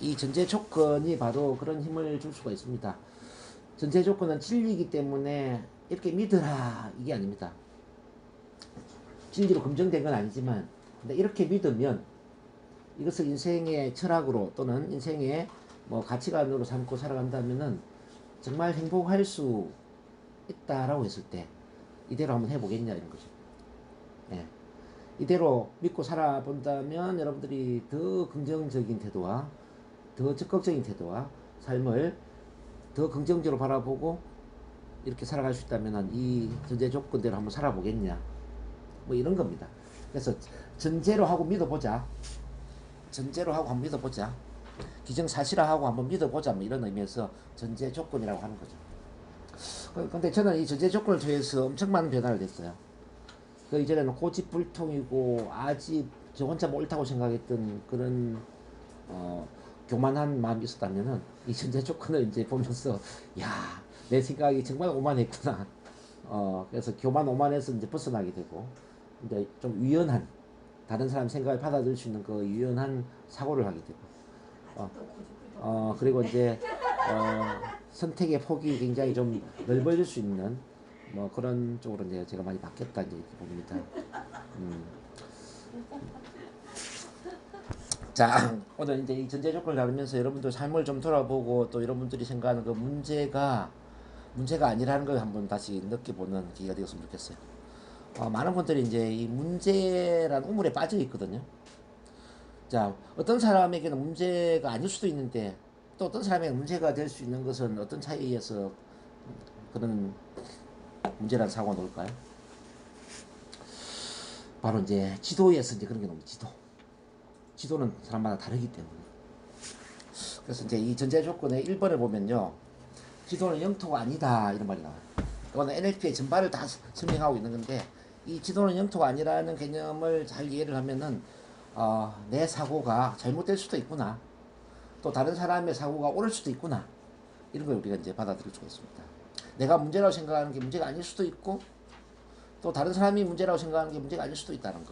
이 전제 조건이 바로 그런 힘을 줄 수가 있습니다. 전제 조건은 진리이기 때문에 이렇게 믿으라 이게 아닙니다. 진리로 검증된 건 아니지만 근데 이렇게 믿으면 이것을 인생의 철학으로 또는 인생의 뭐 가치관으로 삼고 살아간다면은 정말 행복할 수 있다라고 했을 때 이대로 한번 해보겠냐 이런 거죠. 예. 이대로 믿고 살아본다면 여러분들이 더 긍정적인 태도와 더 적극적인 태도와 삶을 더 긍정적으로 바라보고 이렇게 살아갈 수 있다면 이 전제 조건대로 한번 살아보겠냐 뭐 이런 겁니다. 그래서 전제로 하고 믿어보자. 전제로 하고 한번 믿어보자. 기정사실화하고 한번 믿어보자 뭐 이런 의미에서 전제 조건이라고 하는 거죠. 근데 저는 이 전제 조건을 통해서 엄청 많은 변화를 했어요. 그 이전에는 고집불통이고 아직 저 혼자 옳다고 생각했던 그런 교만한 마음이 있었다면은 이 전제 조건을 이제 보면서 야, 내 생각이 정말 오만했구나. 그래서 교만 오만에서 이제 벗어나게 되고 이제 좀 유연한 다른 사람 생각을 받아들일 수 있는 그 유연한 사고를 하게 되고 그리고 이제 선택의 폭이 굉장히 좀 넓어질 수 있는 뭐 그런 쪽으로 이제 제가 많이 바뀌었다 이제 봅니다. 자, 오늘 이제 이 전제 조건을 다루면서 여러분들 삶을 좀 돌아보고 또 여러분들이 생각하는 그 문제가 아니라는 걸 한번 다시 느껴보는 기회가 되었으면 좋겠어요. 많은 분들이 이제 이 문제란 우물에 빠져 있거든요. 자, 어떤 사람에게는 문제가 아닐 수도 있는데 또 어떤 사람에게 문제가 될 수 있는 것은 어떤 차이에서 그런 문제라는 사고가 나올까요? 바로 이제 지도에서 이제 그런 게 나옵니다. 지도는 사람마다 다르기 때문에. 그래서 이제 이 전제 조건의 1번을 보면요. 지도는 영토가 아니다 이런 말이 나와요. 이거는 NLP의 전반을 다 설명하고 있는 건데 이 지도는 영토가 아니라는 개념을 잘 이해를 하면은 내 사고가 잘못될 수도 있구나. 또 다른 사람의 사고가 옳을 수도 있구나. 이런 걸 우리가 이제 받아들일 수가 있습니다. 내가 문제라고 생각하는 게 문제가 아닐 수도 있고 또 다른 사람이 문제라고 생각하는 게 문제가 아닐 수도 있다는 거.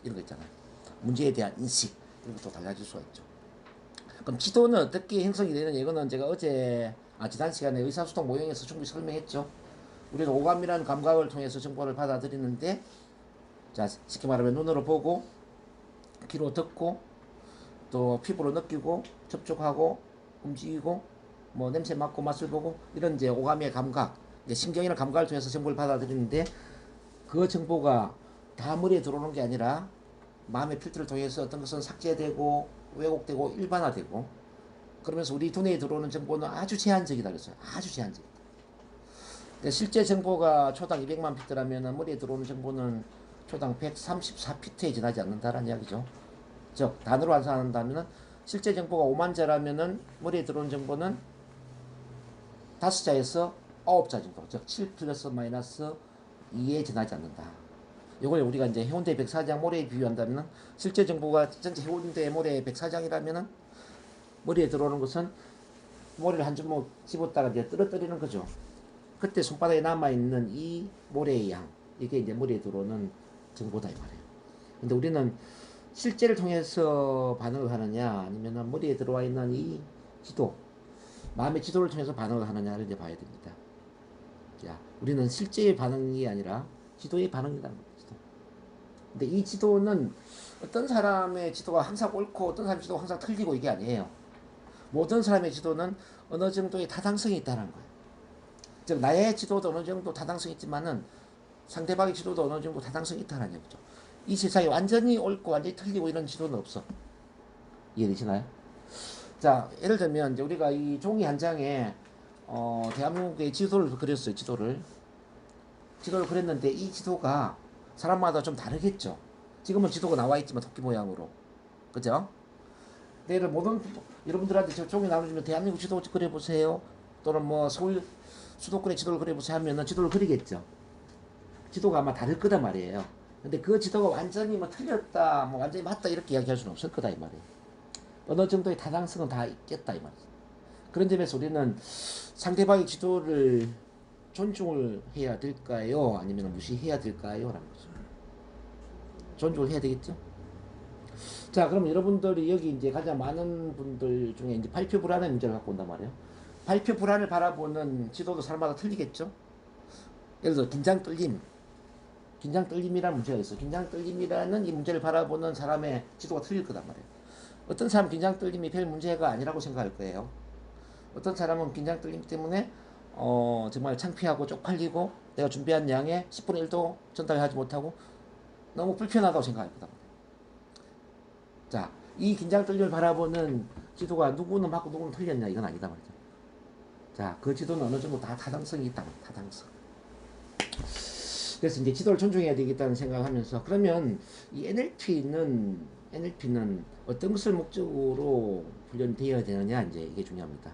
이런 거 있잖아요. 문제에 대한 인식 이런 것도 달라질 수가 있죠. 그럼 지도는 어떻게 형성이 되느냐 이거는 제가 지난 시간에 의사소통 모형에서 충분히 설명했죠. 우리는 오감이라는 감각을 통해서 정보를 받아들이는데 자 쉽게 말하면 눈으로 보고 귀로 듣고 또 피부로 느끼고 접촉하고 움직이고 뭐 냄새 맡고 맛을 보고 이런 이제 오감의 감각 신경이나 감각을 통해서 정보를 받아들이는데 그 정보가 다 머리에 들어오는 게 아니라 마음의 필터를 통해서 어떤 것은 삭제되고 왜곡되고 일반화되고 그러면서 우리 두뇌에 들어오는 정보는 아주 제한적이다 그랬어요. 아주 제한적이다. 실제 정보가 초당 200만 피트라면 머리에 들어오는 정보는 초당 134피트에 지나지 않는다라는 이야기죠. 즉 단으로 환산한다면 실제 정보가 5만 자라면 머리에 들어오는 정보는 5자에서 9자 정도, 즉 7 플러스 마이너스 2에 지나지 않는다. 이걸 우리가 이제 해운대 백사장 모래에 비유한다면 실제 정보가 전체 해운대 모래 백사장이라면 머리에 들어오는 것은 모래를 한 주먹 집었다가 이제 떨어뜨리는 거죠. 그때 손바닥에 남아있는 이 모래의 양, 이게 이제 머리에 들어오는 정보다 이 말이에요. 근데 우리는 실제를 통해서 반응을 하느냐 아니면 머리에 들어와 있는 이 지도, 마음의 지도를 통해서 반응을 하느냐를 이제 봐야 됩니다. 자, 우리는 실제의 반응이 아니라 지도의 반응이라는 거죠. 근데 이 지도는 어떤 사람의 지도가 항상 옳고 어떤 사람의 지도가 항상 틀리고 이게 아니에요. 모든 사람의 지도는 어느 정도의 타당성이 있다는 거예요. 즉 나의 지도도 어느 정도 타당성이 있지만은 상대방의 지도도 어느 정도 타당성이 있다는 얘기죠. 이 세상에 완전히 옳고 완전히 틀리고 이런 지도는 없어. 이해되시나요? 자, 예를 들면 이제 우리가 이 종이 한 장에 대한민국의 지도를 그렸어요. 지도를 그렸는데 이 지도가 사람마다 좀 다르겠죠. 지금은 지도가 나와 있지만 토끼 모양으로, 그죠? 내일 모든 여러분들한테 저 종이 나눠주면 대한민국 지도 그려보세요. 또는 뭐 서울 수도권의 지도를 그려보세요 하면은 지도를 그리겠죠. 지도가 아마 다를 거다 말이에요. 근데 그 지도가 완전히 뭐 틀렸다, 뭐 완전히 맞다 이렇게 이야기할 수는 없을 거다 이 말이에요. 어느 정도의 타당성은 다 있겠다 이 말이죠. 그런 점에서 우리는 상대방의 지도를 존중을 해야 될까요? 아니면 무시해야 될까요? 라는 거죠. 존중을 해야 되겠죠? 자, 그럼 여러분들이 여기 이제 가장 많은 분들 중에 이제 발표 불안의 문제를 갖고 온단 말이에요. 발표 불안을 바라보는 지도도 사람마다 틀리겠죠? 예를 들어, 긴장 떨림. 긴장 떨림이라는 문제가 있어. 긴장 떨림이라는 이 문제를 바라보는 사람의 지도가 틀릴 거단 말이에요. 어떤 사람은 긴장 떨림이 별 문제가 아니라고 생각할 거예요. 어떤 사람은 긴장 떨림 때문에 정말 창피하고 쪽팔리고 내가 준비한 양의 10분의 1도 전달하지 못하고 너무 불편하다고 생각할 거다. 자, 이 긴장 떨림을 바라보는 지도가 누구는 맞고 누구는 틀렸냐 이건 아니다 말이죠. 자, 그 지도는 어느 정도 다 타당성이 있다. 타당성. 그래서 이제 지도를 존중해야 되겠다는 생각을 하면서 그러면 이 NLP는 어떤 것을 목적으로 훈련되어야 되느냐 이제 이게 중요합니다.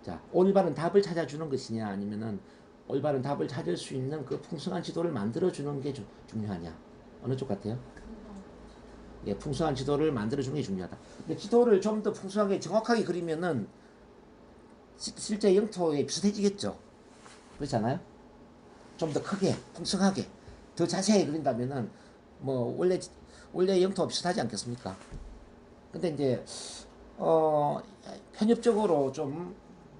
자, 올바른 답을 찾아주는 것이냐 아니면은 올바른 답을 찾을 수 있는 그 풍성한 지도를 만들어주는 게 중요하냐 어느 쪽 같아요? 예, 풍성한 지도를 만들어주는 게 중요하다. 근데 지도를 좀 더 풍성하게 정확하게 그리면은 실제 영토에 비슷해지겠죠. 그렇지 않아요? 좀 더 크게, 풍성하게, 더 자세히 그린다면은 뭐 원래 영토가 비슷하지 않겠습니까? 근데 이제 편협적으로 좀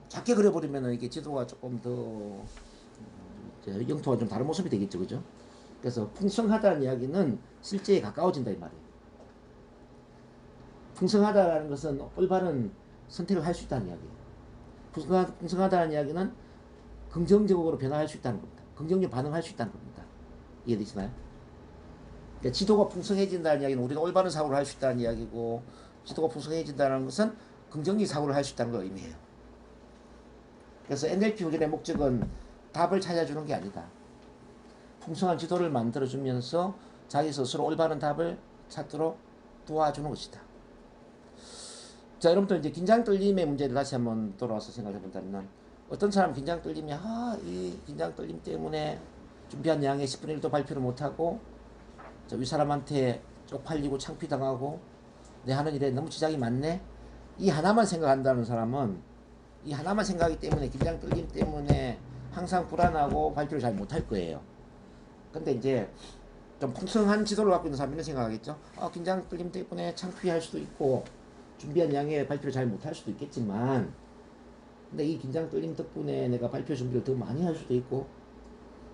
작게 그려버리면은 이게 지도가 조금 더 영토가 좀 다른 모습이 되겠죠, 그죠? 그래서 풍성하다는 이야기는 실제에 가까워진다 이 말이에요. 풍성하다라는 것은 올바른 선택을 할 수 있다는 이야기예요. 풍성하다는 이야기는 긍정적으로 변화할 수 있다는 겁니다. 긍정적 반응할 수 있다는 겁니다. 이해되시나요? 그러니까 지도가 풍성해진다는 이야기는 우리가 올바른 사고를 할 수 있다는 이야기고 지도가 풍성해진다는 것은 긍정적 사고를 할 수 있다는 걸 의미해요. 그래서 NLP 훈련의 목적은 답을 찾아주는 게 아니다. 풍성한 지도를 만들어주면서 자기 스스로 올바른 답을 찾도록 도와주는 것이다. 자, 여러분들 이제 긴장 떨림의 문제를 다시 한번 돌아와서 생각해 본다면 어떤 사람 긴장 떨림이 이 긴장 떨림 때문에 준비한 양의 10분의 1도 발표를 못하고 위 사람한테 쪽팔리고 창피당하고 내 하는 일에 너무 지장이 많네. 이 하나만 생각한다는 사람은 이 하나만 생각하기 때문에 긴장 떨림 때문에 항상 불안하고 발표를 잘 못할 거예요. 근데 이제 좀 풍성한 지도를 갖고 있는 사람이 이런 생각하겠죠. 긴장 떨림 때문에 창피할 수도 있고 준비한 양의 발표를 잘 못할 수도 있겠지만 근데 이 긴장 떨림 덕분에 내가 발표 준비를 더 많이 할 수도 있고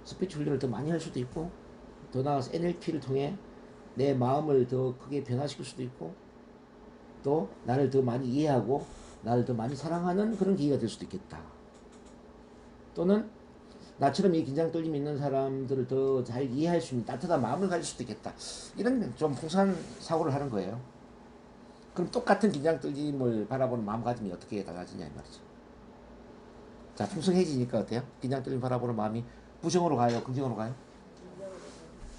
스피치 훈련을 더 많이 할 수도 있고 더 나아가서 NLP를 통해 내 마음을 더 크게 변화시킬 수도 있고 또 나를 더 많이 이해하고 나를 더 많이 사랑하는 그런 기회가 될 수도 있겠다. 또는 나처럼 이 긴장 떨림이 있는 사람들을 더 잘 이해할 수 있는 따뜻한 마음을 가질 수도 있겠다. 이런 좀 풍성한 사고를 하는 거예요. 그럼 똑같은 긴장 떨림을 바라보는 마음가짐이 어떻게 달라지냐 이 말이죠. 자, 풍성해지니까 어때요? 긴장 떨림 바라보는 마음이 부정으로 가요? 긍정으로 가요?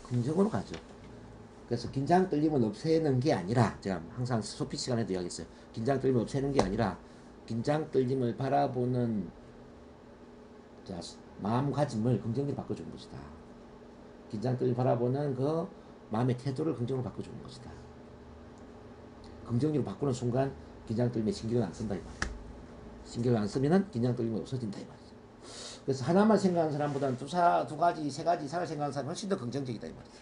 긍정으로 가죠. 그래서 긴장 떨림을 없애는 게 아니라 제가 항상 소피 시간에도 이야기했어요. 긴장 떨림을 없애는 게 아니라 긴장 떨림을 바라보는 마음가짐을 긍정적으로 바꿔주는 것이다. 긴장 떨림 바라보는 그 마음의 태도를 긍정으로 바꿔주는 것이다. 긍정적으로 바꾸는 순간 긴장 떨림에 신경을 안 쓴다 이 말이에요. 신경을 안 쓰면은 긴장 떨림이 없어진다 이 말이죠. 그래서 하나만 생각하는 사람보다는 두 가지, 세 가지 이상을 생각하는 사람이 훨씬 더 긍정적이다 이 말이죠.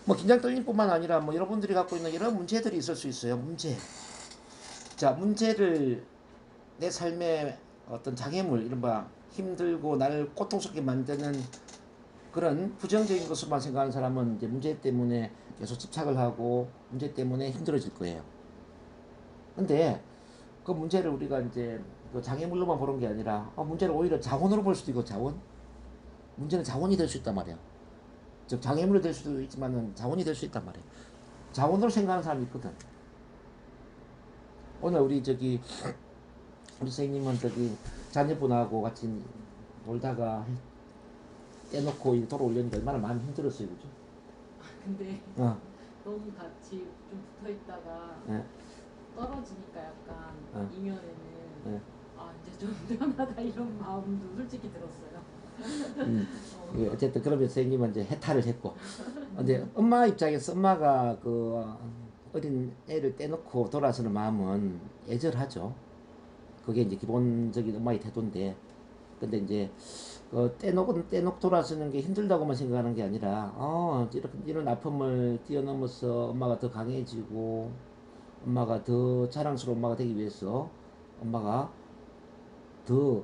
뭐 긴장 떨림뿐만 아니라 뭐 여러분들이 갖고 있는 여러 문제들이 있을 수 있어요. 자, 문제를 내 삶의 어떤 장애물, 이른바 힘들고 나를 고통스럽게 만드는 그런 부정적인 것을만 생각하는 사람은 이제 문제 때문에 계속 집착을 하고 문제 때문에 힘들어질 거예요. 근데 그 문제를 우리가 이제 그 장애물로만 보는 게 아니라 문제를 오히려 자원으로 볼 수도 있고 문제는 자원이 될 수 있단 말이야. 즉 장애물이 될 수도 있지만은 자원이 될 수 있단 말이에요. 자원으로 생각하는 사람이 있거든. 오늘 우리 선생님은 자녀분하고 같이 놀다가 떼놓고 도로 올려니까 얼마나 마음이 힘들었어요, 그죠? 근데 너무 같이 좀 붙어 있다가 떨어지니까 약간 이면에는 이제 좀 편하다 이런 마음도 솔직히 들었어요. 어쨌든 그러면 선생님은 이제 해탈을 했고, 근데 엄마 입장에서 엄마가 그 어린 애를 떼놓고 돌아서는 마음은 애절하죠. 그게 이제 기본적인 엄마의 태도인데, 근데 이제 떼놓고 돌아서는 게 힘들다고만 생각하는 게 아니라 이런 아픔을 뛰어넘어서 엄마가 더 강해지고 엄마가 더 자랑스러운 엄마가 되기 위해서 엄마가 더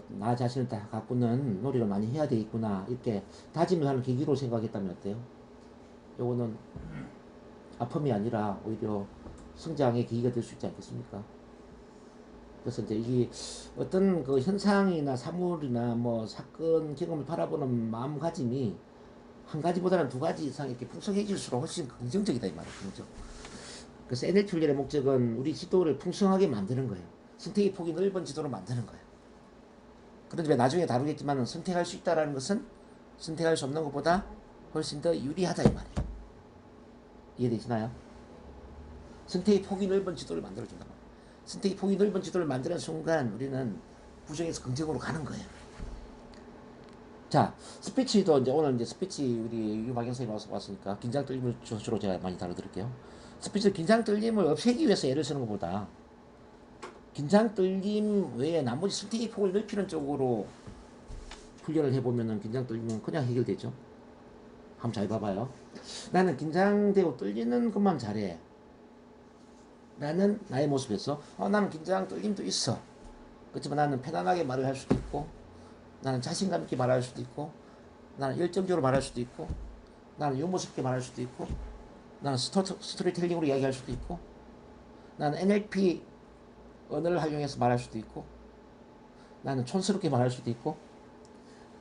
나 자신을 다 가꾸는 노력을 많이 해야 되겠구나 이렇게 다짐을 하는 계기로 생각했다면 어때요? 요거는 아픔이 아니라 오히려 성장의 계기가 될 수 있지 않겠습니까? 그래서 이제 이게 어떤 그 현상이나 사물이나 뭐 사건 경험을 바라보는 마음가짐이 한 가지보다는 두 가지 이상 이렇게 풍성해질수록 훨씬 긍정적이다 이 말이에요. 긍정. 그래서 NLP 훈련의 목적은 우리 지도를 풍성하게 만드는 거예요. 선택의 폭이 넓은 지도로 만드는 거예요. 그런데 나중에 다루겠지만 선택할 수 있다는 것은 선택할 수 없는 것보다 훨씬 더 유리하다 이 말이에요. 이해되시나요? 선택의 폭이 넓은 지도를 만들어준다. 선택의 폭이 넓은 지도를 만드는 순간 우리는 부정에서 긍정으로 가는 거예요. 자, 스피치도 이제 오늘 이제 스피치 우리 유박영 선생님 왔으니까 긴장 떨림을 주로 제가 많이 다뤄드릴게요. 스피치 긴장 떨림을 없애기 위해서 애를 쓰는 것보다 긴장 떨림 외에 나머지 선택의 폭을 넓히는 쪽으로 훈련을 해보면은 긴장 떨림은 그냥 해결되죠. 한번 잘 봐봐요. 나는 긴장되고 떨리는 것만 잘해. 라는 나의 모습에서 나는 긴장 떨림도 있어. 그렇지만 나는 편안하게 말을 할 수도 있고 나는 자신감 있게 말할 수도 있고 나는 열정적으로 말할 수도 있고 나는 유머스럽게 말할 수도 있고 나는 스토리텔링으로 이야기할 수도 있고 나는 NLP 언어를 활용해서 말할 수도 있고 나는 촌스럽게 말할 수도 있고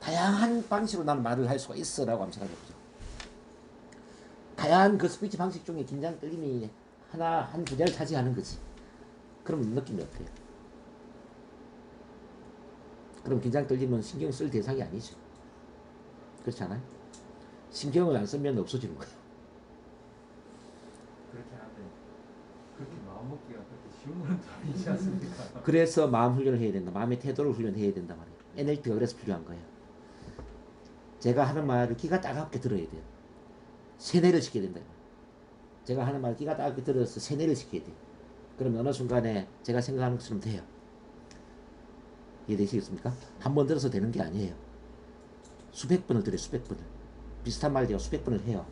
다양한 방식으로 나는 말을 할 수가 있어 라고 한번 생각해보죠. 다양한 그 스피치 방식 중에 긴장 떨림이 한 분야를 차지하는 거지. 그럼 느낌이 어때요? 그럼 긴장 떨리면 신경 쓸 대상이 아니죠. 그렇지 않아요? 신경을 안 쓰면 없어지는 거예요. 그렇긴 한데 그렇게 마음먹기가 그렇게 쉬운 건 아니지 않습니까? 그래서 마음 훈련을 해야 된다. 마음의 태도를 훈련해야 된단 말이에요. NLP가 그래서 필요한 거예요. 제가 하는 말을 귀가 따갑게 들어야 돼요. 세뇌를 시켜야 된다. 제가 하는 말 귀가 따갑게 들어서 세뇌를 시켜야 돼요. 그러면 어느 순간에 제가 생각하는 것처럼 돼요. 이해되시겠습니까? 한 번 들어서 되는 게 아니에요. 수백 번을 들어요. 수백 번을. 비슷한 말 제가 수백 번을 해요.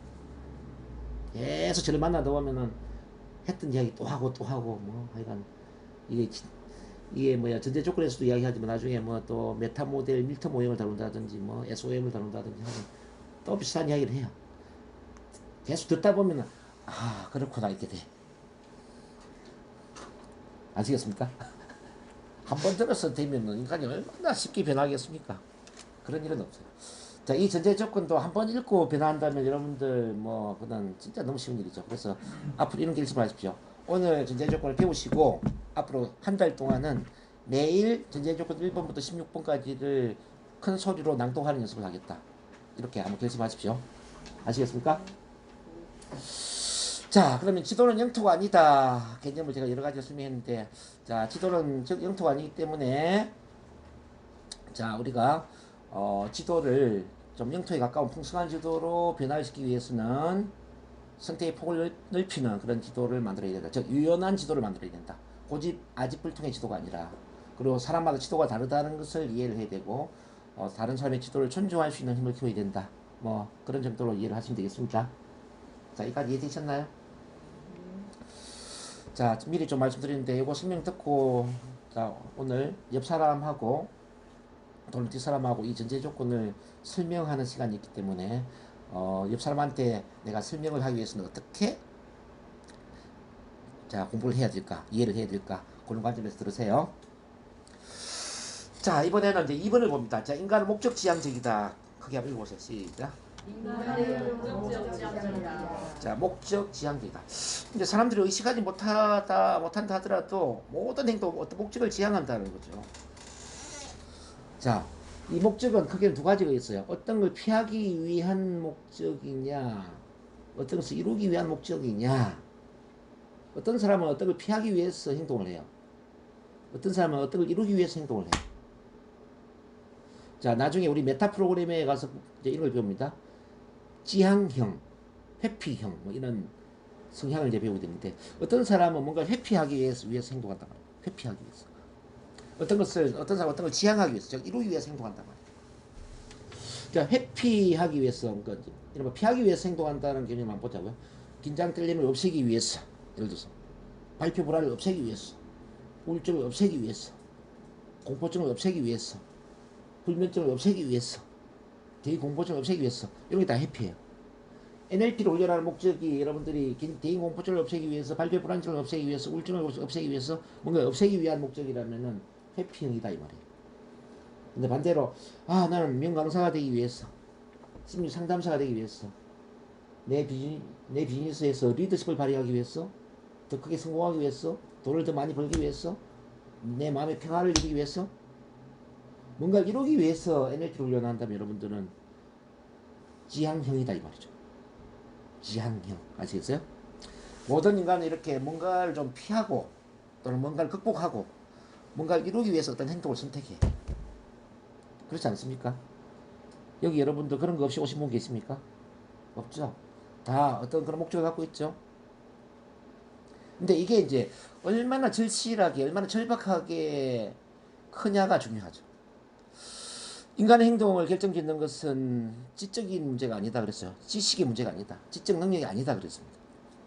계속 저를 만나다 보면은 했던 이야기 또 하고 뭐 하여간 이게 뭐야 전제 조건에서도 이야기하지만 나중에 뭐 또 메타 모델 밀터 모형을 다룬다든지 뭐 SOM을 다룬다든지 하면 또 비슷한 이야기를 해요. 계속 듣다 보면은 그렇구나 이렇게 돼. 아시겠습니까? 한 번 들어서 되면은 인간이 얼마나 쉽게 변하겠습니까? 그런 일은 없어요. 자, 이 전제 조건도 한 번 읽고 변화한다면 여러분들 뭐 그건 진짜 너무 쉬운 일이죠. 그래서 앞으로 이런 결심하십시오. 오늘 전제 조건을 배우시고 앞으로 한 달 동안은 매일 전제 조건 1번부터 16번까지를 큰 소리로 낭독하는 연습을 하겠다. 이렇게 한번 결심하십시오. 아시겠습니까? 자, 그러면 지도는 영토가 아니다. 개념을 제가 여러 가지 설명했는데, 자, 지도는 즉 영토가 아니기 때문에, 자, 우리가 지도를 좀 영토에 가까운 풍성한 지도로 변화시키기 위해서는 선택의 폭을 넓히는 그런 지도를 만들어야 된다. 즉 유연한 지도를 만들어야 된다. 고집, 아집불통의 지도가 아니라. 그리고 사람마다 지도가 다르다는 것을 이해를 해야 되고 다른 사람의 지도를 존중할 수 있는 힘을 키워야 된다. 뭐 그런 정도로 이해를 하시면 되겠습니까? 자, 여기까지 이해되셨나요? 자, 미리 좀 말씀드리는데 이거 설명 듣고 자, 오늘 옆 사람하고 또는 뒷사람하고 이 전제 조건을 설명하는 시간이 있기 때문에 옆 사람한테 내가 설명을 하기 위해서는 어떻게 자 공부를 해야 될까, 이해를 해야 될까, 그런 관점에서 들으세요. 자, 이번에는 이제 2번을 봅니다. 자, 인간은 목적 지향적이다. 크게 한번 읽어보세요. 시작. 인간은 목적 지향적이다. 자, 목적 지향적이다. 이제 사람들이 의식하지 못한다 하더라도 모든 행동 어떤 목적을 지향한다는 거죠. 자, 이 목적은 크게 두 가지가 있어요. 어떤 걸 피하기 위한 목적이냐, 어떤 것을 이루기 위한 목적이냐. 어떤 사람은 어떤 걸 피하기 위해서 행동을 해요. 어떤 사람은 어떤 걸 이루기 위해서 행동을 해요. 자, 나중에 우리 메타 프로그램에 가서 이제 이런 걸 배웁니다. 지향형, 회피형, 뭐 이런 성향을 이제 배우게 되는데, 어떤 사람은 뭔가 회피하기 위해서 행동한다. 회피하기 위해서. 어떤 사람 어떤 걸 지향하기 위해서, 즉 이루기 위해서 행동한단 말이에요. 그러니까 회피하기 위해서, 그러니까 이런 피하기 위해서 행동한다는 개념을 한번 보자고요. 긴장 떨림을 없애기 위해서, 예를 들어서 발표 불안을 없애기 위해서, 우울증을 없애기 위해서, 공포증을 없애기 위해서, 불면증을 없애기 위해서, 대인공포증을 없애기 위해서, 이런 게 다 회피예요. NLP를 올려라는 목적이 여러분들이 대인공포증을 없애기 위해서, 발표 불안증을 없애기 위해서, 우울증을 없애기 위해서, 뭔가 없애기 위한 목적이라면은 회피형이다 이 말이에요. 근데 반대로 나는 명강사가 되기 위해서, 심리 상담사가 되기 위해서, 내 비즈니스에서 리더십을 발휘하기 위해서, 더 크게 성공하기 위해서, 돈을 더 많이 벌기 위해서, 내 마음의 평화를 이루기 위해서, 뭔가를 이루기 위해서 NLP를 훈련한다면 여러분들은 지향형이다 이 말이죠. 지향형. 아시겠어요? 모든 인간은 이렇게 뭔가를 좀 피하고 또는 뭔가를 극복하고 뭔가를 이루기 위해서 어떤 행동을 선택해. 그렇지 않습니까? 여기 여러분들 그런 거 없이 오신 분 계십니까? 없죠? 다 어떤 그런 목적을 갖고 있죠? 근데 이게 이제 얼마나 절실하게, 얼마나 절박하게 크냐가 중요하죠. 인간의 행동을 결정짓는 것은 지적인 문제가 아니다 그랬어요. 지식의 문제가 아니다. 지적 능력이 아니다 그랬습니다.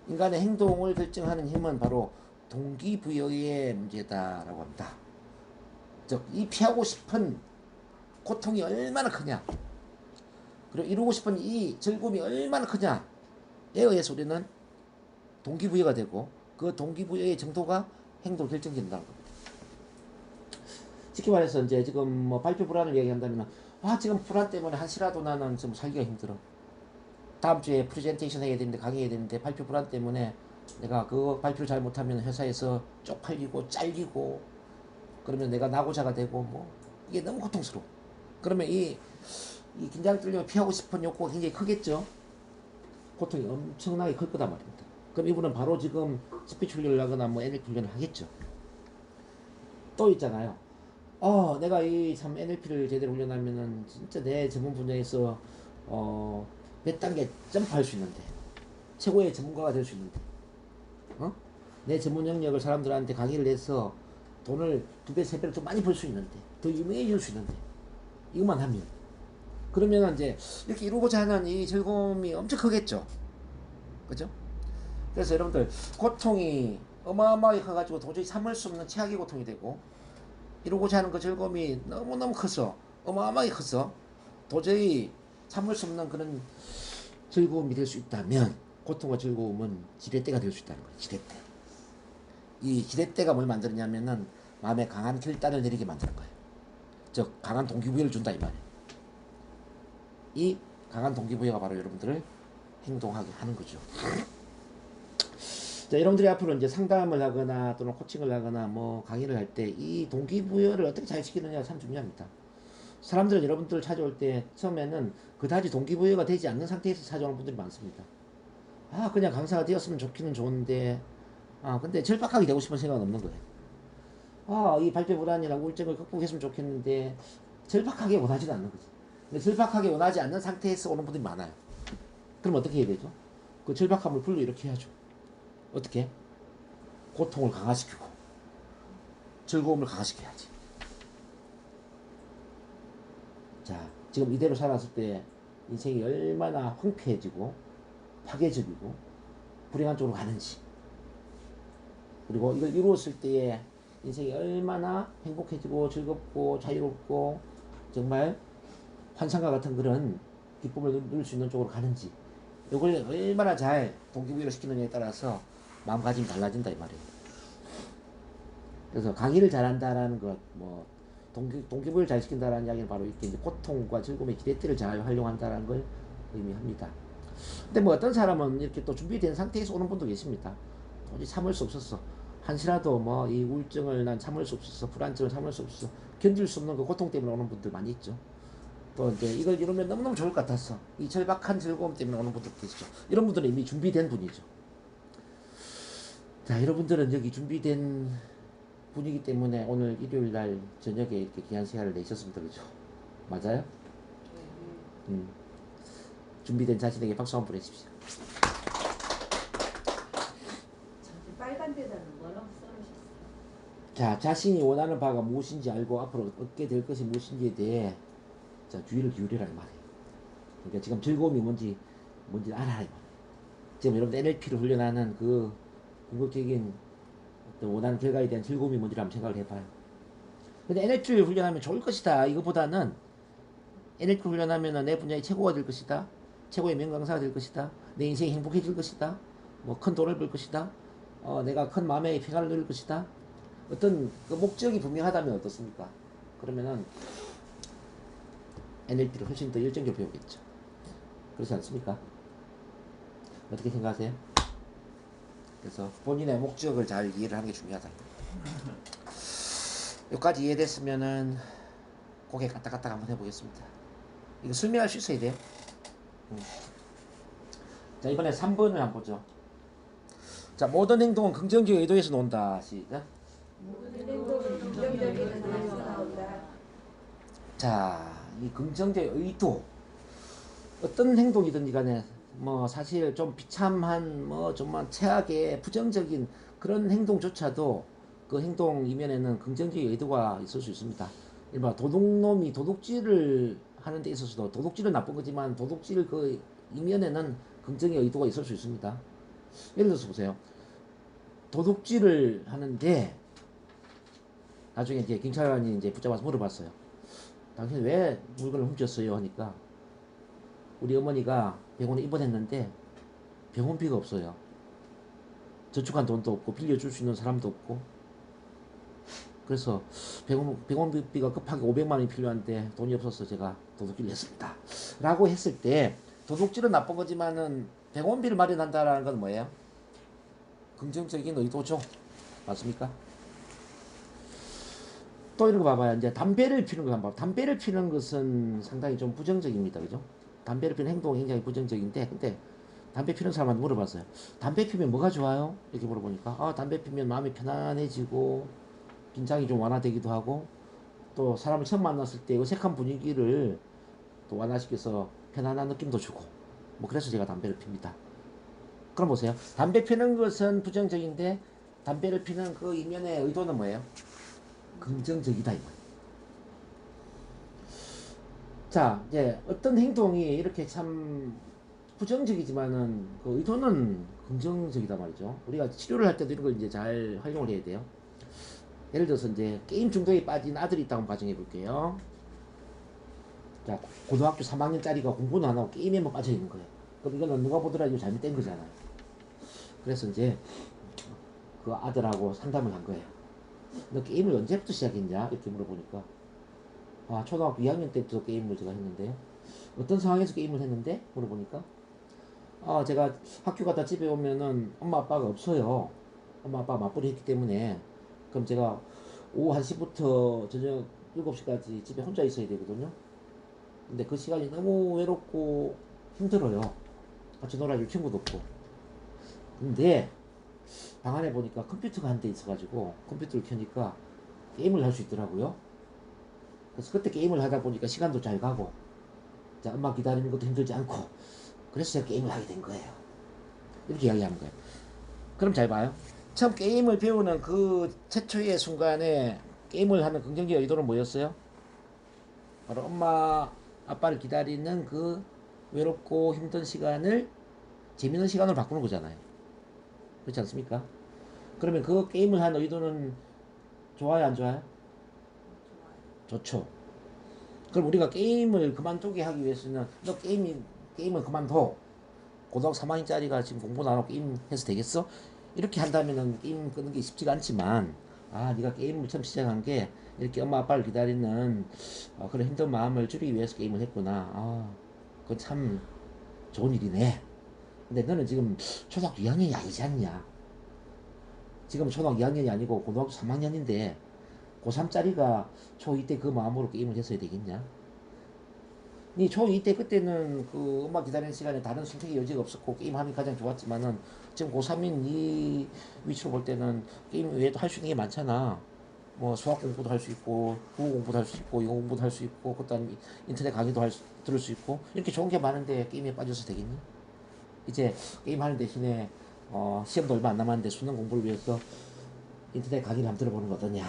인간의 행동을 결정하는 힘은 바로 동기부여의 문제다라고 합니다. 즉, 이 피하고 싶은 고통이 얼마나 크냐, 그리고 이루고 싶은 이 즐거움이 얼마나 크냐에 의해서 우리는 동기부여가 되고, 그 동기부여의 정도가 행동을 결정짓는다는 겁니다. 쉽게 말해서 이제 지금 뭐 발표 불안을 얘기한다면, 지금 불안 때문에 한시라도 나는 좀 살기가 힘들어. 다음 주에 프레젠테이션 해야 되는데, 강의해야 되는데, 발표 불안 때문에 내가 그 발표를 잘 못하면 회사에서 쪽팔리고 잘리고, 그러면 내가 낙오자가 되고, 뭐 이게 너무 고통스러워. 그러면 이 긴장 떨림을 피하고 싶은 욕구가 굉장히 크겠죠. 고통이 엄청나게 클 거단 말입니다. 그럼 이분은 바로 지금 스피치 훈련을 하거나 뭐 NLP 훈련을 하겠죠. 또 있잖아요. 내가 이 참 NLP를 제대로 훈련하면은 진짜 내 전문 분야에서 몇 단계 점프할 수 있는데, 최고의 전문가가 될 수 있는데, 내 전문 영역을 사람들한테 강의를 해서 돈을 2배, 3배로 더 많이 벌 수 있는데, 더 유명해질 수 있는데, 이것만 하면, 그러면 이제 이렇게 이루고자 하는 이 즐거움이 엄청 크겠죠. 그죠? 그래서 여러분들, 고통이 어마어마하게 커가지고 도저히 참을 수 없는 최악의 고통이 되고, 이루고자 하는 그 즐거움이 너무너무 커서, 어마어마하게 커서 도저히 참을 수 없는 그런 즐거움이 될 수 있다면, 고통과 즐거움은 지렛대가 될 수 있다는 거예요. 지렛대. 이 지렛대가 뭘 만드느냐면은 마음에 강한 결단을 내리게 만드는 거예요. 즉, 강한 동기부여를 준다 이 말이에요. 이 강한 동기부여가 바로 여러분들을 행동하게 하는 거죠. 자, 여러분들이 앞으로 이제 상담을 하거나 또는 코칭을 하거나 뭐 강의를 할 때 이 동기부여를 어떻게 잘 시키느냐가 참 중요합니다. 사람들은 여러분들 찾아올 때 처음에는 그다지 동기부여가 되지 않는 상태에서 찾아오는 분들이 많습니다. 그냥 강사가 되었으면 좋기는 좋은데, 근데 절박하게 되고 싶은 생각은 없는 거예요. 이 발표 불안이나 우울증을 극복했으면 좋겠는데 절박하게 원하지도 않는 거지. 근데 절박하게 원하지 않는 상태에서 오는 분들이 많아요. 그럼 어떻게 해야 되죠? 그 절박함을 불러일으켜야죠. 어떻게? 고통을 강화시키고 즐거움을 강화시켜야지. 자, 지금 이대로 살았을 때 인생이 얼마나 황폐해지고 파괴적이고 불행한 쪽으로 가는지, 그리고 이걸 이루었을 때에 인생이 얼마나 행복해지고 즐겁고 자유롭고 정말 환상과 같은 그런 기쁨을 누릴 수 있는 쪽으로 가는지, 이걸 얼마나 잘 동기부여를 시키느냐에 따라서 마음가짐이 달라진다 이 말이에요. 그래서 강의를 잘한다라는 것, 뭐 동기부여를 잘 시킨다라는 이야기는 바로 이렇게 이제 고통과 즐거움의 지렛대를 잘 활용한다라는 걸 의미합니다. 근데 뭐 어떤 사람은 이렇게 또 준비된 상태에서 오는 분도 계십니다. 도저히 참을 수 없었어. 한시라도 뭐 이 우울증을 난 참을 수 없었어. 불안증을 참을 수 없었어. 견딜 수 없는 그 고통 때문에 오는 분들 많이 있죠. 또 이제 이걸 이루면 너무너무 좋을 것 같았어. 이 절박한 즐거움 때문에 오는 분들 계시죠. 이런 분들은 이미 준비된 분이죠. 자, 여러분들은 여기 준비된 분이기 때문에 오늘 일요일 날 저녁에 이렇게 귀한 시간을 내셨습니다. 그죠? 맞아요? 준비된 자신에게 박수 한번 보내십시오. 저기 빨간 데다는 뭐라고 써놓으셨어요? 자, 자신이 원하는 바가 무엇인지 알고 앞으로 얻게 될 것이 무엇인지에 대해 자, 주의를 기울이라 이 말이에요. 그러니까 지금 즐거움이 뭔지 알아라 이 말이에요. 지금 여러분들 NLP를 훈련하는 그 궁극적인 어떤 원하는 결과에 대한 즐거움이 뭔지를 한번 생각을 해봐요. 근데 NLP를 훈련하면 좋을 것이다. 이거보다는 NLP 훈련하면 내 분야의 최고가 될 것이다. 최고의 명강사가 될 것이다. 내 인생이 행복해질 것이다. 뭐 큰 돈을 벌 것이다. 내가 큰 마음의 평화를 누릴 것이다. 어떤 그 목적이 분명하다면 어떻습니까? 그러면은 NLP를 훨씬 더 열정적으로 배우겠죠. 그렇지 않습니까? 어떻게 생각하세요? 그래서 본인의 목적을 잘 이해를 하는 게 중요하다. 여기까지 이해됐으면은 고개 까딱까딱 한번 해보겠습니다. 이거 설명할 수 있어야 돼요. 자, 이번에 3번을 한번 보죠. 자, 모든 행동은 긍정적 의도에서 논다. 시작. 모든 행동은 긍정적인 의도에서 나온다. 자, 이 긍정적 의도, 어떤 행동이든지 간에 뭐 사실 좀 비참한 뭐 좀만 최악의 부정적인 그런 행동조차도 그 행동 이면에는 긍정적 의도가 있을 수 있습니다. 일반 도둑놈이 도둑질을 하는 데 있어서도 도둑질은 나쁜 거지만 도둑질 그 이면에는 긍정의 의도가 있을 수 있습니다. 예를 들어서 보세요. 도둑질을 하는데 나중에 이제 경찰관이 이제 붙잡아서 물어봤어요. 당신 왜 물건을 훔쳤어요? 하니까 우리 어머니가 병원에 입원했는데 병원비가 없어요. 저축한 돈도 없고 빌려줄 수 있는 사람도 없고 그래서 병원비가 급하게 500만 원이 필요한데 돈이 없어서 제가 도둑질을 했습니다. 라고 했을 때 도둑질은 나쁜 거지만은 병원비를 마련한다라는 건 뭐예요? 긍정적인 의도죠. 맞습니까? 또 이런 거 봐봐요. 이제 담배를 피는 거 한번 봐요. 담배를 피는 것은 상당히 좀 부정적입니다. 그죠? 담배를 피는 행동이 굉장히 부정적인데, 근데 담배 피는 사람한테 물어봤어요. 담배 피면 뭐가 좋아요? 이렇게 물어보니까, 담배 피면 마음이 편안해지고, 긴장이 좀 완화되기도 하고, 또 사람을 처음 만났을 때 어색한 분위기를 또 완화시켜서 편안한 느낌도 주고, 뭐 그래서 제가 담배를 핍니다. 그럼 보세요. 담배 피는 것은 부정적인데, 담배를 피는 그 이면의 의도는 뭐예요? 긍정적이다 이 말이에요. 자, 이제 어떤 행동이 이렇게 참 부정적이지만은 그 의도는 긍정적이다 말이죠. 우리가 치료를 할 때도 이런 걸 이제 잘 활용을 해야 돼요. 예를 들어서 이제 게임 중독에 빠진 아들이 있다고 가정해 볼게요. 자, 고등학교 3학년짜리가 공부는 안 하고 게임에만 빠져 있는 거예요. 그럼 이거는 누가 보더라도 이거 잘못된 거잖아요. 그래서 이제 그 아들하고 상담을 한 거예요. 너 게임을 언제부터 시작했냐? 이렇게 물어보니까 초등학교 2학년 때부터 게임을 제가 했는데 어떤 상황에서 게임을 했는데? 물어보니까 제가 학교 갔다 집에 오면은 엄마 아빠가 없어요. 엄마 아빠가 맞벌이 했기 때문에 그럼 제가 오후 1시부터 저녁 7시까지 집에 혼자 있어야 되거든요. 근데 그 시간이 너무 외롭고 힘들어요. 같이 놀아줄 친구도 없고. 근데 방 안에 보니까 컴퓨터가 한 대 있어가지고 컴퓨터를 켜니까 게임을 할 수 있더라고요. 그래서 그때 게임을 하다 보니까 시간도 잘 가고 자, 엄마 기다리는 것도 힘들지 않고 그래서 제가 게임을 하게 된 거예요. 이렇게 이야기하는 거예요. 그럼 잘 봐요. 처음 게임을 배우는 그 최초의 순간에 게임을 하는 긍정적 의도는 뭐였어요? 바로 엄마 아빠를 기다리는 그 외롭고 힘든 시간을 재밌는 시간으로 바꾸는 거잖아요. 그렇지 않습니까? 그러면 그 게임을 한 의도는 좋아요, 안 좋아요? 좋죠. 그럼 우리가 게임을 그만두게 하기 위해서는 너 게임을 그만둬. 고등학교 3학년짜리가 지금 공부도 안 하고 게임 해서 되겠어? 이렇게 한다면은 게임 끄는 게 쉽지가 않지만 네가 게임을 처음 시작한 게 이렇게 엄마 아빠를 기다리는 그런 힘든 마음을 줄이기 위해서 게임을 했구나. 그건 참 좋은 일이네. 근데 너는 지금 초등학교 2학년이 아니지 않냐? 지금 초등학교 2학년이 아니고 고등학교 3학년인데 고3짜리가 초2 때 그 마음으로 게임을 했어야 되겠냐? 니 초2 때 그때는 그 엄마 기다리는 시간에 다른 선택의 여지가 없었고 게임하는 게 가장 좋았지만은 지금 고3인 이 위치로 볼 때는 게임 외에도 할 수 있는 게 많잖아. 뭐 수학 공부도 할 수 있고 국어 공부도 할 수 있고 영어 공부도 할 수 있고 그다음 인터넷 강의도 들을 수 있고 이렇게 좋은 게 많은데 게임에 빠져서 되겠니? 이제 게임 하는 대신에 시험도 얼마 안 남았는데 수능 공부를 위해서 인터넷 강의를 한번 들어보는 거 어떠냐.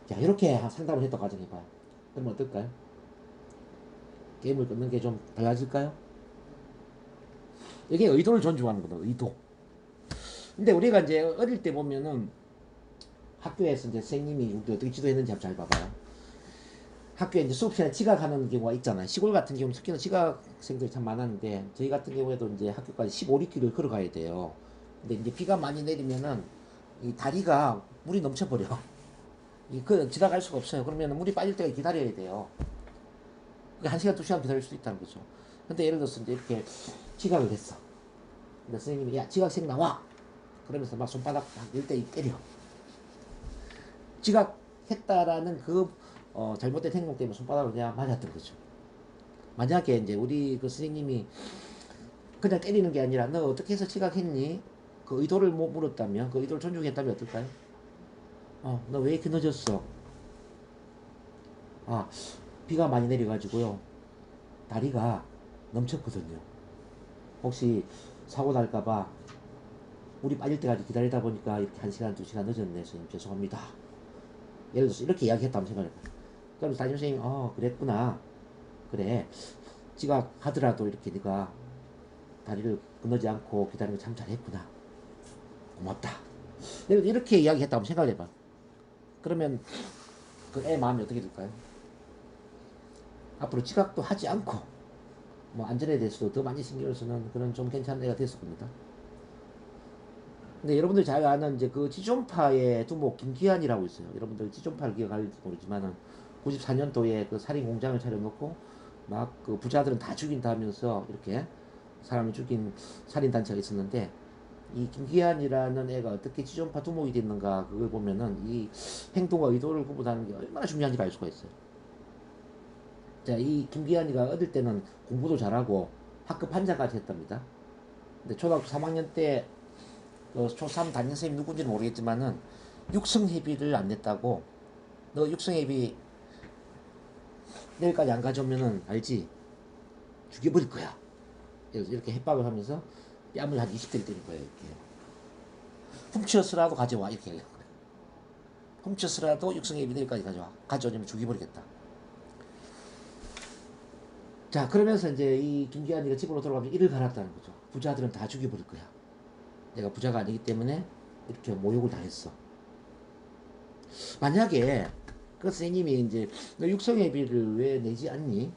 자, 이렇게 상담을 했다고 가정해봐요. 그러면 어떨까요? 게임을 끊는 게 좀 달라질까요? 이게 의도를 존중하는 거다. 의도. 근데 우리가 이제 어릴 때 보면은 학교에서 이제 선생님이 우리 어떻게 지도했는지 한번 잘 봐봐요. 학교에 이제 수업 시간에 지각하는 경우가 있잖아요. 시골 같은 경우는 특히나 지각생들이 참 많았는데 저희 같은 경우에도 이제 학교까지 15리길을 걸어가야 돼요. 근데 이제 비가 많이 내리면은 이 다리가 물이 넘쳐버려. 지나갈 수가 없어요. 그러면 물이 빠질 때까지 기다려야 돼요. 그러니까 1시간, 2시간 기다릴 수도 있다는 거죠. 근데 예를 들어서 이제 이렇게 지각을 했어. 근데 선생님이 야 지각생 나와. 그러면서 막 손바닥 한 1대2 때려. 지각했다라는 그 잘못된 행동 때문에 손바닥을 그냥 맞았던 거죠. 만약에 이제 우리 그 선생님이 그냥 때리는 게 아니라 너 어떻게 해서 지각했니? 그 의도를 못 물었다면, 그 의도를 존중했다면 어떨까요? 너 왜 이렇게 늦었어? 비가 많이 내려가지고요. 다리가 넘쳤거든요. 혹시 사고 날까봐 물이 빠질 때까지 기다리다 보니까 이렇게 1시간, 2시간 늦었네. 선생님 죄송합니다. 예를 들어서 이렇게 이야기했다면 생각해봐요. 그럼 담임선생님 그랬구나. 그래 지각하더라도 이렇게 네가 다리를 건너지 않고 기다리는 거 참 잘했구나. 고맙다. 이렇게 이야기했다면 생각해봐. 그러면 그 애 마음이 어떻게 될까요? 앞으로 지각도 하지 않고 뭐 안전에 대해서도 더 많이 신경을 쓰는 그런 좀 괜찮은 애가 됐을 겁니다. 근데 여러분들 잘 아는 이제 그 지존파의 두목 김기한이라고 있어요. 여러분들 지존파를 기억할지 모르지만은 94년도에 그 살인 공장을 차려놓고 막 그 부자들은 다 죽인다 하면서 이렇게 사람을 죽인 살인 단체가 있었는데 이 김기한이라는 애가 어떻게 지존파 두목이 됐는가 그걸 보면은 이 행동과 의도를 구분하는 게 얼마나 중요한지 알 수가 있어요. 자, 이 김기한이가 어릴 때는 공부도 잘하고 학급 반장까지 했답니다. 근데 초등학교 3학년 때 초3 담임 선생님 누군지는 모르겠지만은 육성회비를 안 냈다고 너 육성회비 내일까지 안 가져오면은 알지? 죽여버릴 거야. 이렇게 협박을 하면서 뺨을 한 20대를 때린 거예요. 이렇게. 훔쳐서라도 가져와 이렇게 얘기한 거예요. 훔쳐서라도 육성회비 내일까지 가져와. 가져오면 죽여버리겠다. 자, 그러면서 이제 이 김기한이가 집으로 돌아가면서 이를 갈았다는 거죠. 부자들은 다 죽여버릴 거야. 내가 부자가 아니기 때문에 이렇게 모욕을 당했어. 만약에 그 선생님이 이제 너 육성회비를 왜 내지 않니?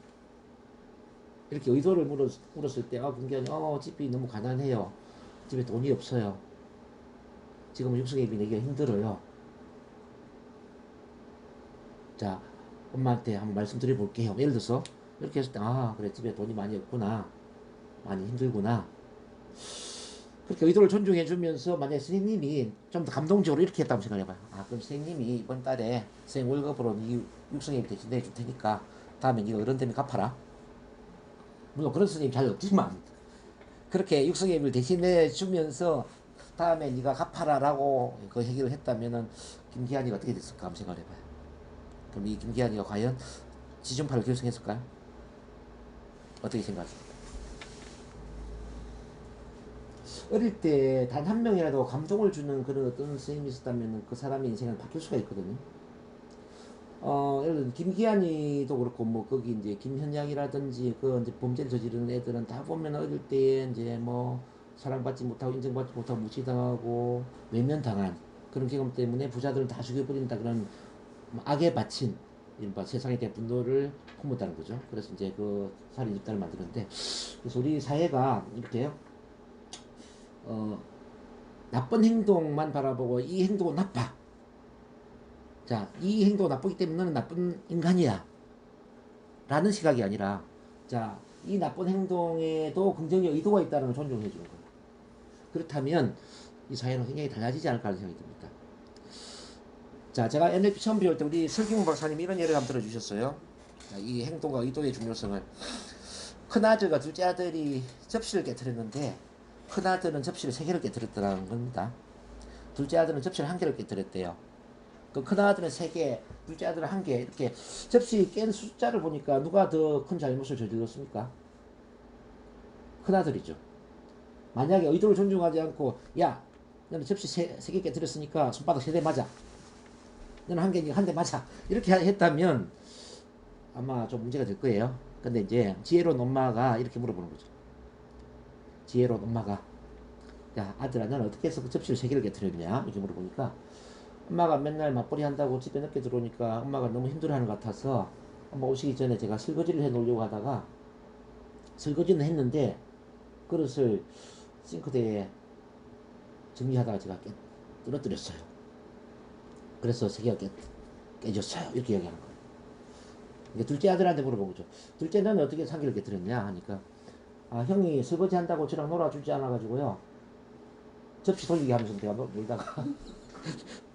이렇게 의도를 물었을 때 김기한이 집이 너무 가난해요. 집에 돈이 없어요. 지금은 육성회비 내기가 힘들어요. 자, 엄마한테 한번 말씀드려 볼게요. 예를 들어서 이렇게 했을 때 그래 집에 돈이 많이 없구나. 많이 힘들구나. 그렇게 의도를 존중해 주면서 만약에 선생님이 좀 더 감동적으로 이렇게 했다고 생각해봐요. 그럼 선생님이 이번 달에 선생님 월급으로 이 육성회비 대신 내줄 테니까 다음에 네가 어른 되면 갚아라. 물론 그런 선생님 잘 없지만 그렇게 육성회비를 대신해 주면서 다음에 네가 갚아라 라고 그 얘기를 했다면은 김기한이가 어떻게 됐을까 한번 생각해봐요. 그럼 이 김기한이가 과연 지존파를 결성했을까요? 어떻게 생각하십니까? 어릴 때 단 한 명이라도 감동을 주는 그런 어떤 선생님이 있었다면 그 사람의 인생은 바뀔 수가 있거든요. 예를 들어 김기한이도 그렇고 뭐 거기 이제 김현양이라든지 그 이제 범죄를 저지르는 애들은 다 보면 어릴 때 이제 뭐 사랑받지 못하고 인정받지 못하고 무시당하고 외면당한 그런 경험 때문에 부자들은 다 죽여버린다 그런 악에 바친 이른바 세상에 대한 분노를 품었다는 거죠. 그래서 이제 그 살인 집단을 만드는데 그래서 우리 사회가 이렇게 나쁜 행동만 바라보고 이 행동은 나빠. 자, 이 행동 나쁘기 때문에 너는 나쁜 인간이야. 라는 시각이 아니라, 자, 이 나쁜 행동에도 긍정적 의도가 있다는 걸 존중해 주는 거예요. 그렇다면 이 사회는 굉장히 달라지지 않을까 하는 생각이 듭니다. 자, 제가 NLP 처음 배울 때 우리 설경훈 박사님이 이런 예를 한번 들어주셨어요. 자, 이 행동과 의도의 중요성을. 큰아들과 둘째 아들이 접시를 깨뜨렸는데 큰아들은 접시를 3개를 깨뜨렸다는 겁니다. 둘째 아들은 접시를 1개를 깨뜨렸대요. 그 큰아들은 3개, 둘째 아들은 1개. 이렇게 접시 깬 숫자를 보니까 누가 더 큰 잘못을 저질렀습니까? 큰아들이죠. 만약에 의도를 존중하지 않고 야 너는 접시 세 개 깨뜨렸으니까 손바닥 3대 맞아. 너는 한 대 맞아. 이렇게 했다면 아마 좀 문제가 될 거예요. 근데 이제 지혜로운 엄마가 이렇게 물어보는 거죠. 지혜로운 엄마가, 야 아들아, 너는 어떻게 해서 그 접시를 3개를 깨뜨렸냐? 이렇게 물어보니까 엄마가 맨날 맞벌이 한다고 집에 늦게 들어오니까 엄마가 너무 힘들어하는 것 같아서 엄마 오시기 전에 제가 설거지를 해 놓으려고 하다가 설거지는 했는데 그릇을 싱크대에 정리하다가 제가 떨어뜨렸어요. 그래서 3개가 깨졌어요. 이렇게 이야기하는 거예요. 이게 둘째 아들한테 물어본 거죠. 둘째 너는 어떻게 3개를 깨뜨렸냐 하니까, 아 형이 설거지 한다고 저랑 놀아주지 않아가지고요, 접시 돌리기 하면서 내가 놀다가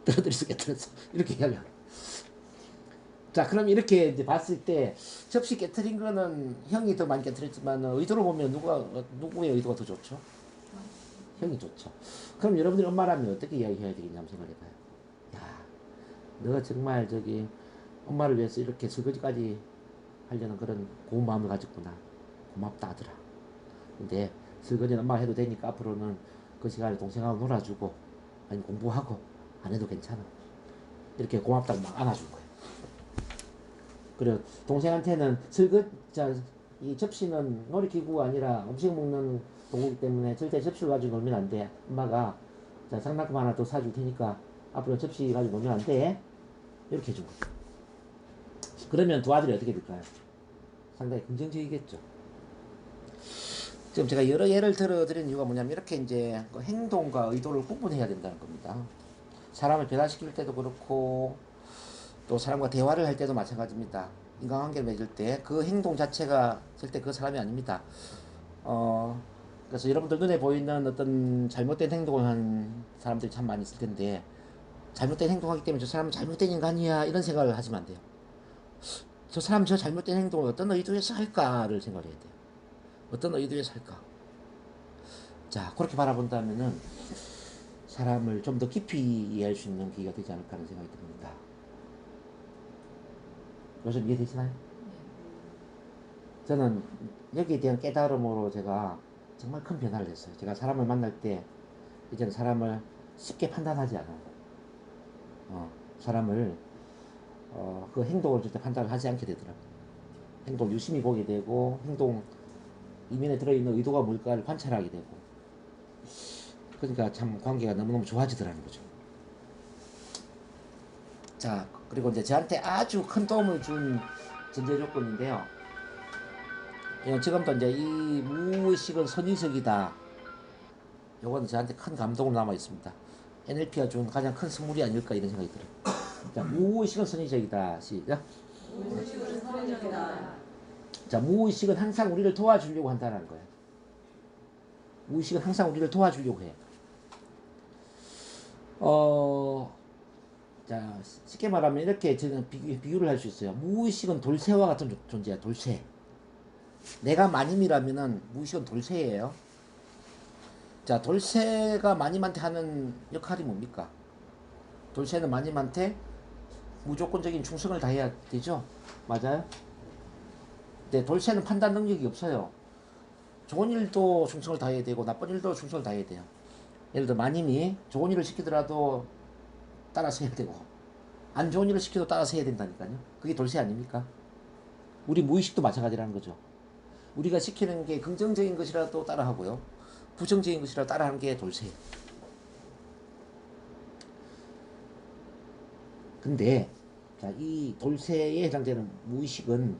떨어뜨려서 깨뜨렸어. 이렇게 이야기하는 거예요. 자, 그럼 이렇게 이제 봤을 때 접시 깨뜨린 거는 형이 더 많이 깨뜨렸지만 의도로 보면 누구의 의도가 더 좋죠? 형이 좋죠. 그럼 여러분들이 엄마라면 어떻게 이야기해야 되겠냐 한번 생각해봐요. 야, 너가 정말 저기 엄마를 위해서 이렇게 설거지까지 하려는 그런 고운 마음을 가졌구나. 고맙다 아들아. 근데 설거지는 엄마가 해도 되니까 앞으로는 그 시간에 동생하고 놀아주고 아니면 공부하고 안 해도 괜찮아. 이렇게 고맙다고 막 안아준 거예요. 그리고 동생한테는 이 접시는 놀이기구가 아니라 음식 먹는 도구이기 때문에 절대 접시를 가지고 놀면 안 돼. 엄마가 자, 장난감 하나 더 사줄 테니까 앞으로 접시 가지고 놀면 안 돼. 이렇게 해준 거예요. 그러면 두 아들이 어떻게 될까요? 상당히 긍정적이겠죠. 지금 제가 여러 예를 들어드린 이유가 뭐냐면 이렇게 이제 그 행동과 의도를 구분해야 된다는 겁니다. 사람을 변화시킬 때도 그렇고 또 사람과 대화를 할 때도 마찬가지입니다. 인간관계를 맺을 때 그 행동 자체가 절대 그 사람이 아닙니다. 그래서 여러분들 눈에 보이는 어떤 잘못된 행동을 한 사람들이 참 많이 있을 텐데, 잘못된 행동하기 때문에 저 사람은 잘못된 인간이야 이런 생각을 하시면 안 돼요. 저 사람 저 잘못된 행동을 어떤 의도에서 할까를 생각해야 돼요. 어떤 의도에서 할까? 자, 그렇게 바라본다면은 사람을 좀 더 깊이 이해할 수 있는 기회가 되지 않을까 하는 생각이 듭니다. 요즘 이해되시나요? 저는 여기에 대한 깨달음으로 제가 정말 큰 변화를 했어요. 제가 사람을 만날 때 이제는 사람을 쉽게 판단하지 않아요. 사람을 그 행동을 절대 판단을 하지 않게 되더라고요. 행동을 유심히 보게 되고 행동 이면에 들어있는 의도가 뭘까를 관찰하게 되고, 그러니까 참 관계가 너무너무 좋아지더라는 거죠. 자, 그리고 이제 저한테 아주 큰 도움을 준 전제 조건인데요. 지금도 이제 이 무의식은 선의식이다. 요거는 저한테 큰 감동으로 남아 있습니다. NLP가 준 가장 큰 선물이 아닐까 이런 생각이 들어요. 자, 무의식은 선의적이다. 시작. 무의식은 선의적이다. 자, 무의식은 항상 우리를 도와주려고 한다는 거예요. 무의식은 항상 우리를 도와주려고 해. 자, 쉽게 말하면 이렇게 저는 비유를 할 수 있어요. 무의식은 돌쇠와 같은 존재야. 돌쇠. 내가 마님이라면은 무의식은 돌쇠예요. 자, 돌쇠가 마님한테 하는 역할이 뭡니까? 돌쇠는 마님한테 무조건적인 충성을 다해야 되죠. 맞아요? 근데 돌쇠는 판단 능력이 없어요. 좋은 일도 충성을 다해야 되고 나쁜 일도 충성을 다해야 돼요. 예를 들어 마님이 좋은 일을 시키더라도 따라서 해야 되고 안 좋은 일을 시켜도 따라서 해야 된다니까요. 그게 돌쇠 아닙니까? 우리 무의식도 마찬가지라는 거죠. 우리가 시키는 게 긍정적인 것이라도 따라하고요, 부정적인 것이라도 따라하는 게 돌쇠예요. 근데 자, 이 돌쇠에 해당되는 무의식은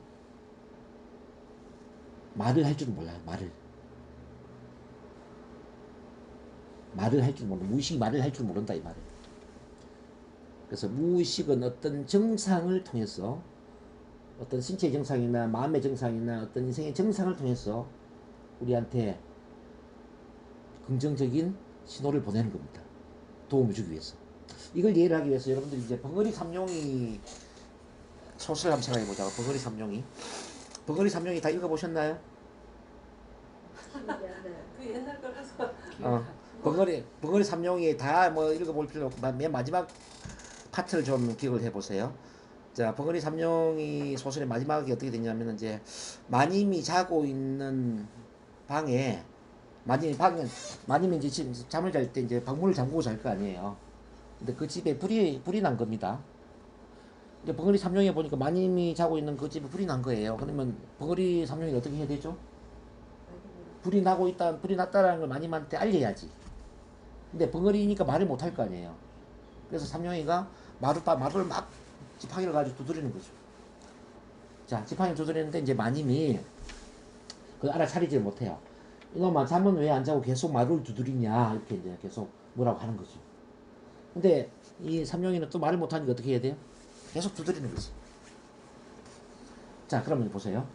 말을 할 줄 몰라요. 말을 할 줄 모른다. 무의식이 말을 할 줄 모른다 이 말이에요. 그래서 무의식은 어떤 정상을 통해서, 어떤 신체의 정상이나 마음의 정상이나 어떤 인생의 정상을 통해서 우리한테 긍정적인 신호를 보내는 겁니다. 도움을 주기 위해서. 이걸 이해를 하기 위해서 여러분들이 이제 벙어리 삼룡이 소설을 한번 생각해 보자고. 벙어리 삼룡이. 벙어리 삼룡이 다 읽어보셨나요? 그 옛날 거라서. 벙어리 삼룡이 다 뭐 읽어볼 필요 없고 맨 마지막 파트를 좀 기억을 해보세요. 자, 벙어리 삼룡이 소설의 마지막이 어떻게 되냐면 이제 마님이 자고 있는 방에 마님이 이제 잠을 잘 때 이제 방문을 잠그고 잘 거 아니에요. 근데 그 집에 불이 난 겁니다. 이제 벙어리 삼룡에 보니까 마님이 자고 있는 그 집에 불이 난 거예요. 그러면 벙어리 삼룡이 어떻게 해야 되죠? 불이 났다라는 걸 마님한테 알려야지. 근데 벙어리니까 말을 못 할 거 아니에요. 그래서 삼룡이가 마루를 막 지팡이를 가지고 두드리는 거죠. 자, 지팡이 두드리는데 이제 마님이 그걸 알아차리지를 못해요. 이놈아, 잠은 왜 안 자고 계속 마루를 두드리냐, 이렇게 이제 계속 뭐라고 하는 거죠. 근데 이 삼룡이는 또 말을 못하니까 어떻게 해야 돼요? 계속 두드리는 거지. 자, 그러면 보세요.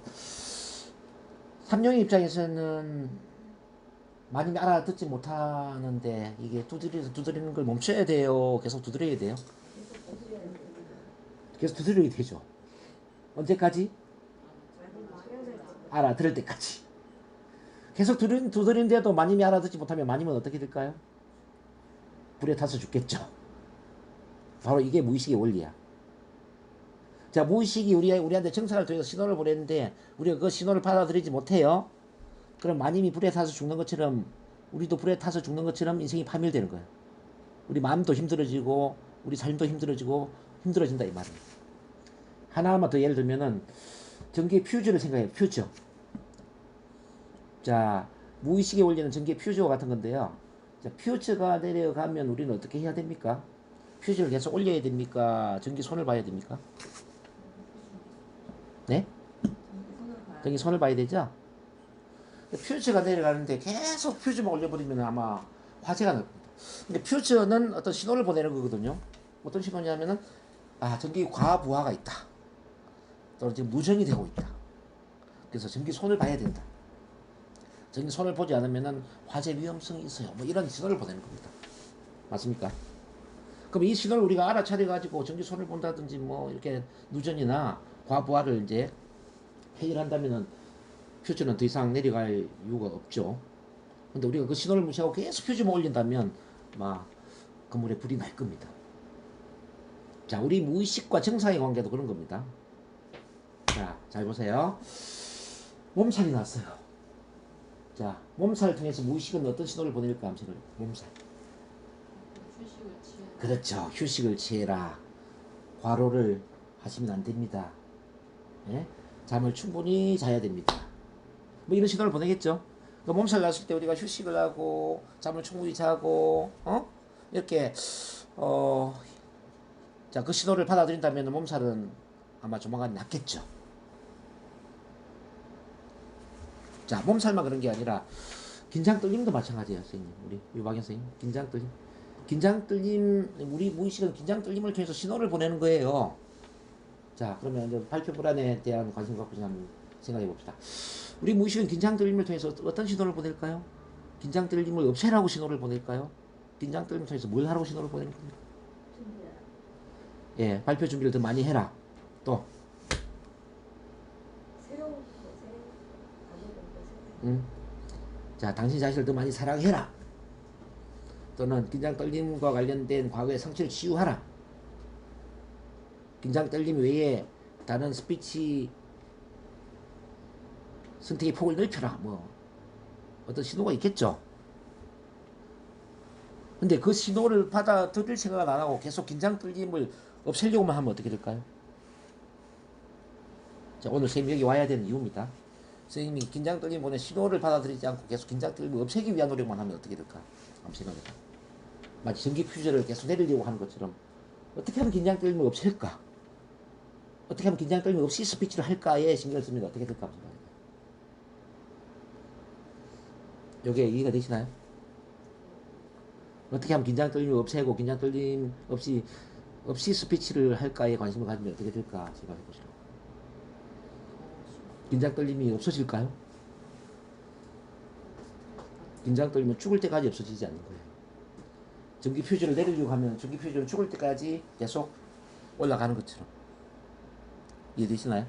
삼룡이 입장에서는 마님이 알아듣지 못하는데 이게 두드리는 걸 멈춰야 돼요? 계속 두드려야 돼요? 계속 두드려야 되죠. 언제까지? 알아들을 때까지. 계속 두드리는데도 마님이 알아듣지 못하면 마님은 어떻게 될까요? 불에 타서 죽겠죠. 바로 이게 무의식의 원리야. 자, 무의식이 우리한테 정사를 통해서 신호를 보냈는데 우리가 그 신호를 받아들이지 못해요. 그럼 마님이 불에 타서 죽는 것처럼 우리도 불에 타서 죽는 것처럼 인생이 파멸되는 거예요. 우리 마음도 힘들어지고 우리 삶도 힘들어진다 이 말이에요. 하나만 더 예를 들면은 전기의 퓨즈를 생각해요. 퓨즈. 자, 무의식의 원리는 전기의 퓨즈와 같은 건데요. 자, 퓨즈가 내려가면 우리는 어떻게 해야 됩니까? 퓨즈를 계속 올려야 됩니까? 전기 손을 봐야 됩니까? 네? 전기 손을 봐야 되죠? 퓨즈가 내려가는데 계속 퓨즈만 올려버리면 아마 화재가 날 겁니다. 근데 퓨즈는 어떤 신호를 보내는 거거든요. 어떤 신호냐면은 전기 과부하가 있다. 또는 지금 누전이 되고 있다. 그래서 전기 손을 봐야 된다. 전기 손을 보지 않으면은 화재 위험성이 있어요. 뭐 이런 신호를 보내는 겁니다. 맞습니까? 그럼 이 신호를 우리가 알아차려 가지고 전기 손을 본다든지 뭐 이렇게 누전이나 과부하를 이제 해결한다면은 퓨즈는 더 이상 내려갈 이유가 없죠. 근데 우리가 그 신호를 무시하고 계속 퓨즈만 올린다면 막 건물에 불이 날 겁니다. 자, 우리 무의식과 정상의 관계도 그런 겁니다. 자, 잘 보세요. 몸살이 났어요. 자, 몸살을 통해서 무의식은 어떤 신호를 보낼까? 암시를 몸살. 그렇죠. 휴식을 취해라. 과로를 하시면 안 됩니다. 예? 잠을 충분히 자야 됩니다. 뭐 이런 신호를 보내겠죠. 그러니까 몸살 났을 때 우리가 휴식을 하고 잠을 충분히 자고 이렇게 자, 그 신호를 받아들인다면 몸살은 아마 조만간 낫겠죠. 자, 몸살만 그런 게 아니라 긴장 떨림도 마찬가지예요, 선생님. 우리 유박현 선생님, 긴장 떨림, 우리 무의식은 긴장 떨림을 통해서 신호를 보내는 거예요. 자, 그러면 이제 발표 불안에 대한 관심 갖고 한번 생각해 봅시다. 우리 무의식은 긴장 떨림을 통해서 어떤 신호를 보낼까요? 긴장 떨림을 없애라고 신호를 보낼까요? 긴장 떨림을 통해서 뭘 하라고 신호를 보내는 겁니까? 예, 발표 준비를 더 많이 해라. 또 자, 당신 자신을 더 많이 사랑해라. 또는 긴장 떨림과 관련된 과거의 상처를 치유하라. 긴장 떨림 외에 다른 스피치 선택의 폭을 넓혀라. 뭐 어떤 신호가 있겠죠. 근데 그 신호를 받아들일 생각을 안 하고 계속 긴장 떨림을 없애려고만 하면 어떻게 될까요? 자, 오늘 선생님이 여기 와야 되는 이유입니다. 선생님이 긴장 떨림 보내 신호를 받아들이지 않고 계속 긴장 떨림을 없애기 위한 노력만 하면 어떻게 될까? 한번 생각해봐. 마치 전기 퓨즈를 계속 내리려고 하는 것처럼 어떻게 하면 긴장 떨림을 없앨까? 어떻게 하면 긴장 떨림 없이 스피치를 할까에 신경을 쓰면 어떻게 될까? 이게 이해가 되시나요? 어떻게 하면 긴장 떨림을 없애고 긴장 떨림 없이 스피치를 할까에 관심을 가지면 어떻게 될까 생각해 보시라고. 긴장 떨림이 없어질까요? 긴장 떨림은 죽을 때까지 없어지지 않는 거예요. 전기 퓨즈를 내리려고 하면 전기 퓨즈는 죽을 때까지 계속 올라가는 것처럼. 이해되시나요?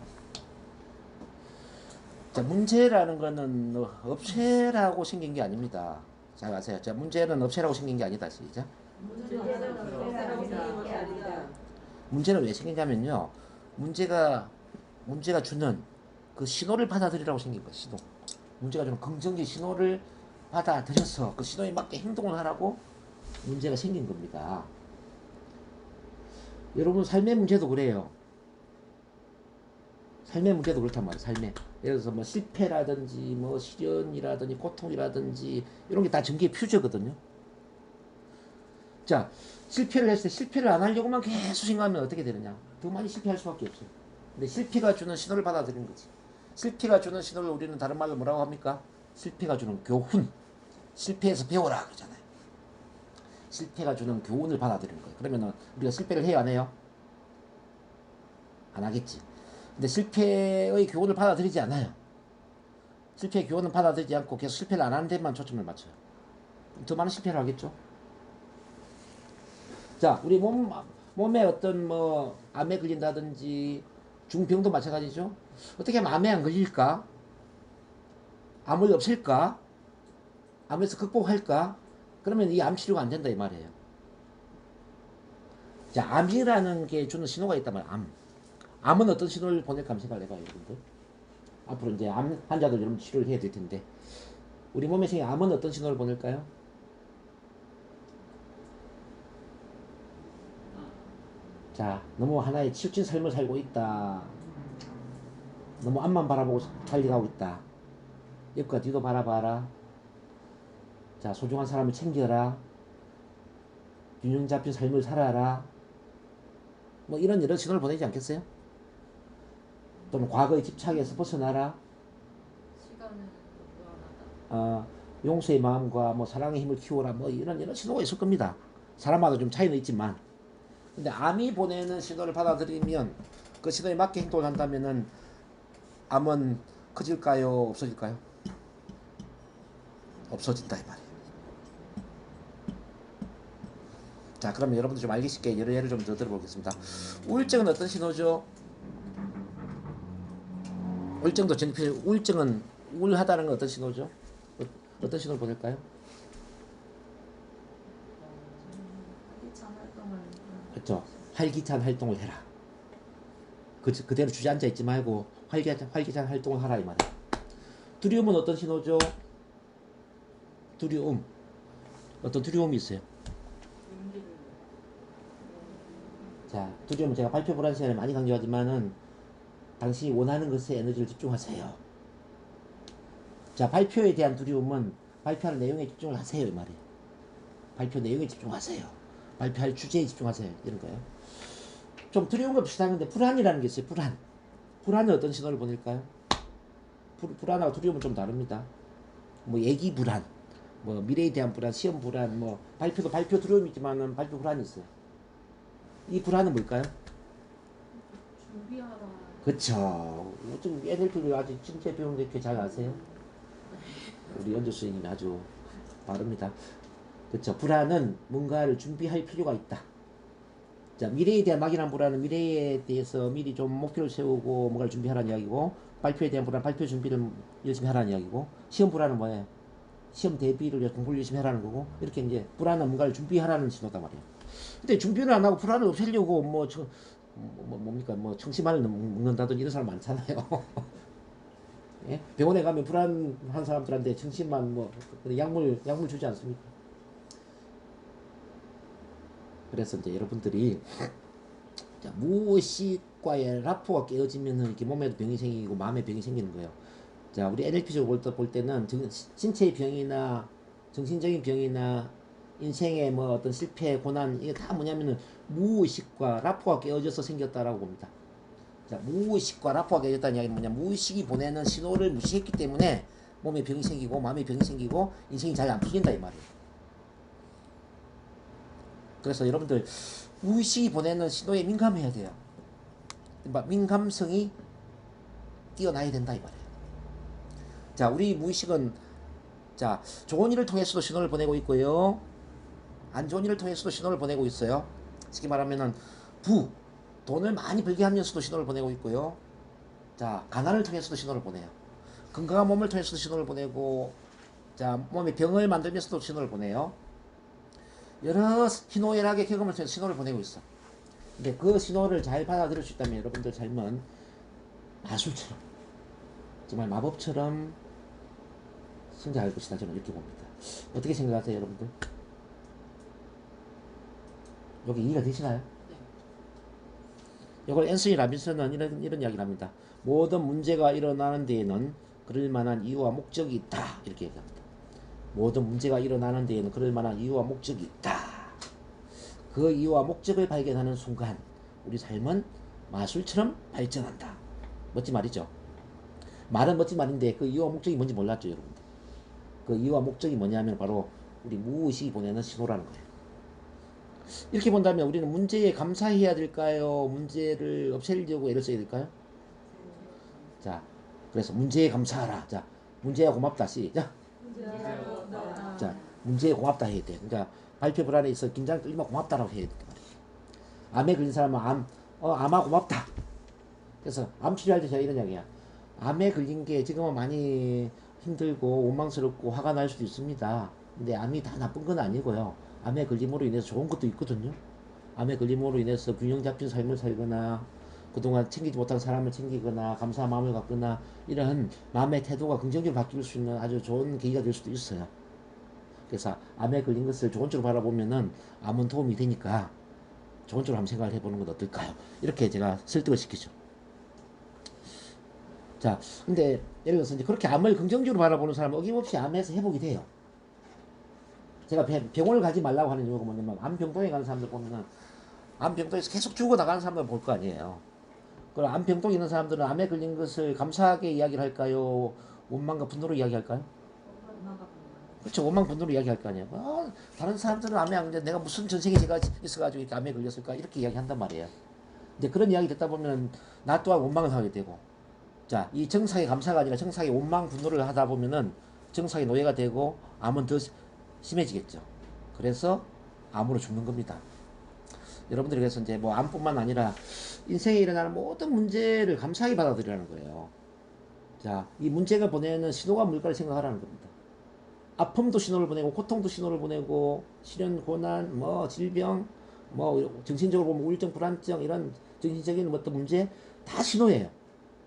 자, 문제라는 거는 없애라고 생긴 게 아닙니다. 잘 아세요. 자, 문제는 없애라고 생긴 게 아니다. 시작. 문제는 왜 생기냐면요. 문제가 주는 그 신호를 받아들이라고 생긴 거예요. 신호. 문제가 주는 긍정적 신호를 받아들여서 그 신호에 맞게 행동을 하라고 문제가 생긴 겁니다. 여러분 삶의 문제도 그래요. 삶의 문제도 그렇단 말이에요. 삶의 예를 들어서 뭐 실패라든지 뭐 시련이라든지 고통이라든지 이런 게 다 전기의 퓨즈거든요. 자, 실패를 했을 때 실패를 안 하려고만 계속 생각하면 어떻게 되느냐? 더 많이 실패할 수밖에 없어요. 근데 실패가 주는 신호를 받아들이는 거지. 실패가 주는 신호를 우리는 다른 말로 뭐라고 합니까? 실패가 주는 교훈. 실패해서 배워라 그러잖아요. 실패가 주는 교훈을 받아들이는 거예요. 그러면은 우리가 실패를 해요, 안 해요? 안 하겠지. 근데 실패의 교훈을 받아들이지 않아요. 실패의 교훈은 받아들이지 않고 계속 실패를 안 하는 데만 초점을 맞춰요. 더 많은 실패를 하겠죠. 자, 우리 몸에 어떤 뭐 암에 걸린다든지 중병도 마찬가지죠. 어떻게 하면 암에 안 걸릴까? 암을 없앨까? 암에서 극복할까? 그러면 이 암 치료가 안 된다 이 말이에요. 자, 암이라는 게 주는 신호가 있단 말이에요. 암은 어떤 신호를 보낼까 한번 생각을 해봐요, 여러분들. 앞으로 이제 암 환자들 여러분 치료를 해야 될 텐데 우리 몸에 생긴 암은 어떤 신호를 보낼까요? 자, 너무 하나의 치우친 삶을 살고 있다. 너무 앞만 바라보고 달려가고 있다. 옆과 뒤도 바라봐라. 자, 소중한 사람을 챙겨라. 균형 잡힌 삶을 살아라. 뭐 이런 여러 신호를 보내지 않겠어요? 또는 과거의 집착에서 벗어나라. 시간을 무한하다. 용서의 마음과 뭐 사랑의 힘을 키워라. 뭐 이런 여러 신호가 있을 겁니다. 사람마다 좀 차이는 있지만. 근데 암이 보내는 신호를 받아들이면 그 신호에 맞게 행동을 한다면은 암은 커질까요? 없어질까요? 없어진다 이 말이에요. 자, 그러면 여러분들 좀 알기 쉽게 여러 예를 좀 더 들어보겠습니다. 우울증은 어떤 신호죠? 우울증도 전혀 우울증은 우울하다는 건 어떤 신호죠? 어떤 신호를 보낼까요? 활기찬 활동을. 그렇죠. 활기찬 활동을 해라. 그대로 주저앉아 있지 말고 활기찬 활동을 하라 이 말이에요. 두려움은 어떤 신호죠? 두려움. 어떤 두려움이 있어요. 자, 두려움은 제가 발표 불안 시간에 많이 강조하지만은 당신이 원하는 것에 에너지를 집중하세요. 자, 발표에 대한 두려움은 발표할 내용에 집중을 하세요 이 말이에요. 발표 내용에 집중하세요. 발표할 주제에 집중하세요. 이런 거예요. 좀 두려움과 비슷한 건데 불안이라는 게 있어요. 불안은 어떤 신호를 보낼까요? 불안하고 두려움은 좀 다릅니다. 뭐 예기 불안, 뭐 미래에 대한 불안, 시험 불안, 뭐 발표 두려움이 있지만은 발표 불안이 있어요. 이 불안은 뭘까요? 준비하라. 그쵸. 좀 NLP를 아주 진짜 배우는데 이렇게 잘 아세요? 우리 연주 선생님이 아주 빠릅니다. 그쵸. 불안은 뭔가를 준비할 필요가 있다. 자, 미래에 대한 막연한 불안은 미래에 대해서 미리 좀 목표를 세우고 뭔가를 준비하라는 이야기고, 발표에 대한 불안, 발표 준비를 열심히 하라는 이야기고, 시험 불안은 뭐예요? 시험 대비를 공부를 열심히 하라는 거고, 이렇게 이제 불안은 뭔가를 준비하라는 신호단 말이에요. 근데 준비를 안 하고 불안을 없애려고 뭡니까? 뭐 청심환을 먹는다든지 이런 사람 많잖아요. 예? 병원에 가면 불안한 사람들한테 청심환 뭐 약물 주지 않습니까? 그래서 이제 여러분들이 자, 무의식과의 라포가 깨어지면 이렇게 몸에도 병이 생기고 마음에 병이 생기는 거예요. 자, 우리 NLP적으로 볼 때는 신체의 병이나 정신적인 병이나 인생의 뭐 어떤 실패, 고난 이게 다 뭐냐면은 무의식과 라포가 깨어져서 생겼다라고 봅니다. 자, 무의식과 라포가 깨어졌다는 이야기는 뭐냐? 무의식이 보내는 신호를 무시했기 때문에 몸에 병이 생기고 마음에 병이 생기고 인생이 잘 안 풀린다 이 말이에요. 그래서 여러분들 무의식이 보내는 신호에 민감해야 돼요. 민감성이 뛰어나야 된다 이 말이에요. 자, 우리 무의식은 자, 좋은 일을 통해서도 신호를 보내고 있고요. 안 좋은 일을 통해서도 신호를 보내고 있어요. 쉽게 말하면은 돈을 많이 벌게 하면서도 신호를 보내고 있고요. 자, 가난을 통해서도 신호를 보내요. 건강한 몸을 통해서도 신호를 보내고, 자, 몸에 병을 만들면서도 신호를 보내요. 여러 희노애락의 경험을 통해서 신호를 보내고 있어. 근데 그 신호를 잘 받아들일 수 있다면 여러분들 삶은 마술처럼, 정말 마법처럼 성장할 것이다. 저는 이렇게 봅니다. 어떻게 생각하세요, 여러분들? 여기 이해가 되시나요? 네. 이걸 앤서니 라빈슨은 이런 이야기를 합니다. 모든 문제가 일어나는 데에는 그럴 만한 이유와 목적이 있다. 이렇게 얘기합니다. 모든 문제가 일어나는 데에는 그럴 만한 이유와 목적이 있다. 그 이유와 목적을 발견하는 순간 우리 삶은 마술처럼 발전한다. 멋진 말이죠. 말은 멋진 말인데 그 이유와 목적이 뭔지 몰랐죠, 여러분들. 그 이유와 목적이 뭐냐면 바로 우리 무의식이 보내는 신호라는 거예요. 이렇게 본다면 우리는 문제에 감사해야 될까요? 문제를 없애려고 애를 써야 될까요? 자, 그래서 문제에 감사하라. 자, 문제야 고맙다. 시작. 자, 문제에 고맙다 해야 돼. 그러니까 발표 불안에 있어 긴장 떨리면 고맙다라고 해야 된단 말이에요. 암에 걸린 사람은 암아 고맙다. 그래서 암 치료할 때 제가 이런 이야기야. 암에 걸린 게 지금은 많이 힘들고 원망스럽고 화가 날 수도 있습니다. 근데 암이 다 나쁜 건 아니고요. 암에 걸림으로 인해서 좋은 것도 있거든요. 암에 걸림으로 인해서 균형 잡힌 삶을 살거나 그동안 챙기지 못한 사람을 챙기거나 감사한 마음을 갖거나 이런 마음의 태도가 긍정적으로 바뀔 수 있는 아주 좋은 계기가 될 수도 있어요. 그래서 암에 걸린 것을 좋은 쪽으로 바라보면은 암은 도움이 되니까 좋은 쪽으로 한번 생각을 해보는 건 어떨까요? 이렇게 제가 설득을 시키죠. 자, 근데 예를 들어서 이제 그렇게 암을 긍정적으로 바라보는 사람은 어김없이 암에서 회복이 돼요. 제가 병원을 가지 말라고 하는 이유가 뭐냐면 암병동에 가는 사람들 보면은 암병동에서 계속 죽어나가는 사람들 볼 거 아니에요. 그럼 암병동에 있는 사람들은 암에 걸린 것을 감사하게 이야기를 할까요? 원망과 분노로 이야기할까요? 그렇죠. 원망 분노로 이야기할 거 아니에요. 다른 사람들은 암에 안 걸려 내가 무슨 전생에 제가 있어가지고 이렇게 암에 걸렸을까 이렇게 이야기한단 말이에요. 근데 그런 이야기 듣다 보면 나 또한 원망을 하게 되고 자, 이 정상의 감사가 아니라 정상의 원망 분노를 하다 보면은 정상의 노예가 되고 암은 더 심해지겠죠. 그래서 암으로 죽는 겁니다. 여러분들이 그래서 이제 뭐 암뿐만 아니라 인생에 일어나는 모든 문제를 감사하게 받아들이라는 거예요. 자, 이 문제가 보내는 신호가 뭘까를 생각하라는 겁니다. 아픔도 신호를 보내고 고통도 신호를 보내고 시련, 고난, 뭐 질병, 뭐 정신적으로 보면 우울증, 불안증 이런 정신적인 어떤 문제 다 신호예요.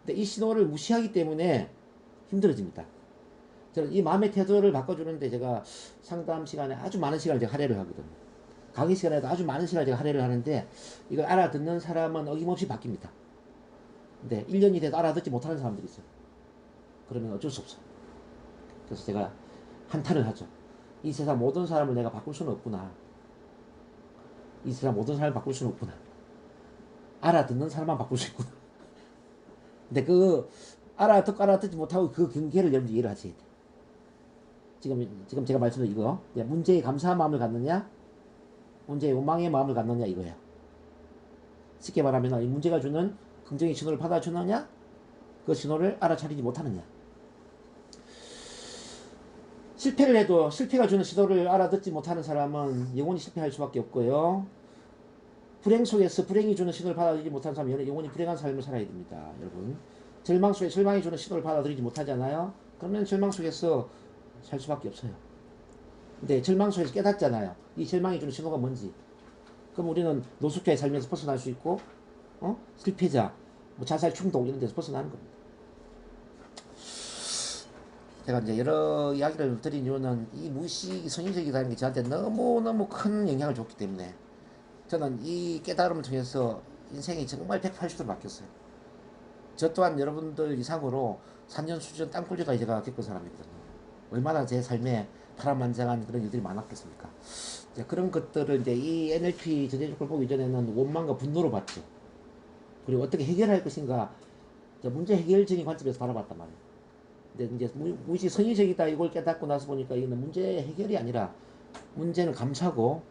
근데 이 신호를 무시하기 때문에 힘들어집니다. 저는 이 마음의 태도를 바꿔주는데 제가 상담 시간에 아주 많은 시간을 제가 할애를 하거든요. 강의 시간에도 아주 많은 시간을 제가 할애를 하는데 이걸 알아듣는 사람은 어김없이 바뀝니다. 근데 1년이 돼도 알아듣지 못하는 사람들이 있어요. 그러면 어쩔 수 없어요. 그래서 제가 한탄을 하죠. 이 세상 모든 사람을 내가 바꿀 수는 없구나. 이 세상 모든 사람을 바꿀 수는 없구나. 알아듣는 사람만 바꿀 수 있구나. 근데 그 알아듣고 알아듣지 못하고 그 경계를 여러분들 이해를 하셔야 돼. 지금 제가 말씀드린 이거 문제에 감사한 마음을 갖느냐 문제에 원망의 마음을 갖느냐 이거예요. 쉽게 말하면 이 문제가 주는 긍정의 신호를 받아주느냐 그 신호를 알아차리지 못하느냐. 실패를 해도 실패가 주는 신호를 알아듣지 못하는 사람은 영원히 실패할 수밖에 없고요. 불행 속에서 불행이 주는 신호를 받아들이지 못하는 사람은 영원히 불행한 삶을 살아야 됩니다. 여러분 절망 속에 절망이 주는 신호를 받아들이지 못하잖아요. 그러면 절망 속에서 살 수밖에 없어요. 근데 절망 속에서 깨닫잖아요. 이 절망이 주는 신호가 뭔지. 그럼 우리는 노숙자의 삶에서 벗어날 수 있고 실패자, 뭐 자살 충동 이런 데서 벗어나는 겁니다. 제가 이제 여러 이야기를 드린 이유는 이 무의식이 선인적이라는 게 저한테 너무너무 큰 영향을 줬기 때문에 저는 이 깨달음을 통해서 인생이 정말 180도로 바뀌었어요. 저 또한 여러분들 이상으로 산전수전 땅굴리가 제가 겪은 사람이거든요. 얼마나 제 삶에 파란만장한 그런 일들이 많았겠습니까? 이제 그런 것들을 이제 이 NLP 전제적으로 보기 전에는 원망과 분노로 봤죠. 그리고 어떻게 해결할 것인가 문제 해결적인 관점에서 바라봤단 말이에요. 근데 이제 무의식 선의적이다 이걸 깨닫고 나서 보니까 이거는 문제 해결이 아니라 문제는 감사고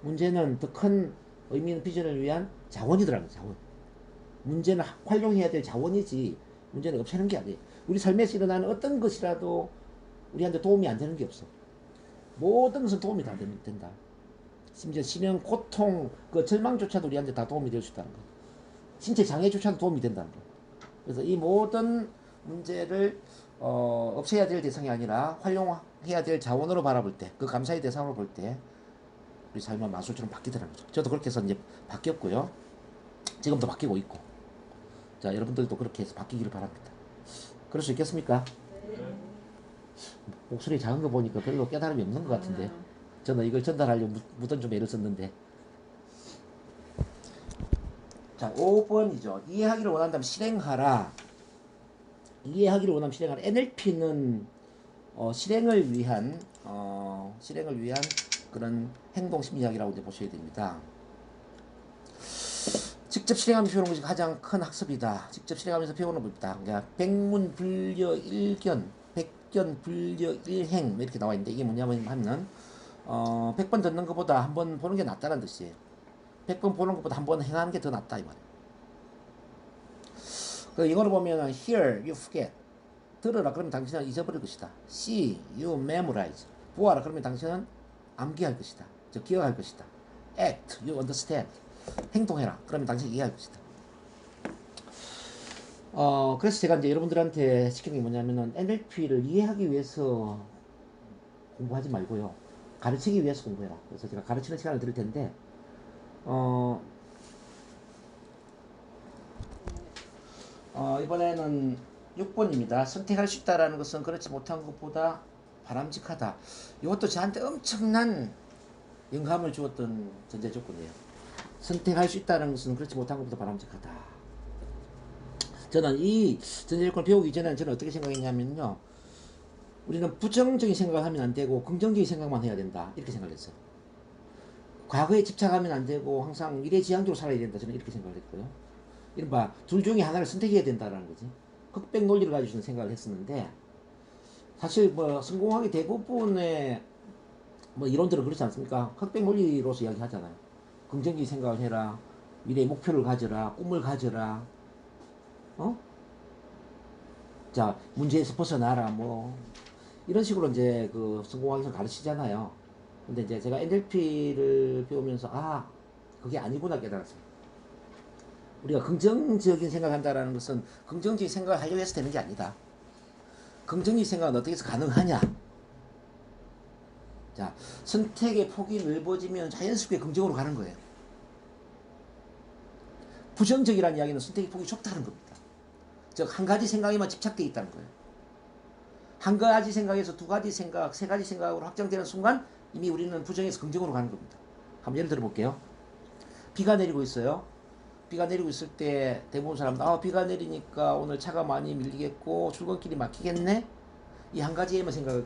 문제는 더 큰 의미 있는 비전을 위한 자원이더라고요. 자원. 문제는 활용해야 될 자원이지 문제는 없애는 게 아니에요. 우리 삶에서 일어나는 어떤 것이라도 우리한테 도움이 안 되는 게 없어. 모든 것은 도움이 다 된다. 심지어 심형, 고통, 그 절망조차도 우리한테 다 도움이 될 수 있다는 거. 신체 장애조차도 도움이 된다는 거. 그래서 이 모든 문제를 없애야 될 대상이 아니라 활용해야 될 자원으로 바라볼 때, 그 감사의 대상으로 볼 때 우리 삶은 마술처럼 바뀌더라는 거죠. 저도 그렇게 해서 이제 바뀌었고요. 지금도 바뀌고 있고. 자, 여러분들도 그렇게 해서 바뀌기를 바랍니다. 그럴 수 있겠습니까? 네. 목소리 작은 거 보니까 별로 깨달음이 없는 것 같은데. 저는 이걸 전달하려고 무던 좀 애를 썼는데. 자, 5번이죠. 이해하기를 원한다면 실행하라. 이해하기를 원하면 실행하라. NLP는 실행을 위한 그런 행동 심리학이라고 이제 보셔야 됩니다. 직접 실행하면서 배우는 것이 가장 큰 학습이다. 직접 실행하면서 배우는 법이다. 그러니까 백문불여 일견, 백견불여 일행 이렇게 나와 있는데 이게 뭐냐면 하면 100번 듣는 것보다 한 번 보는 게 낫다는 뜻이에요. 100번 보는 것보다 한 번 행하는 게 더 낫다 이 말이에요. 그 영어로 보면 hear you forget, 들으라 그러면 당신은 잊어버릴 것이다. see you memorize, 보아라 그러면 당신은 암기할 것이다. 즉 기억할 것이다. act you understand, 행동해라 그러면 당신이 이해할 것이다. 그래서 제가 이제 여러분들한테 시키는 게 뭐냐면은 NLP를 이해하기 위해서 공부하지 말고요, 가르치기 위해서 공부해라. 그래서 제가 가르치는 시간을 드릴 텐데 이번에는 6번입니다. 선택할 수 있다라는 것은 그렇지 못한 것보다 바람직하다. 이것도 저한테 엄청난 영감을 주었던 전제 조건이에요. 선택할 수 있다는 것은 그렇지 못한 것보다 바람직하다. 저는 이 전제 조건을 배우기 전에는 저는 어떻게 생각했냐면요, 우리는 부정적인 생각을 하면 안 되고 긍정적인 생각만 해야 된다 이렇게 생각했어요. 과거에 집착하면 안 되고 항상 미래지향적으로 살아야 된다 저는 이렇게 생각을 했고요. 이른바 둘 중에 하나를 선택해야 된다라는 거지. 흑백 논리를 가지고 저는 생각을 했었는데, 사실 뭐 성공하기 대부분의 뭐 이론들은 그렇지 않습니까? 흑백 논리로서 이야기하잖아요. 긍정적인 생각을 해라, 미래의 목표를 가져라, 꿈을 가져라, 자 문제에서 벗어나라, 뭐 이런 식으로 이제 그 성공하기 위해서 가르치잖아요. 근데 이제 제가 NLP를 배우면서 그게 아니구나 깨달았어요. 우리가 긍정적인 생각을 한다는 것은 긍정적인 생각을 하려고 해서 되는 게 아니다. 긍정적인 생각은 어떻게 해서 가능하냐. 자, 선택의 폭이 넓어지면 자연스럽게 긍정으로 가는 거예요. 부정적이라는 이야기는 선택의 폭이 좁다는 겁니다. 즉 한 가지 생각에만 집착되어 있다는 거예요. 한 가지 생각에서 두 가지 생각, 세 가지 생각으로 확장되는 순간 이미 우리는 부정에서 긍정으로 가는 겁니다. 한번 예를 들어 볼게요. 비가 내리고 있어요. 비가 내리고 있을 때 대부분 사람들 비가 내리니까 오늘 차가 많이 밀리겠고 출근길이 막히겠네, 이 한 가지에만 생각을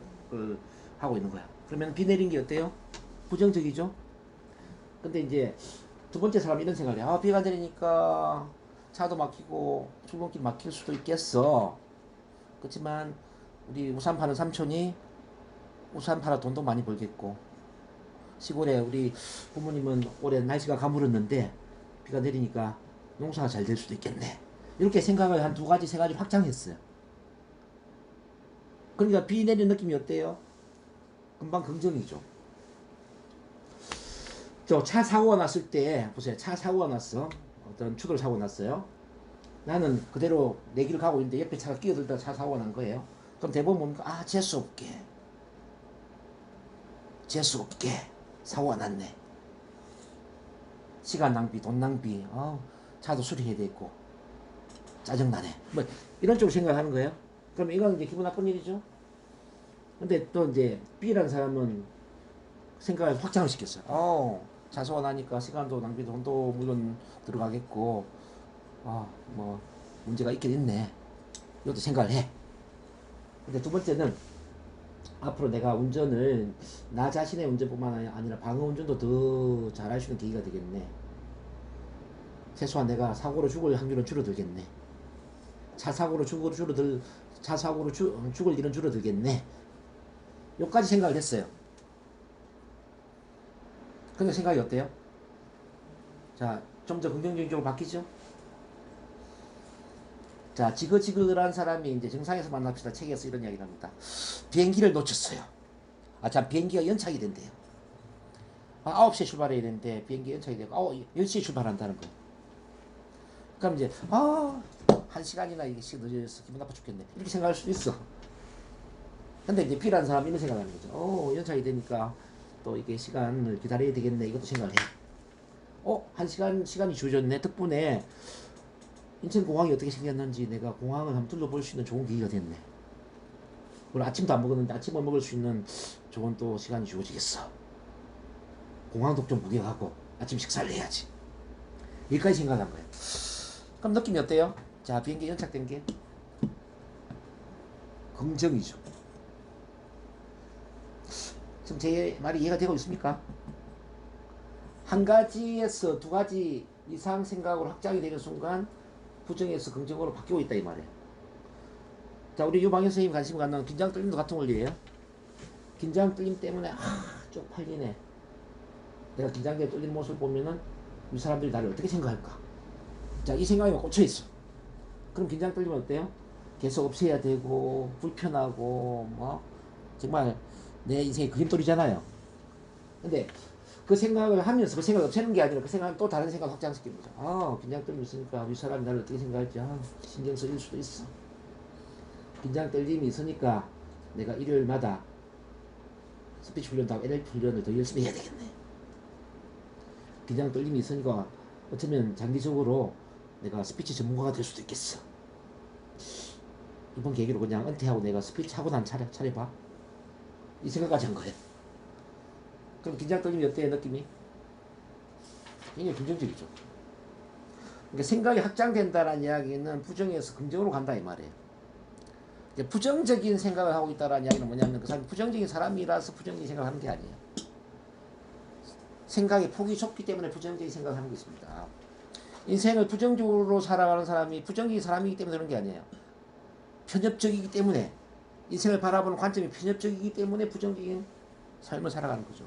하고 있는 거야. 그러면 비 내린 게 어때요? 부정적이죠. 근데 이제 두 번째 사람이 이런 생각을 해. 비가 내리니까 차도 막히고 출근길 막힐 수도 있겠어. 그렇지만 우리 우산 파는 삼촌이 우산 팔아 돈도 많이 벌겠고, 시골에 우리 부모님은 올해 날씨가 가물었는데 비가 내리니까 농사가 잘 될 수도 있겠네. 이렇게 생각을 한 두 가지, 세 가지 확장했어요. 그러니까 비 내리는 느낌이 어때요? 금방 긍정이죠. 저 차 사고가 났을 때 보세요. 차 사고가 났어. 어떤 추돌 사고 났어요. 나는 그대로 내 길을 가고 있는데 옆에 차가 끼어들다가 차 사고가 난 거예요. 그럼 대부분 뭡니까? 재수없게 사고가 났네. 시간 낭비, 돈 낭비, 차도 수리해야 되고 짜증나네. 뭐 이런 쪽으로 생각하는 거예요. 그럼 이건 이제 기분 나쁜 일이죠. 근데 또 이제 B라는 사람은 생각을 확장을 시켰어요. 차소가 나니까 시간도 낭비도 돈도 물론 들어가겠고, 뭐 문제가 있긴 있네. 이것도 생각을 해. 근데 두 번째는 앞으로 내가 운전을 나 자신의 운전뿐만 아니라 방어 운전도 더 잘할 수 있는 계기가 되겠네. 최소한 내가 사고로 죽을 확률은 줄어들겠네. 차 사고로 죽을 일은 줄어들겠네. 요까지 생각을 했어요. 근데 생각이 어때요? 자, 좀 더 긍정적인 쪽으로 바뀌죠? 자, 지긋지긋한 사람이 이제 정상에서 만납시다. 책에서 이런 이야기를 합니다. 비행기를 놓쳤어요. 비행기가 연착이 된대요. 9시에 출발해야 되는데 비행기 연착이 되고 10시에 출발한다는 거예요. 그럼 이제 1시간이나 이게 늦어져서 기분 나빠 죽겠네. 이렇게 생각할 수도 있어. 근데 이제 B라는 사람이 이런 생각을 하는 거죠. 연착이 되니까 또 이게 시간을 기다려야 되겠네. 이것도 생각을 해. 1시간 시간이 주어졌네. 덕분에 인천공항이 어떻게 생겼는지 내가 공항을 한번 둘러볼 수 있는 좋은 기회가 됐네. 오늘 아침도 안 먹었는데 아침을 먹을 수 있는 좋은 또 시간이 주어지겠어. 공항도 좀 구경하고 아침 식사를 해야지. 여기까지 생각한 거예요. 그럼 느낌이 어때요? 자, 비행기 연착된 게 긍정이죠. 지금 제 말이 이해가 되고 있습니까? 한 가지에서 두 가지 이상 생각으로 확장이 되는 순간 부정에서 긍정으로 바뀌고 있다 이 말이에요. 자, 우리 유방현 선생님 관심 갖는 긴장 떨림도 같은 원리예요. 긴장 떨림 때문에 쪽팔리네. 내가 긴장되어 떨리는 모습을 보면은 이 사람들이 나를 어떻게 생각할까? 자, 이 생각에만 꽂혀 있어. 그럼 긴장 떨리면 어때요? 계속 없애야 되고 불편하고 뭐 정말 내 인생의 그림돌이잖아요. 근데 그 생각을 하면서 그 생각을 없애는 게 아니라 그 생각을 또 다른 생각을 확장시키는 거죠. 긴장 떨림이 있으니까 이 사람이 나를 어떻게 생각할지 신경 쓰일 수도 있어. 긴장 떨림이 있으니까 내가 일요일마다 스피치 훈련도 하고 NLP 훈련을 더 열심히 해야 되겠네. 긴장 떨림이 있으니까 어쩌면 장기적으로 내가 스피치 전문가가 될 수도 있겠어. 이번 계기로 그냥 은퇴하고 내가 스피치 하고 난 차려봐. 이 생각까지 한 거예요. 그럼 긴장 떨림이 어때요, 느낌이? 굉장히 긍정적이죠. 그러니까 생각이 확장된다는 이야기는 부정에서 긍정으로 간다 이 말이에요. 부정적인 생각을 하고 있다는 이야기는 뭐냐면 그 사람이 부정적인 사람이라서 부정적인 생각을 하는 게 아니에요. 생각의 폭이 좁기 때문에 부정적인 생각을 하는 게 있습니다. 인생을 부정적으로 살아가는 사람이 부정적인 사람이기 때문에 그런 게 아니에요. 편협적이기 때문에 인생을 바라보는 관점이 편협적이기 때문에 부정적인 삶을 살아가는 거죠.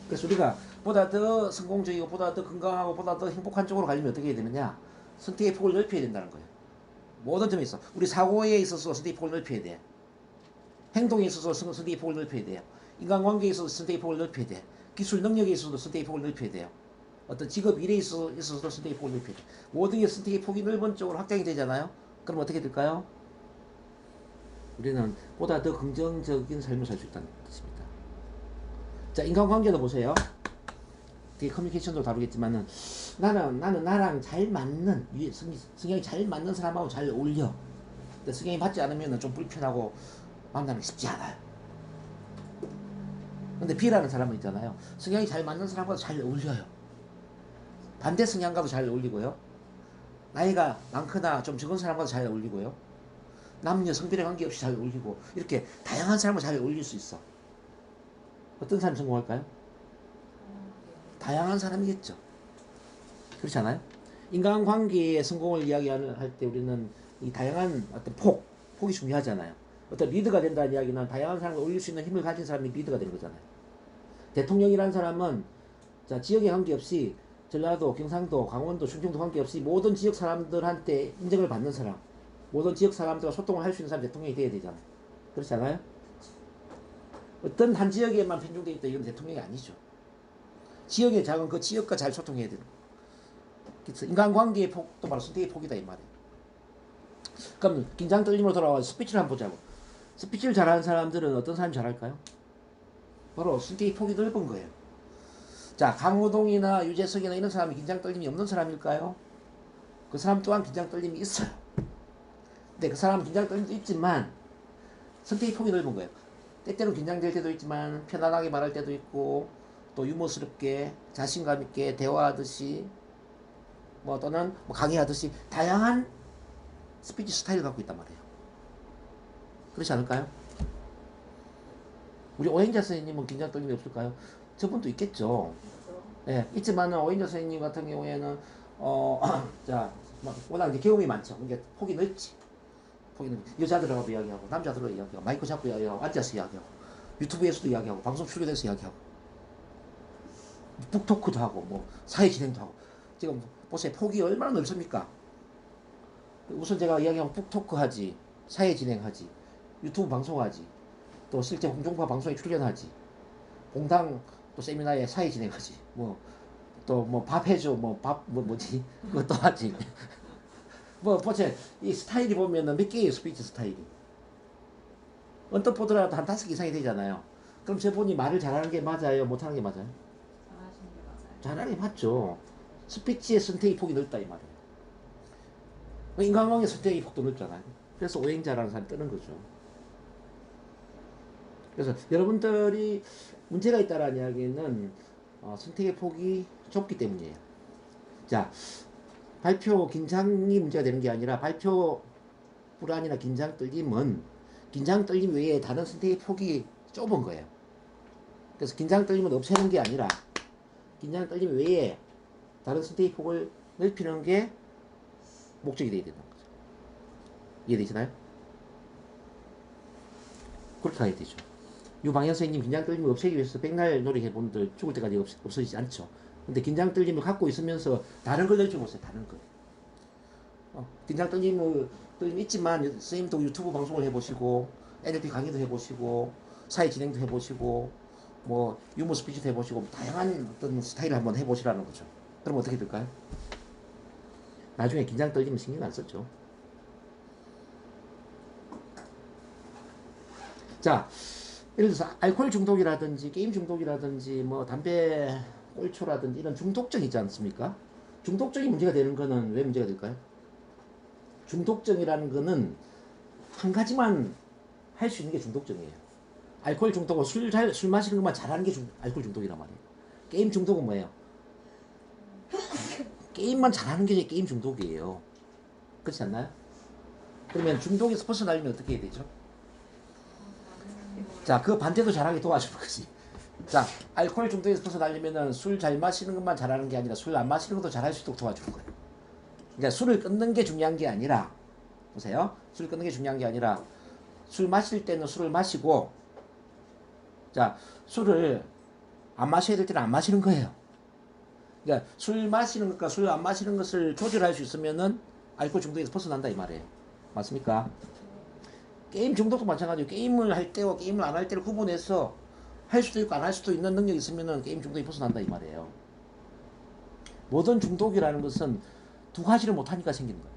그래서 우리가 보다 더 성공적이고 보다 더 건강하고 보다 더 행복한 쪽으로 가려면 어떻게 해야 되느냐? 선택의 폭을 넓혀야 된다는 거예요. 모든 점에 있어. 우리 사고에 있어서 선택의 폭을 넓혀야 돼. 행동에 있어서 선택의 폭을 넓혀야 돼요. 인간관계에 있어서 선택의 폭을 넓혀야 돼. 기술 능력에 있어서도 선택의 폭을 넓혀야 돼요. 어떤 직업 일에 있어서도 선택의 폭을 넓혀야 돼. 모든 게 선택의 폭이 넓은 쪽으로 확장이 되잖아요. 그럼 어떻게 될까요? 우리는 보다 더 긍정적인 삶을 살 수 있다는 뜻입니다. 자, 인간관계도 보세요. 되게 커뮤니케이션도 다루겠지만은 나는 나랑 잘 맞는 성향이 잘 맞는 사람하고 잘 어울려. 근데 성향이 맞지 않으면 좀 불편하고 만나는 게 쉽지 않아요. 근데 B라는 사람은 있잖아요. 성향이 잘 맞는 사람과 잘 어울려요. 반대 성향과도 잘 어울리고요. 나이가 많거나 좀 적은 사람과도 잘 어울리고요. 남녀 성별에 관계없이 잘 어울리고 이렇게 다양한 사람과 잘 어울릴 수 있어. 어떤 사람이 성공할까요? 다양한 사람이겠죠. 그렇지 않아요? 인간관계의 성공을 이야기할 때 우리는 이 다양한 어떤 폭이 중요하잖아요. 어떤 리더가 된다는 이야기는 다양한 사람과 어울릴 수 있는 힘을 가진 사람이 리더가 되는 거잖아요. 대통령이라는 사람은 자, 지역에 관계없이 전라도, 경상도, 강원도, 충청도 관계없이 모든 지역 사람들한테 인정을 받는 사람, 모든 지역 사람들과 소통을 할 수 있는 사람이 대통령이 돼야 되잖아요. 그렇지 않아요? 어떤 한 지역에만 편중되어 있다 이건 대통령이 아니죠. 지역의 작은 그 지역과 잘 소통해야 되는 거예요. 그래서 인간관계의 폭도 바로 선택의 폭이다 이 말이에요. 그럼 긴장 떨림으로 돌아와 스피치를 한번 보자고. 스피치를 잘하는 사람들은 어떤 사람이 잘할까요? 바로 선택의 폭이 넓은 거예요. 자, 강호동이나 유재석이나 이런 사람이 긴장 떨림이 없는 사람일까요? 그 사람 또한 긴장 떨림이 있어요. 근데 그 사람은 긴장 떨림도 있지만 선택의 폭이 넓은 거예요. 때때로 긴장될 때도 있지만 편안하게 말할 때도 있고 또 유머스럽게 자신감 있게 대화하듯이 뭐 또는 뭐 강의하듯이 다양한 스피치 스타일을 갖고 있단 말이에요. 그렇지 않을까요? 우리 오행자 선생님은 긴장 떨림이 없을까요? 저분도 있겠죠. 예, 있지만 오행자 선생님 같은 경우에는 자, 워낙 이제 경험이 많죠. 그러니까 폭이 넓지. 여자들하고도 이야기하고 남자들하고 이야기하고 마이크 잡고 이야기하고 앉아서 이야기하고 유튜브에서도 이야기하고 방송 출연해서 이야기하고 북토크도 하고 뭐 사회 진행도 하고 지금 보세요. 폭이 얼마나 넓습니까? 우선 제가 이야기하면 북토크 하지, 사회 진행하지, 유튜브 방송하지, 또 실제 공중파 방송에 출연하지, 공당 또 세미나에 사회 진행하지, 뭐 또 뭐 밥 해줘, 뭐 밥 뭐지 그것도 하지. 뭐 보세요. 이 스타일이 보면은 몇 개예요 스피치 스타일이. 언뜻 보더라도 한 5개 이상이 되잖아요. 그럼 저분이 말을 잘하는 게 맞아요? 못하는 게 맞아요? 잘하시는 게 맞아요. 잘하는 게 맞죠. 스피치의 선택의 폭이 넓다 이 말이에요. 인간관계 선택의 폭도 넓잖아요. 그래서 오행자라는 사람이 뜨는 거죠. 그래서 여러분들이 문제가 있다라는 이야기는 선택의 폭이 좁기 때문이에요. 자, 발표 긴장이 문제가 되는 게 아니라 발표 불안이나 긴장 떨림은 긴장 떨림 외에 다른 선택의 폭이 좁은 거예요. 그래서 긴장 떨림은 없애는 게 아니라 긴장 떨림 외에 다른 선택의 폭을 넓히는 게 목적이 되어야 된다는 거죠. 이해되시나요? 그렇게 가야 되죠. 유방현 선생님 긴장 떨림을 없애기 위해서 백날 노력해 본들 죽을 때까지 없어지지 않죠. 근데 긴장 떨림을 갖고 있으면서 다른 걸 넓혀보세요. 다른 거. 긴장 떨림이 있지만 선생님도 유튜브 방송을 해보시고 NLP 강의도 해보시고 사회 진행도 해보시고 뭐 유머 스피치도 해보시고 다양한 어떤 스타일을 한번 해보시라는 거죠. 그럼 어떻게 될까요? 나중에 긴장 떨리면 신경 안 썼죠. 자, 예를 들어서 알코올 중독이라든지 게임 중독이라든지 뭐 담배 꼴초라든지 이런 중독증 있지 않습니까? 중독증이 문제가 되는 거는 왜 문제가 될까요? 중독증이라는 거는 한 가지만 할 수 있는 게 중독증이에요. 알코올 중독은 술 마시는 것만 잘하는 게 알코올 중독이란 말이에요. 게임 중독은 뭐예요? 게임만 잘하는 게 게임 중독이에요. 그렇지 않나요? 그러면 중독에서 벗어나려면 어떻게 해야 되죠? 자, 그 반대도 잘하게 도와주는 거지. 자, 알코올 중독에서 벗어나려면 술 잘 마시는 것만 잘하는 게 아니라 술 안 마시는 것도 잘할 수 있도록 도와주는 거예요. 그러니까 술을 끊는 게 중요한 게 아니라, 보세요. 술 끊는 게 중요한 게 아니라 술 마실 때는 술을 마시고, 자, 술을 안 마셔야 될 때는 안 마시는 거예요. 그러니까 술 마시는 것과 술 안 마시는 것을 조절할 수 있으면은 알코올 중독에서 벗어난다 이 말이에요. 맞습니까? 게임 중독도 마찬가지로 게임을 할 때와 게임을 안 할 때를 구분해서 할 수도 있고 안 할 수도 있는 능력이 있으면은 게임 중독이 벗어난다 이 말이에요. 모든 중독이라는 것은 두 가지를 못하니까 생기는 거예요.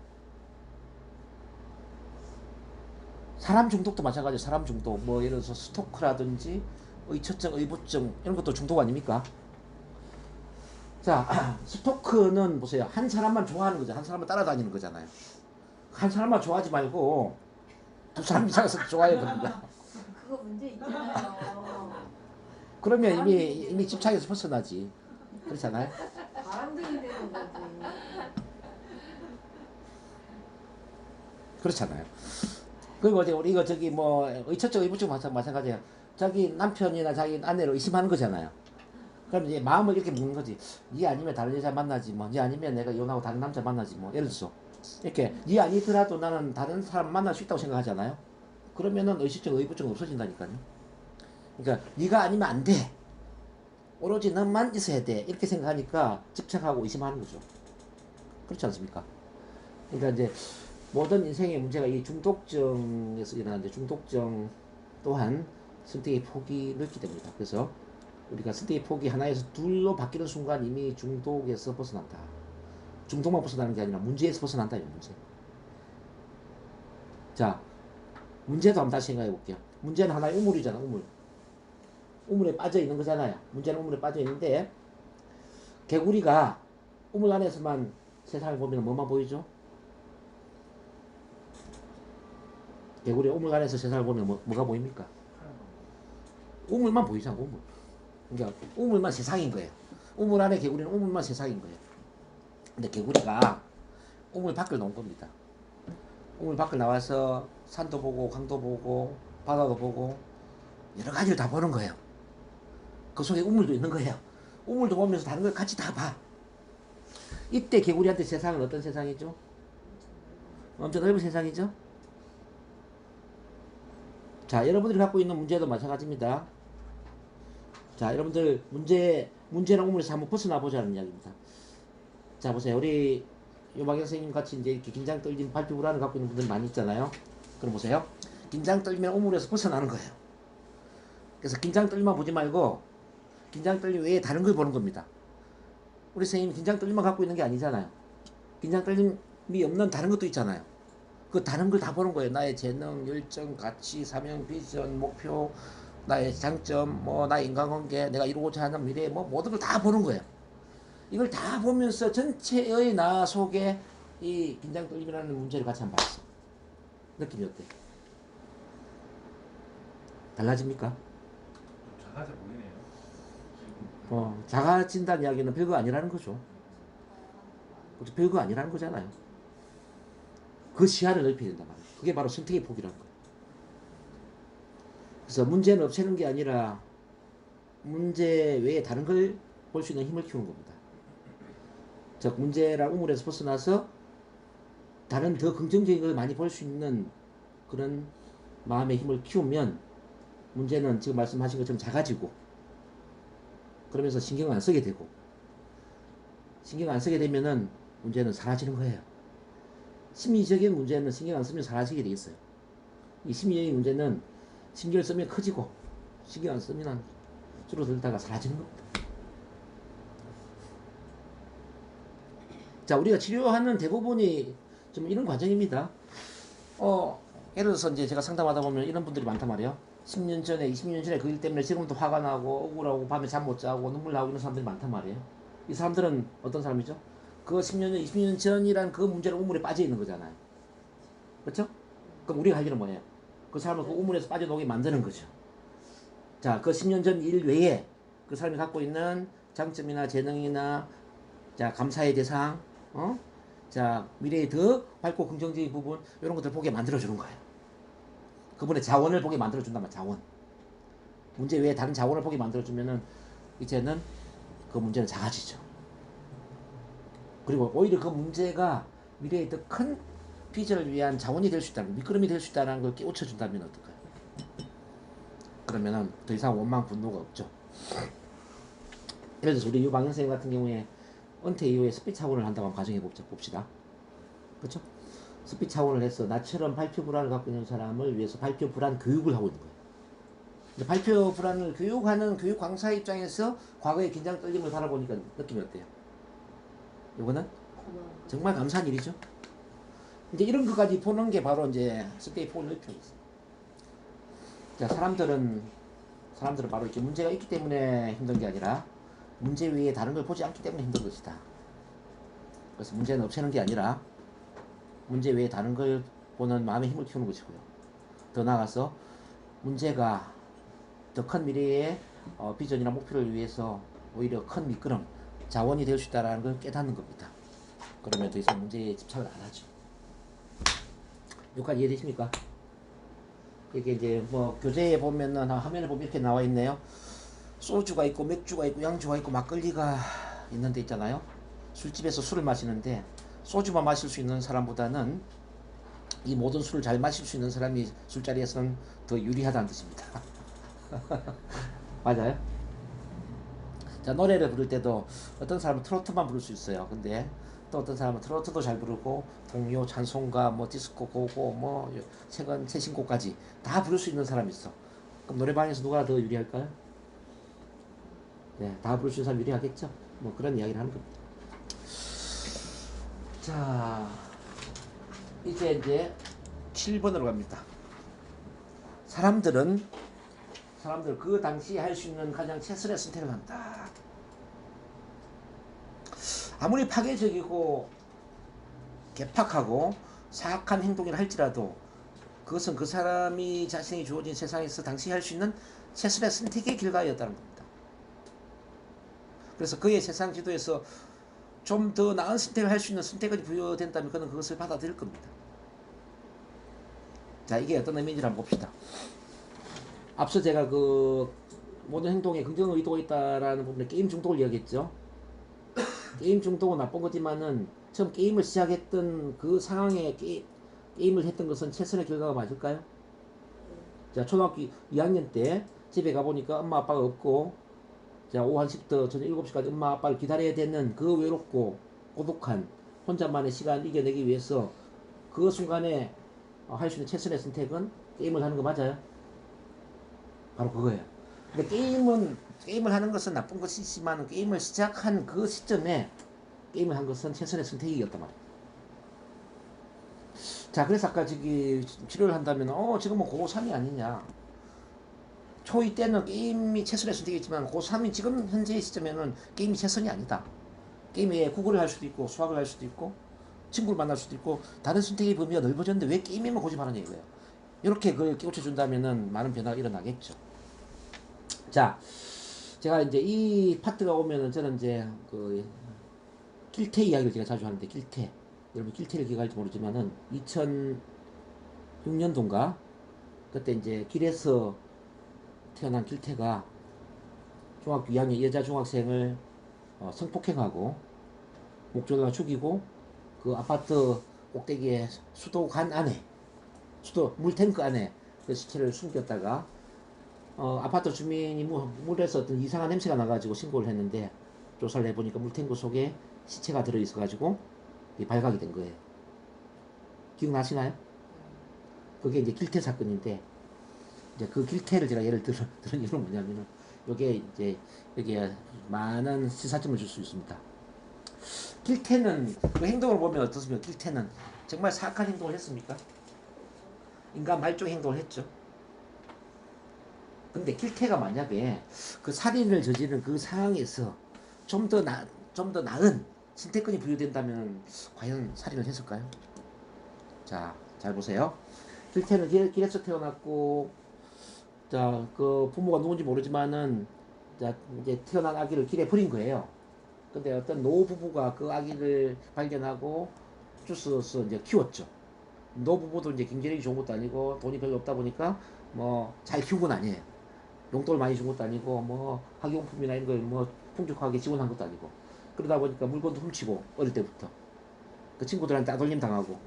사람 중독도 마찬가지예요. 사람 중독, 뭐 예를 들어서 스토크라든지 의처증, 의부증 이런 것도 중독 아닙니까? 자, 스토크는 보세요. 한 사람만 좋아하는 거죠. 한 사람만 따라다니는 거잖아요. 한 사람만 좋아하지 말고 두 사람 이상해서 좋아해야 됩니다. 그거 문제 있잖아요. 그러면 이미 집착에서 벗어나지. 그렇잖아요? 바람둥이 되는 거지. 그렇잖아요. 그리고 이제 우리 이거 저기 뭐 의처증, 의부증 마찬가지예요. 자기 남편이나 자기 아내를 의심하는 거잖아요. 그럼 이제 마음을 이렇게 묻는 거지. 니 아니면 다른 여자 만나지 뭐. 니 아니면 내가 이혼하고 다른 남자 만나지 뭐. 예를 들어서 이렇게 니 아니더라도 나는 다른 사람 만날 수 있다고 생각하잖아요. 그러면은 의식증, 의부증 없어진다니까요. 그러니까 니가 아니면 안 돼. 오로지 너만 있어야 돼. 이렇게 생각하니까 집착하고 의심하는 거죠. 그렇지 않습니까? 그러니까 이제 모든 인생의 문제가 이 중독증에서 일어나는데 중독증 또한 선택의 폭이 넓기 때문이다. 그래서 우리가 선택의 폭이 하나에서 둘로 바뀌는 순간 이미 중독에서 벗어난다. 중독만 벗어나는 게 아니라 문제에서 벗어난다. 이 문제. 자, 문제도 한번 다시 생각해 볼게요. 문제는 하나의 우물이잖아. 우물에 빠져 있는 거잖아요. 문제는 우물에 빠져 있는데 개구리가 우물 안에서만 세상을 보면 뭐만 보이죠? 개구리 우물 안에서 세상을 보면 뭐가 보입니까? 우물만 보이잖아. 우물. 그러니까 우물만 세상인 거예요. 우물 안에 개구리는 우물만 세상인 거예요. 근데 개구리가 우물 밖을 나온 겁니다. 우물 밖을 나와서 산도 보고 강도 보고 바다도 보고 여러 가지를 다 보는 거예요. 그 속에 우물도 있는 거예요. 우물도 보면서 다른 걸 같이 다 봐. 이때 개구리한테 세상은 어떤 세상이죠? 엄청 넓은 세상이죠? 자, 여러분들이 갖고 있는 문제도 마찬가지입니다. 자, 여러분들 문제랑 우물에서 한번 벗어나 보자는 이야기입니다. 자, 보세요. 우리 요박영 선생님 같이 이제 이렇게 긴장 떨림 발표 불안을 갖고 있는 분들 많이 있잖아요. 그럼 보세요. 긴장 떨리면 우물에서 벗어나는 거예요. 그래서 긴장 떨림만 보지 말고 긴장 떨림 외에 다른 걸 보는 겁니다. 우리 선생님 긴장 떨림만 갖고 있는 게 아니잖아요. 긴장 떨림이 없는 다른 것도 있잖아요. 그 다른 걸 다 보는 거예요. 나의 재능, 열정, 가치, 사명, 비전, 목표, 나의 장점, 뭐 나의 인간관계, 내가 이루고자 하는 미래, 뭐 모든 걸 다 보는 거예요. 이걸 다 보면서 전체의 나 속에 이 긴장 떨림이라는 문제를 같이 한번 봤어. 느낌이 어때? 달라집니까? 좀 작아져 보이네요. 작아진다는 이야기는 별거 아니라는 거죠. 그렇죠? 별거 아니라는 거잖아요. 그 시야를 넓혀야 된단 말이에요. 그게 바로 선택의 폭이라는 거예요. 그래서 문제는 없애는 게 아니라 문제 외에 다른 걸 볼 수 있는 힘을 키우는 겁니다. 즉 문제랑 우물에서 벗어나서 다른 더 긍정적인 걸 많이 볼 수 있는 그런 마음의 힘을 키우면 문제는 지금 말씀하신 것처럼 작아지고 그러면서 신경 안 쓰게 되고 신경 안 쓰게 되면은 문제는 사라지는 거예요. 심리적인 문제는 신경 안 쓰면 사라지게 돼 있어요. 이 심리적인 문제는 신경을 쓰면 커지고 신경 안 쓰면 줄어들다가 사라지는 겁니다. 자, 우리가 치료하는 대부분이 좀 이런 과정입니다. 예를 들어서 이제 제가 상담하다 보면 이런 분들이 많단 말이에요. 10년 전에, 20년 전에 그 일 때문에 지금도 화가 나고 억울하고 밤에 잠 못 자고 눈물 나고 이런 사람들이 많단 말이에요. 이 사람들은 어떤 사람이죠? 그 10년 전, 20년 전이란 그 문제는 우물에 빠져 있는 거잖아요. 그렇죠? 그럼 우리가 할 일은 뭐예요? 그 사람을 그 우물에서 빠져나오게 만드는 거죠. 자, 그 10년 전 일 외에 그 사람이 갖고 있는 장점이나 재능이나 자, 감사의 대상, 자, 미래의 더 밝고 긍정적인 부분 이런 것들 보게 만들어주는 거예요. 그분의 자원을 보게 만들어준단 말이야. 자원. 문제 외에 다른 자원을 보게 만들어주면은 이제는 그 문제는 작아지죠. 그리고 오히려 그 문제가 미래에 더 큰 비전을 위한 자원이 될 수 있다는 미끄럼이 될 수 있다는 걸 깨우쳐준다면 어떨까요? 그러면은 더 이상 원망 분노가 없죠. 예를 들어서 우리 유방현 선생님 같은 경우에 은퇴 이후에 스피치 차원을 한다고 가정해 봅시다. 그렇죠? 스피치 차원을 해서 나처럼 발표 불안을 갖고 있는 사람을 위해서 발표 불안 교육을 하고 있는 거예요. 근데 발표 불안을 교육하는 교육 강사 입장에서 과거의 긴장 떨림을 바라보니까 느낌이 어때요? 이거는 정말 감사한 일이죠. 이제 이런 것까지 보는 게 바로 이제 스테이 폭을 넓히는 거죠. 자, 사람들은 바로 이렇게 문제가 있기 때문에 힘든 게 아니라 문제 위에 다른 걸 보지 않기 때문에 힘든 것이다. 그래서 문제는 없애는 게 아니라 문제 외에 다른 걸 보는 마음의 힘을 키우는 것이고요. 더 나아가서 문제가 더 큰 미래의 비전이나 목표를 위해서 오히려 큰 미끄럼, 자원이 될 수 있다는 걸 깨닫는 겁니다. 그러면 더 이상 문제에 집착을 안 하죠. 여기까지 이해되십니까? 이게 이제 뭐 교재에 보면은 화면에 보면 이렇게 나와 있네요. 소주가 있고 맥주가 있고 양주가 있고 막걸리가 있는데 있잖아요. 술집에서 술을 마시는데 소주만 마실 수 있는 사람보다는 이 모든 술을 잘 마실 수 있는 사람이 술자리에서는 더 유리하다는 뜻입니다. 맞아요? 자, 노래를 부를 때도 어떤 사람은 트로트만 부를 수 있어요. 근데 또 어떤 사람은 트로트도 잘 부르고 동요, 찬송가, 뭐 디스코, 고고, 뭐 최신곡까지 다 부를 수 있는 사람이 있어. 그럼 노래방에서 누가 더 유리할까요? 네, 다 부를 수 있는 사람이 유리하겠죠? 뭐 그런 이야기를 하는 겁니다. 자, 이제 7번으로 갑니다. 사람들 그 당시에 할 수 있는 가장 최선의 선택을 한다. 아무리 파괴적이고 개팍하고 사악한 행동이라 할지라도 그것은 그 사람이 자신이 주어진 세상에서 당시 할 수 있는 최선의 선택의 결과였다는 겁니다. 그래서 그의 세상 지도에서 좀 더 나은 선택을 할 수 있는 선택이 부여된다면 그는 그것을 받아들일 겁니다. 자, 이게 어떤 의미인지 한번 봅시다. 앞서 제가 그 모든 행동에 긍정 의도가 있다라는 부분에 게임 중독을 이야기했죠. 게임 중독은 나쁜 거지만은 처음 게임을 시작했던 그 상황에 게임을 했던 것은 최선의 결과가 맞을까요? 자, 초등학교 2학년 때 집에 가보니까 엄마 아빠가 없고 자, 오후 1시부터 저녁 7시까지 엄마 아빠를 기다려야 되는 그 외롭고 고독한 혼자만의 시간을 이겨내기 위해서 그 순간에 할 수 있는 최선의 선택은 게임을 하는 거 맞아요? 바로 그거예요. 근데 게임을 하는 것은 나쁜 것이지만 게임을 시작한 그 시점에 게임을 한 것은 최선의 선택이었단 말이에요. 자, 그래서 아까 저기 치료를 한다면 지금은 고3이 아니냐. 초2 때는 게임이 최선의 선택이지만 고3인 지금 현재 시점에는 게임이 최선이 아니다. 게임 외에 국어를 할 수도 있고 수학을 할 수도 있고 친구를 만날 수도 있고 다른 선택의 범위가 넓어졌는데 왜 게임에만 고집하느냐 이거예요. 이렇게 그걸 깨우쳐 준다면은 많은 변화가 일어나겠죠. 자, 제가 이제 이 파트가 오면은 저는 이제 그 길태 이야기를 제가 자주 하는데 길태. 여러분 길태를 기억할지 모르지만은 2006년도인가 그때 이제 길에서 태어난 길태가 중학교 2학년 여자 중학생을 성폭행하고 목졸라 죽이고 그 아파트 꼭대기에 수도관 안에 수도 물탱크 안에 그 시체를 숨겼다가 아파트 주민이 물에서 어떤 이상한 냄새가 나가지고 신고를 했는데 조사를 해보니까 물탱크 속에 시체가 들어있어가지고 발각이 된 거예요. 기억나시나요? 그게 이제 길태 사건인데 이제 그 길태를 제가 예를 들은 이유는 뭐냐면은 요게 이제 여기에 많은 시사점을 줄 수 있습니다. 길태는 그 행동을 보면 어떻습니까? 길태는 정말 사악한 행동을 했습니까? 인간 말종 행동을 했죠. 근데 길태가 만약에 그 살인을 저지른 그 상황에서 좀 더 나은 선택권이 부여된다면 과연 살인을 했을까요? 자, 잘 보세요. 길태는 길에서 태어났고, 자, 그 부모가 누군지 모르지만은, 자, 이제 태어난 아기를 길에 버린 거예요. 근데 어떤 노부부가 그 아기를 발견하고 주스서 이제 키웠죠. 노부부도 이제 경제력이 좋은 것도 아니고 돈이 별로 없다 보니까 뭐 잘 키운 건 아니에요. 용돈을 많이 준 것도 아니고 뭐 학용품이나 이런 걸 뭐 풍족하게 지원한 것도 아니고 그러다 보니까 물건도 훔치고 어릴 때부터 그 친구들한테 따돌림 당하고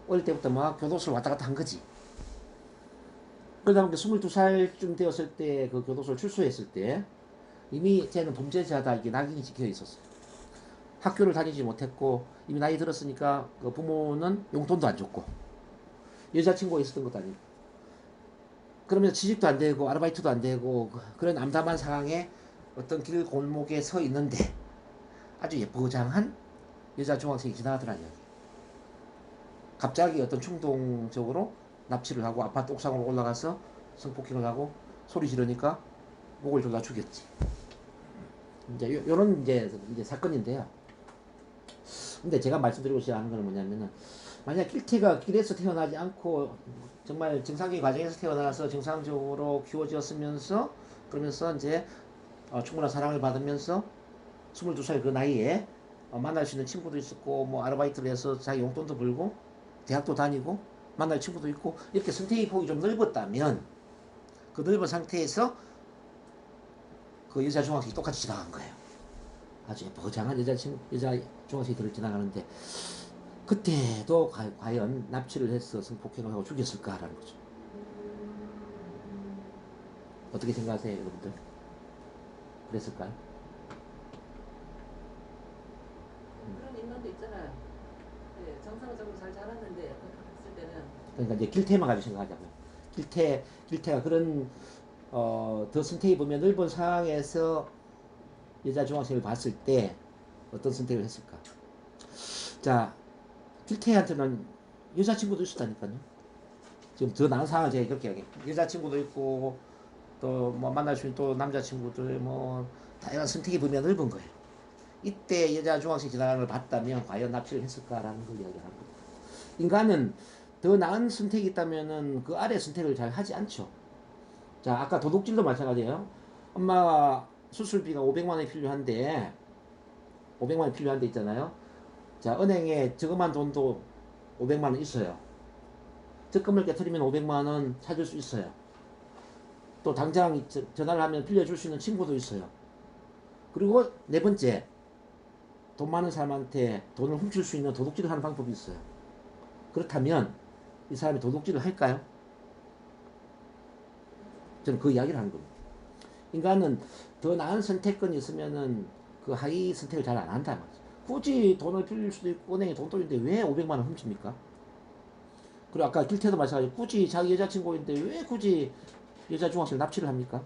어릴 때부터 막 교도소를 왔다 갔다 한 거지. 그러다 보니까 22살쯤 되었을 때 그 교도소를 출소했을 때 이미 쟤는 범죄자다 이게 낙인이 찍혀 있었어요. 학교를 다니지 못했고 이미 나이 들었으니까 그 부모는 용돈도 안 줬고 여자친구가 있었던 것도 아니고 그러면서 취직도 안 되고 아르바이트도 안 되고 그런 암담한 상황에 어떤 길 골목에 서 있는데 아주 예쁘장한 여자 중학생이 지나가더라고요. 갑자기 어떤 충동적으로 납치를 하고 아파트 옥상으로 올라가서 성폭행을 하고 소리 지르니까 목을 졸라 죽였지. 이제 요런 이제 사건인데요. 근데 제가 말씀드리고자 하는 건 뭐냐면은 만약 길태가 길에서 태어나지 않고 정말 정상적인 과정에서 태어나서 정상적으로 키워졌으면서 그러면서 이제 충분한 사랑을 받으면서 22살 그 나이에 만날 수 있는 친구도 있었고 뭐 아르바이트를 해서 자기 용돈도 벌고 대학도 다니고 만날 친구도 있고 이렇게 선택의 폭이 좀 넓었다면 그 넓은 상태에서 그 여자 중학생이 똑같이 지나간 거예요. 아주 예쁘장한 여자 중학생이 들을 지나가는데 그때도 과연 납치를 해서 성폭행을 하고 죽였을까라는 거죠. 어떻게 생각하세요, 여러분들? 그랬을까요? 그런 인간도 있잖아요. 네, 정상적으로 잘 자랐는데 했을 때는 그러니까 이제 길태만 가지고 생각하자고요. 길태가 그런 더 선택이 보면 넓은 상황에서 여자 중학생을 봤을 때 어떤 선택을 했을까? 자, 길태한테는 여자친구도 있었다니까요. 지금 더 나은 상황을 제가 이렇게 하게. 여자친구도 있고 또 뭐 만날 수 있는 또 남자친구들 뭐 다양한 선택의 범위가 넓은 거예요. 이때 여자 중학생 지나가는 걸 봤다면 과연 납치를 했을까라는 걸 이야기하는 겁니다. 인간은 더 나은 선택이 있다면은 그 아래 선택을 잘 하지 않죠. 자, 아까 도둑질도 마찬가지예요. 엄마가 수술비가 500만 원이 필요한데 500만 원이 필요한데 있잖아요. 자, 은행에 저금한 돈도 500만 원 있어요. 적금을 깨트리면 500만 원 찾을 수 있어요. 또 당장 전화를 하면 빌려줄 수 있는 친구도 있어요. 그리고 네 번째, 돈 많은 사람한테 돈을 훔칠 수 있는 도둑질을 하는 방법이 있어요. 그렇다면 이 사람이 도둑질을 할까요? 저는 그 이야기를 하는 겁니다. 인간은 더 나은 선택권이 있으면은 그 하위 선택을 잘 안 한다 말이죠. 굳이 돈을 빌릴 수도 있고 은행에 돈도 있는데 왜 500만 원 훔칩니까? 그리고 아까 길태도 마찬가지로 굳이 자기 여자친구인데 왜 굳이 여자 중학생을 납치를 합니까?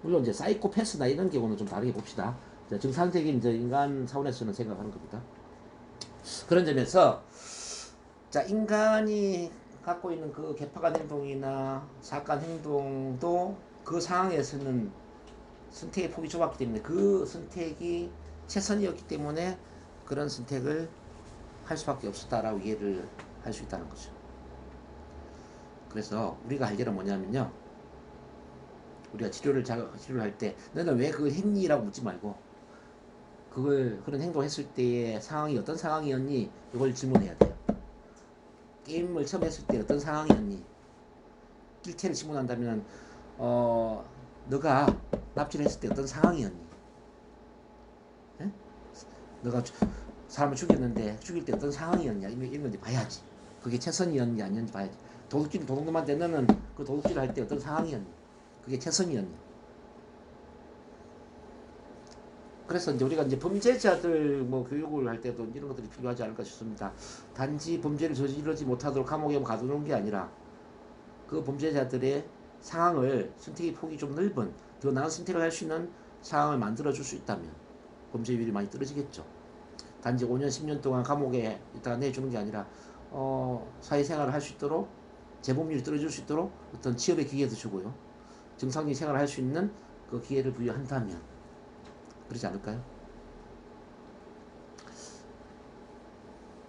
물론 이제 사이코패스나 이런 경우는 좀 다르게 봅시다. 정상적인 이제 인간 차원에서는 생각하는 겁니다. 그런 점에서 자, 인간이 갖고 있는 그 개파간 행동이나 사악한 행동도 그 상황에서는 선택의 폭이 좁았기 때문에 그 선택이 최선이었기 때문에 그런 선택을 할 수밖에 없었다라고 이해를 할 수 있다는 거죠. 그래서 우리가 할 일은 뭐냐면요. 우리가 치료를 할 때 너는 왜 그걸 했니? 라고 묻지 말고 그런 행동을 했을 때의 상황이 어떤 상황이었니? 이걸 질문해야 돼요. 게임을 처음 했을 때 어떤 상황이었니? 일체를 질문한다면 너가 납치를 했을 때 어떤 상황이었니? 에? 너가 사람을 죽였는데 죽일 때 어떤 상황이었냐? 이런 걸 봐야지. 그게 최선이었냐 아니었는지 봐야지. 도둑놈한테 너는 그 도둑질을 할 때 어떤 상황이었니? 그게 최선이었니? 그래서 이제 우리가 이제 범죄자들 뭐 교육을 할 때도 이런 것들이 필요하지 않을까 싶습니다. 단지 범죄를 저지르지 못하도록 감옥에 가두는 게 아니라 그 범죄자들의 상황을 선택의 폭이 좀 넓은 더 나은 선택을 할 수 있는 상황을 만들어 줄 수 있다면 범죄율이 많이 떨어지겠죠. 단지 5년 10년 동안 감옥에 있다가 내주는 게 아니라 사회생활을 할 수 있도록 재범률이 떨어질 수 있도록 어떤 취업의 기회도 주고요. 정상적인 생활을 할 수 있는 그 기회를 부여한다면 그러지 않을까요?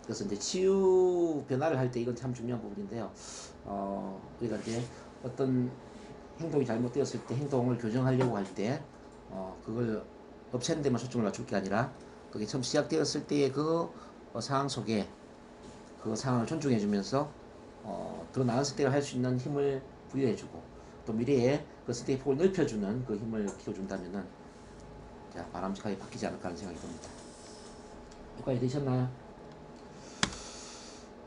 그래서 이제 치유 변화를 할 때 이건 참 중요한 부분인데요. 우리가 이제 어떤 행동이 잘못되었을 때 행동을 교정하려고 할 때 그걸 없애는 데만 초점을 맞출 게 아니라 그게 처음 시작되었을 때의 그 상황 속에 그 상황을 존중해 주면서 더 나은 선택을 할 수 있는 힘을 부여해 주고 또 미래에 그 선택의 폭을 넓혀주는 그 힘을 키워준다면은 자, 바람직하게 바뀌지 않을까 하는 생각이 듭니다. 여기까지 되셨나요?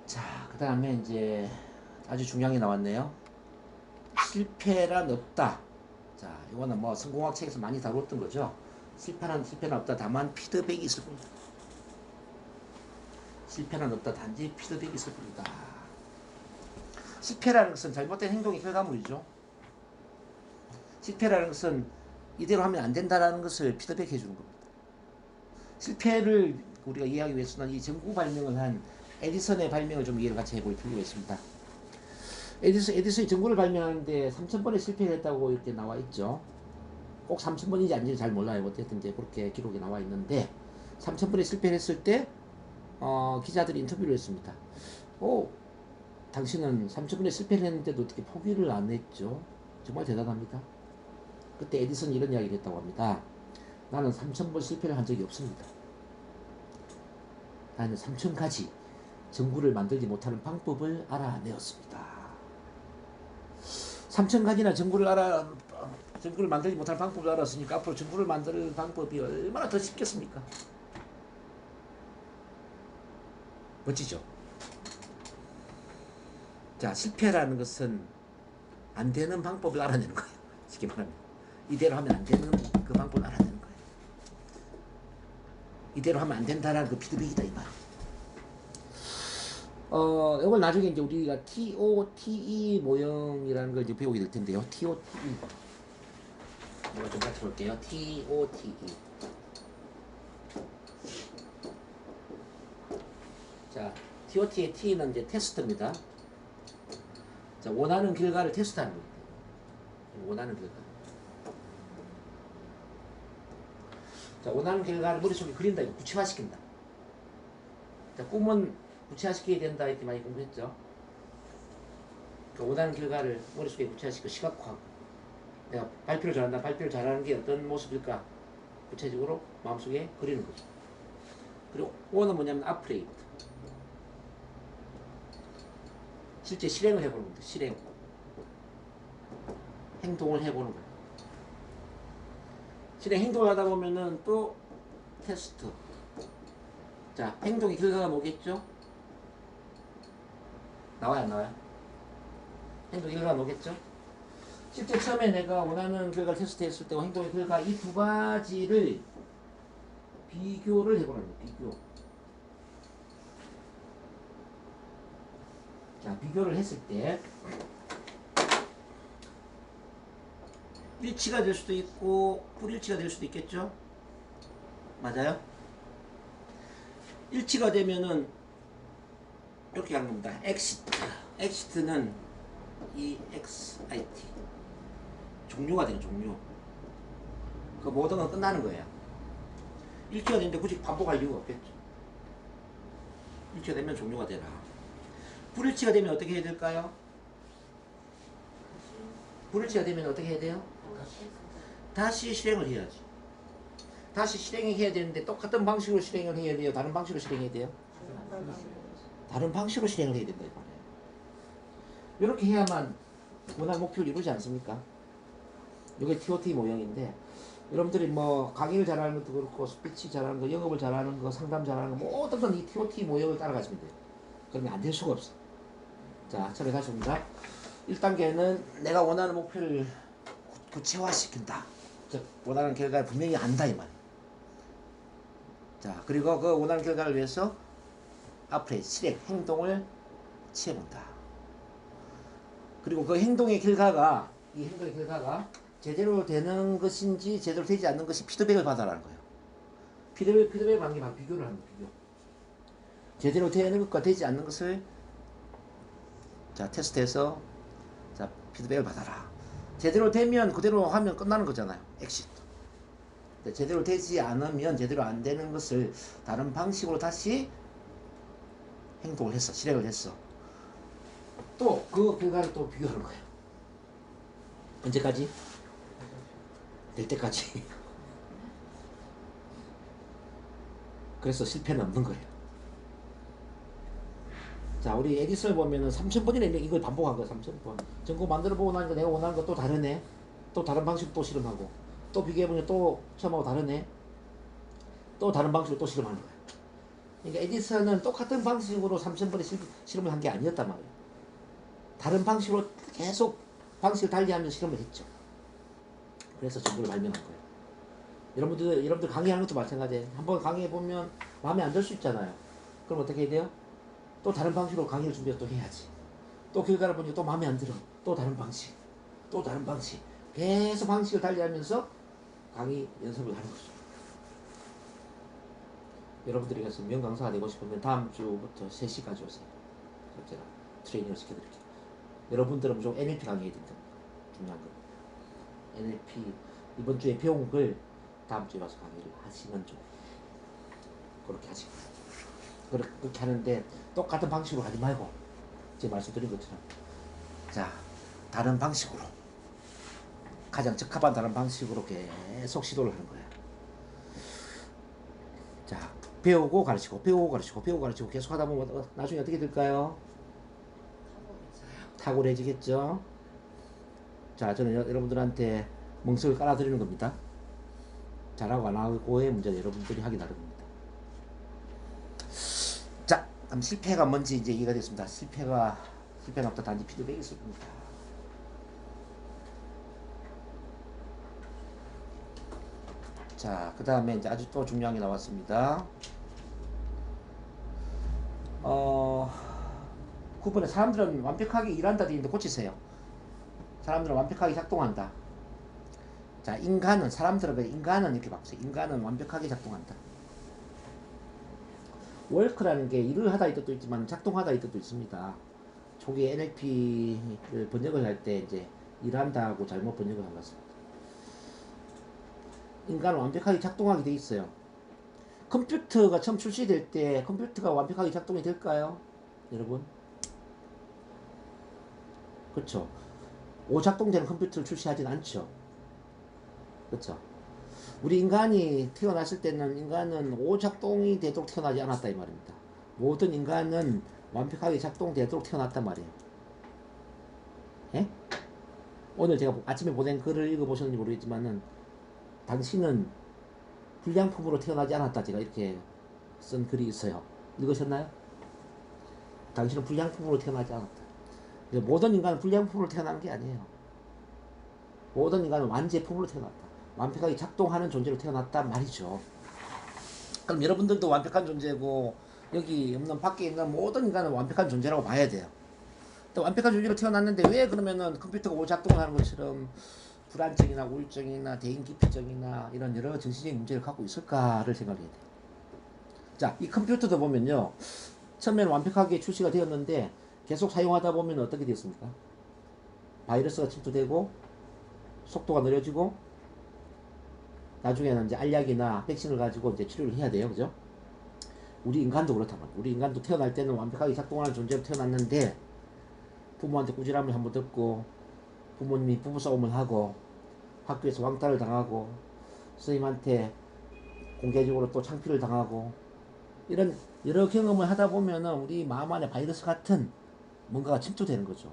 자, 그 다음에 이제 아주 중요한 게 나왔네요. 실패란 없다. 자, 이거는 뭐 성공학 책에서 많이 다뤘던 거죠. 실패는 없다. 다만 피드백이 있을 뿐이다. 실패는 없다. 단지 피드백이 있을 뿐이다. 실패라는 것은 잘못된 행동의 결과물이죠. 실패라는 것은 이대로 하면 안 된다라는 것을 피드백 해주는 겁니다. 실패를 우리가 이해하기 위해서는 이 전구 발명을 한 에디슨의 발명을 좀 이해를 같이 해볼 필요가 있습니다. 에디슨이 전구를 발명하는데 3,000번의 실패를 했다고 이렇게 나와 있죠. 꼭 3,000번인지 아닌지 잘 몰라요. 어쨌든 이제 그렇게 기록이 나와 있는데 3,000번의 실패를 했을 때 기자들이 인터뷰를 했습니다. 당신은 3,000번의 실패를 했는데도 어떻게 포기를 안 했죠? 정말 대단합니다. 그때 에디슨이 이런 이야기를 했다고 합니다. 나는 3,000번 실패를 한 적이 없습니다. 나는 3,000가지 전구를 만들지 못하는 방법을 알아내었습니다. 3,000가지나 전구를 만들지 못하는 방법을 알았으니까 앞으로 전구를 만드는 방법이 얼마나 더 쉽겠습니까? 멋지죠? 자, 실패라는 것은 안 되는 방법을 알아내는 거예요. 쉽게 말하면. 이대로 하면 안 되는 그 방법을 알아내는 거예요. 이대로 하면 안 된다라는 그 피드백이다 이 말. 이걸 나중에 이제 우리가 TOTE 모형이라는 걸 이제 배우게 될 텐데요. TOTE. 이거 좀 같이 볼게요. TOTE. 자, TOT의 T는 이제 테스트입니다. 자, 원하는 결과를 테스트하는 겁니다. 원하는 결과. 자, 원하는 결과를 머릿속에 그린다. 이거 구체화시킨다. 자, 꿈은 구체화시켜야 된다. 이렇게 많이 공부했죠. 그러니까 원하는 결과를 머릿속에 구체화시키고 시각화하고 내가 발표를 잘한다. 발표를 잘하는 게 어떤 모습일까? 구체적으로 마음속에 그리는 거죠. 그리고 O는 뭐냐면 apply. 실제 실행을 해보는 겁니다. 실행. 행동을 해보는 거예요. 실행 행동을 하다 보면은 또 테스트. 자, 행동의 결과가 뭐겠죠? 나와요, 안 나와요? 행동의 결과가 뭐겠죠? 실제 처음에 내가 원하는 결과를 테스트했을 때와 행동의 결과 이 두 가지를 비교를 해보는 거예요. 비교. 자, 비교를 했을 때 일치가 될 수도 있고 불일치가 될 수도 있겠죠? 맞아요? 일치가 되면은 이렇게 하는 겁니다. exit는 EXIT 종료가 되는 종료. 그 모든 건 끝나는 거예요. 일치가 되는데 굳이 반복할 이유가 없겠죠. 불일치가 되면 종료가 되라. 불일치가 되면 어떻게 해야 될까요? 불일치가 되면 어떻게 해야 돼요? 다시 실행을 해야지. 다시 실행해야 되는데 똑같은 방식으로 실행을 해야 돼요? 다른 방식으로 실행해야 돼요? 다른 방식으로 실행을 해야 된다 이 말이에요. 이렇게 해야만 원하는 목표를 이루지 않습니까? 이게 TOT 모형인데 여러분들이 뭐 강의를 잘하는 것도 그렇고 스피치 잘하는 거, 영업을 잘하는 거, 상담 잘하는 거 모든 건 이 TOT 모형을 따라가시면 돼요. 그러면 안 될 수가 없어. 자, 처리 다시 봅니다. 1단계는 내가 원하는 목표를 구체화시킨다. 즉 원하는 결과를 분명히 안다 이 말이에요. 자, 그리고 그 원하는 결과를 위해서 앞으로의 실행, 행동을 취해본다. 그리고 그 행동의 결과가 이 행동의 결과가 제대로 되는 것인지 제대로 되지 않는 것이 피드백을 받아라는 거예요. 피드백을 받는 게 바로 비교를 하는 거예요. 비교. 제대로 되는 것과 되지 않는 것을 자 테스트해서 자 피드백을 받아라. 제대로 되면 그대로 하면 끝나는 거잖아요. 엑시트. 제대로 되지 않으면 제대로 안 되는 것을 다른 방식으로 다시 행동을 했어. 실행을 했어. 또 그 결과를 또 비교하는 거예요. 언제까지? 될 때까지. 그래서 실패는 없는 거예요. 자, 우리 에디슨을 보면은 3000번이나 이걸 반복한 거야. 3000번. 전공 만들어 보고 나니까 내가 원하는 거 또 다르네. 또 다른 방식 또 실험하고. 또 비교해보면 또 처음하고 다르네. 또 다른 방식으로 또 실험하는 거야. 그러니까 에디슨은 똑같은 방식으로 3000번의 실험을 한 게 아니었단 말이에요. 다른 방식으로 계속 방식을 달리하면서 실험을 했죠. 그래서 전부를 발명한 거예요. 여러분들 강의하는 것도 마찬가지예요. 한번 강의해보면 마음에 안 들 수 있잖아요. 그럼 어떻게 해야 돼요? 또 다른 방식으로 강의를 준비해서 또 해야지. 또 결과를 보니까 또 마음에 안 들어. 또 다른 방식. 또 다른 방식. 계속 방식을 달리하면서 강의 연습을 하는 거죠. 여러분들이 가서 명강사가 되고 싶으면 다음 주부터 3시까지 오세요. 제가 트레이닝을 시켜드릴게요. 여러분들은 무조건 NLP 강의해야 된다. 중요한 거. NLP 이번 주에 배운 걸 다음 주에 와서 강의를 하시면 좀 그렇게 하시고 그렇게 하는데 똑같은 방식으로 하지 말고 제가 말씀드린 것처럼 자 다른 방식으로 가장 적합한 다른 방식으로 계속 시도를 하는 거예요. 자 배우고 가르치고 배우고 가르치고 배우고 가르치고 계속 하다 보면 나중에 어떻게 될까요? 탁월해지겠죠. 자 저는 여러분들한테 멍석을 깔아드리는 겁니다. 잘하고 안 하고의 문제는 여러분들이 하기 나름입니다. 자 그럼 실패가 뭔지 이제 이해가 됐습니다. 실패는 없다. 단지 피드백이 있을 겁니다. 자 그 다음에 이제 아주 또 중요한 게 나왔습니다. 9번에 사람들은 완벽하게 일한다 되어 있는데 고치세요. 사람들은 완벽하게 작동한다. 자, 인간은 이렇게 바꾸세요. 인간은 완벽하게 작동한다. 월크라는 게 일을 하다 이 뜻도 있지만 작동하다 이 뜻도 있습니다. 초기에 NLP를 번역을 할 때 이제 일한다고 잘못 번역을 한 것 같습니다. 인간은 완벽하게 작동하게 돼 있어요. 컴퓨터가 처음 출시될 때 컴퓨터가 완벽하게 작동이 될까요? 여러분? 그렇죠. 오작동되는 컴퓨터를 출시하진 않죠. 그렇죠. 우리 인간이 태어났을 때는 인간은 오작동이 되도록 태어나지 않았다 이 말입니다. 모든 인간은 완벽하게 작동되도록 태어났단 말이에요. 예? 오늘 제가 아침에 보낸 글을 읽어보셨는지 모르겠지만은 당신은 불량품으로 태어나지 않았다 제가 이렇게 쓴 글이 있어요. 읽으셨나요? 당신은 불량품으로 태어나지 않았다. 모든 인간은 불량품으로 태어난 게 아니에요. 모든 인간은 완제품으로 태어났다. 완벽하게 작동하는 존재로 태어났단 말이죠. 그럼 여러분들도 완벽한 존재고 여기 없는 밖에 있는 모든 인간은 완벽한 존재라고 봐야 돼요. 또 완벽한 존재로 태어났는데 왜 그러면은 컴퓨터가 오작동을 하는 것처럼 불안증이나 우울증이나 대인기피증이나 이런 여러 정신적인 문제를 갖고 있을까를 생각해야 돼요. 자, 이 컴퓨터도 보면요. 처음에는 완벽하게 출시가 되었는데 계속 사용하다 보면 어떻게 됐습니까? 바이러스가 침투되고 속도가 느려지고 나중에는 이제 알약이나 백신을 가지고 이제 치료를 해야 돼요. 그죠? 우리 인간도 그렇단 말이야. 우리 인간도 태어날 때는 완벽하게 작동하는 존재로 태어났는데 부모한테 꾸지람을 한번 듣고 부모님이 부부싸움을 하고 학교에서 왕따를 당하고 선생님한테 공개적으로 또 창피를 당하고 이런 여러 경험을 하다 보면은 우리 마음 안에 바이러스 같은 뭔가가 침투되는 거죠.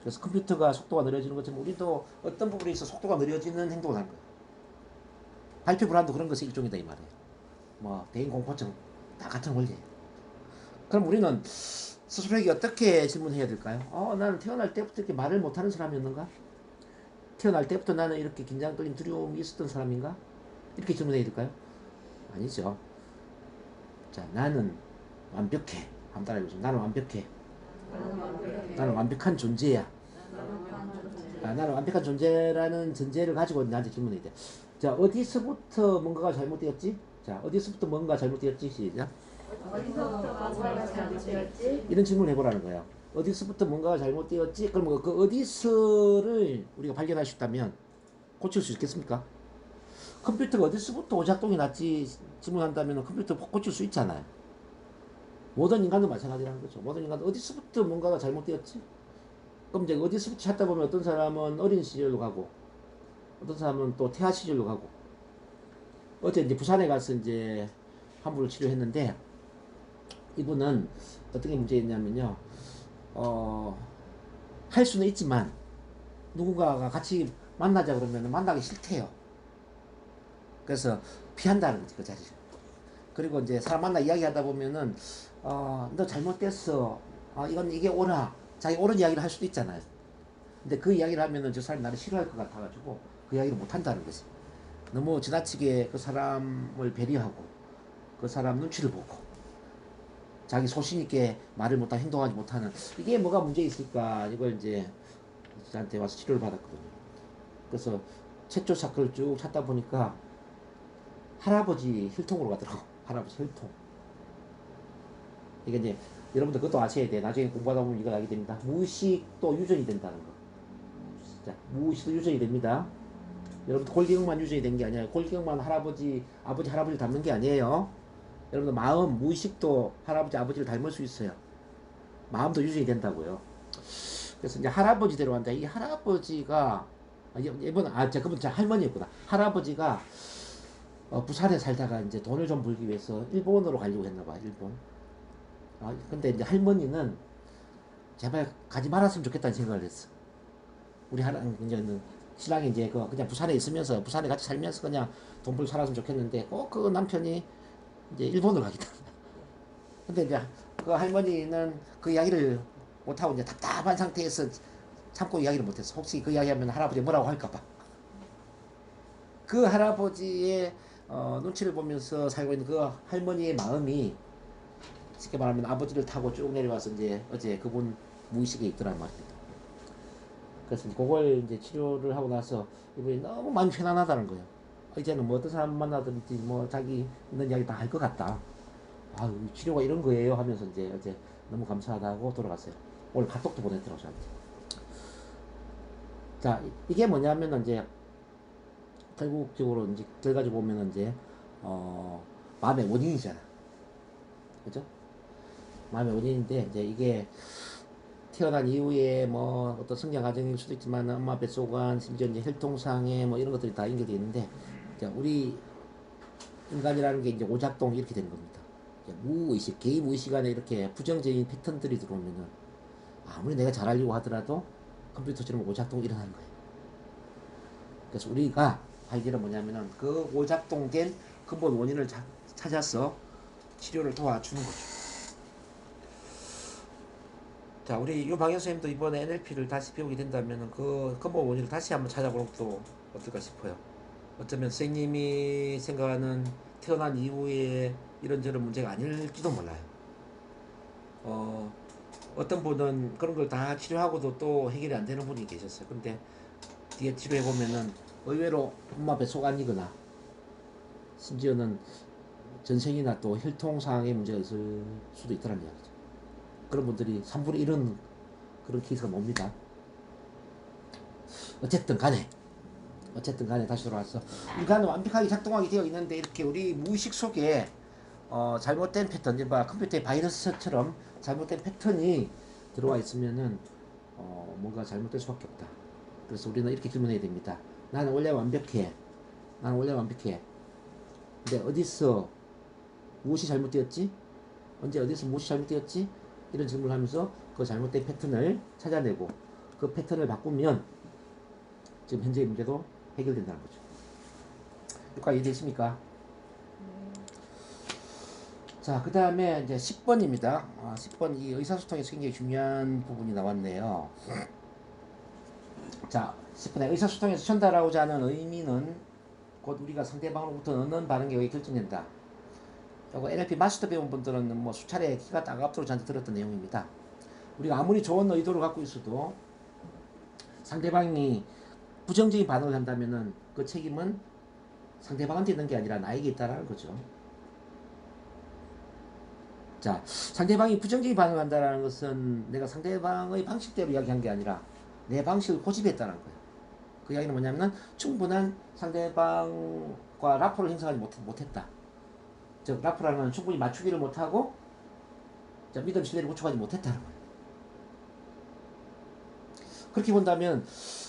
그래서 컴퓨터가 속도가 느려지는 것처럼 우리도 어떤 부분에 있어 속도가 느려지는 행동을 하는 거예요. 발표 불안도 그런 것의 일종이다 이 말이에요. 뭐 대인 공포증 다 같은 원리예요. 그럼 우리는 스스로에게 어떻게 질문해야 될까요? 나는 태어날 때부터 이렇게 말을 못하는 사람이었는가? 태어날 때부터 나는 이렇게 긴장, 떨림, 두려움이 있었던 사람인가? 이렇게 질문해야 될까요? 아니죠. 자, 나는 완벽해. 한번 따라해보세요. 나는 완벽해. 나는 완벽한 존재야. 나는 완벽한 존재라는 전제를 가지고 나한테 질문해야 돼. 자, 어디서부터 뭔가가 잘못되었지? 자, 어디서부터 뭔가 잘못되었지? 시작. 어디서부터 잘못되었지? 이런 질문을 해보라는 거예요. 어디서부터 뭔가가 잘못되었지? 그럼 그 어디서를 우리가 발견할 수 있다면 고칠 수 있겠습니까? 컴퓨터가 어디서부터 오작동이 났지 질문한다면 컴퓨터 고칠 수 있잖아요. 모든 인간도 마찬가지라는 거죠. 모든 인간도 어디서부터 뭔가가 잘못되었지? 그럼 이제 어디서부터 찾다 보면 어떤 사람은 어린 시절로 가고 어떤 사람은 또 태아 시절로 가고 어제 이제 부산에 가서 이제 한 분을 치료했는데 이분은 어떤 게 문제였냐면요. 할 수는 있지만 누군가가 같이 만나자 그러면 만나기 싫대요. 그래서 피한다는 거지, 그 자리를. 그리고 이제 사람 만나 이야기하다 보면은 너 잘못됐어. 이게 옳아. 자기 옳은 이야기를 할 수도 있잖아요. 근데 그 이야기를 하면은 저 사람이 나를 싫어할 것 같아가지고 그 이야기를 못 한다는 거지. 너무 지나치게 그 사람을 배려하고 그 사람 눈치를 보고 자기 소신 있게 말을 못하고 행동하지 못하는 이게 뭐가 문제 있을까 이걸 이제 저한테 와서 치료를 받았거든요. 그래서 최초 사건을 쭉 찾다 보니까 할아버지 혈통으로 가더라고. 할아버지 혈통. 이게 이제 여러분들 그것도 아셔야 돼. 나중에 공부하다 보면 이걸 알게 됩니다. 무의식도 유전이 된다는 거. 자, 무의식도 유전이 됩니다. 여러분들 골기경만 유전이 된 게 아니에요. 골기경만 아버지 할아버지를 닮는 게 아니에요. 여러분들 마음, 무의식도 할아버지, 아버지를 닮을 수 있어요. 마음도 유전이 된다고요. 그래서 이제 할아버지대로 한다. 이 할아버지가 그분 제 할머니였구나. 할아버지가 부산에 살다가 이제 돈을 좀 벌기 위해서 일본으로 가려고 했나봐. 일본. 근데 이제 할머니는 제발 가지 말았으면 좋겠다는 생각을 했어. 우리 이제 신랑이 이제 그냥 부산에 있으면서 부산에 같이 살면서 그냥 돈 벌고 살았으면 좋겠는데 꼭 그 남편이 이제 일본을 가겠다. 근데 이제 그 할머니는 그 이야기를 못하고 이제 답답한 상태에서 참고 이야기를 못했어. 혹시 그 이야기하면 할아버지 뭐라고 할까봐. 그 할아버지의 눈치를 보면서 살고 있는 그 할머니의 마음이 쉽게 말하면 아버지를 타고 쭉 내려와서 이제 어제 그분 무의식에 있더란 말입니다. 그래서 이제 그걸 이제 치료를 하고 나서 이분이 너무 마음이 편안하다는 거예요. 이제는 뭐 어떤 사람 만나든지 뭐 자기 있는 이야기 다 할 것 같다. 치료가 이런 거예요 하면서 이제 어제 너무 감사하다고 돌아갔어요. 오늘 카톡도 보냈더라고 저한테. 자, 이게 뭐냐면은 이제 결국적으로 이제 결과적으로 보면은 이제 마음의 원인이잖아. 그죠? 마음의 원인인데 이제 이게 태어난 이후에 뭐 어떤 성장 과정일 수도 있지만 엄마 뱃속안 심지어 이제 혈통상에 뭐 이런 것들이 다 연결되어 있는데 우리 인간이라는 게 이제 오작동 이렇게 되는 겁니다. 무의식, 개인 무의식 안에 이렇게 부정적인 패턴들이 들어오면은 아무리 내가 잘하려고 하더라도 컴퓨터처럼 오작동이 일어나는 거예요. 그래서 우리가 할 일은 뭐냐면은 그 오작동된 근본 원인을 찾아서 치료를 도와주는 거죠. 자, 우리 유방현 선생님도 이번에 NLP를 다시 배우게 된다면 그 근본 원인을 다시 한번 찾아보는 것도 어떨까 싶어요. 어쩌면 선생님이 생각하는 태어난 이후에 이런저런 문제가 아닐지도 몰라요. 어떤 분은 그런 걸 다 치료하고도 또 해결이 안 되는 분이 계셨어요. 근데 뒤에 치료해보면은 의외로 엄마 뱃속 안이거나 심지어는 전생이나 또 혈통상의 문제가 있을 수도 있다는 이야기죠. 그런 분들이 3분의 1은 그런 케이스가 멉니다. 어쨌든 간에 다시 돌아와서 인간은 완벽하게 작동하게 되어 있는데 이렇게 우리 무의식 속에 잘못된 패턴, 뭐 컴퓨터의 바이러스처럼 잘못된 패턴이 들어와 있으면은 뭔가 잘못될 수밖에 없다. 그래서 우리는 이렇게 질문해야 됩니다. 나는 원래 완벽해. 나는 원래 완벽해. 근데 어디서 무엇이 잘못되었지? 언제 어디서 무엇이 잘못되었지? 이런 질문을 하면서 그 잘못된 패턴을 찾아내고 그 패턴을 바꾸면 지금 현재의 문제도 해결된다는 거죠. 여기까지 이해되십니까? 자, 그 다음에 이제 10번입니다. 10번 이 의사소통에서 굉장히 중요한 부분이 나왔네요. 자, 10번에 의사소통에서 전달하고자 하는 의미는 곧 우리가 상대방으로부터 얻는 반응에 결정된다. 이거 NLP 마스터 배운 분들은 뭐 수차례 키가 따갑도록 저한테 들었던 내용입니다. 우리가 아무리 좋은 의도를 갖고 있어도 상대방이 부정적인 반응을 한다면은 그 책임은 상대방한테 있는 게 아니라 나에게 있다라는 거죠. 자, 상대방이 부정적인 반응을 한다는 것은 내가 상대방의 방식대로 이야기한 게 아니라 내 방식을 고집했다는 거예요. 그 이야기는 뭐냐면 충분한 상대방과 라포를 형성하지 못했다. 즉 라포라는 충분히 맞추기를 못하고 믿음 신뢰를 구축하지 못했다는 거예요. 그렇게 본다면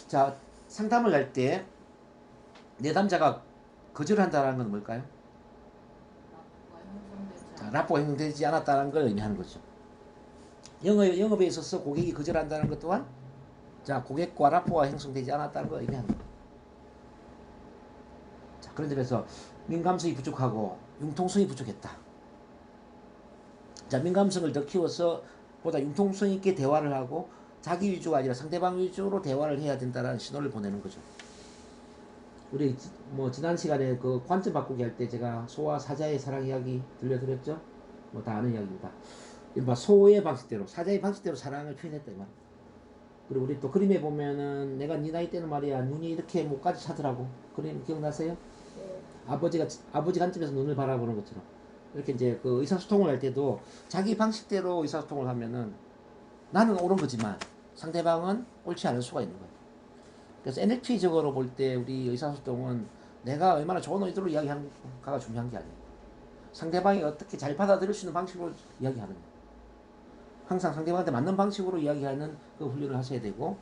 자, 상담을 할 때 내담자가 거절한다는 건 뭘까요? 자, 라포가 형성되지 않았다는 걸 의미하는 거죠. 영업에 있어서 고객이 거절한다는 것 또한 자, 고객과 라포가 형성되지 않았다는 걸 의미하는 거예요. 자, 그런 점에서 민감성이 부족하고 융통성이 부족했다. 자, 민감성을 더 키워서 보다 융통성 있게 대화를 하고 자기 위주가 아니라 상대방 위주로 대화를 해야 된다는 신호를 보내는 거죠. 우리 뭐 지난 시간에 그 관점 바꾸기 할 때 제가 소와 사자의 사랑 이야기 들려드렸죠? 뭐 다 아는 이야기입니다. 이른바 소의 방식대로 사자의 방식대로 사랑을 표현했다 이 말. 그리고 우리 또 그림에 보면은 내가 네 나이 때는 말이야 눈이 이렇게 목까지 차더라고. 그림 기억나세요? 네. 아버지 관점에서 눈을 바라보는 것처럼 이렇게 이제 그 의사소통을 할 때도 자기 방식대로 의사소통을 하면은 나는 옳은 거지만 상대방은 옳지 않을 수가 있는 거예요. 그래서 NLP적으로 볼 때 우리 의사소통은 내가 얼마나 좋은 의도로 이야기하는가가 중요한 게 아니에요. 상대방이 어떻게 잘 받아들일 수 있는 방식으로 이야기하느냐. 항상 상대방한테 맞는 방식으로 이야기하는 그 훈련을 하셔야 되고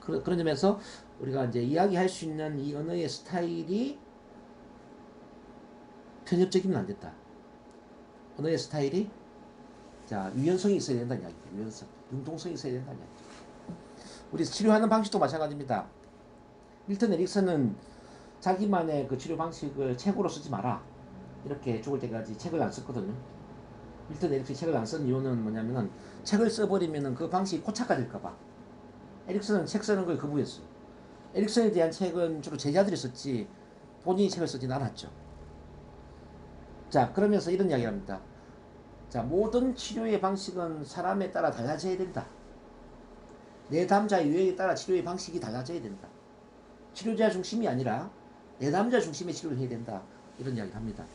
그런 점에서 우리가 이제 이야기할 수 있는 이 언어의 스타일이 편협적이면 안 된다. 언어의 스타일이 자 유연성이 있어야 된다는 이야기죠. 유연성, 융통성이 있어야 된다는 이야기죠. 우리 치료하는 방식도 마찬가지입니다. 밀턴 에릭슨은 자기만의 그 치료 방식을 책으로 쓰지 마라. 이렇게 죽을 때까지 책을 안 썼거든요. 밀턴 에릭슨이 책을 안 쓴 이유는 뭐냐면은 책을 써버리면은 그 방식이 고착화 될까봐. 에릭슨은 책 쓰는 걸 거부했어요. 에릭슨에 대한 책은 주로 제자들이 썼지 본인이 책을 쓰진 않았죠. 자, 그러면서 이런 이야기를 합니다. 자, 모든 치료의 방식은 사람에 따라 달라져야 된다. 내담자의 유형에 따라 치료의 방식이 달라져야 된다. 치료자 중심이 아니라 내담자 중심의 치료를 해야 된다. 이런 이야기를 합니다.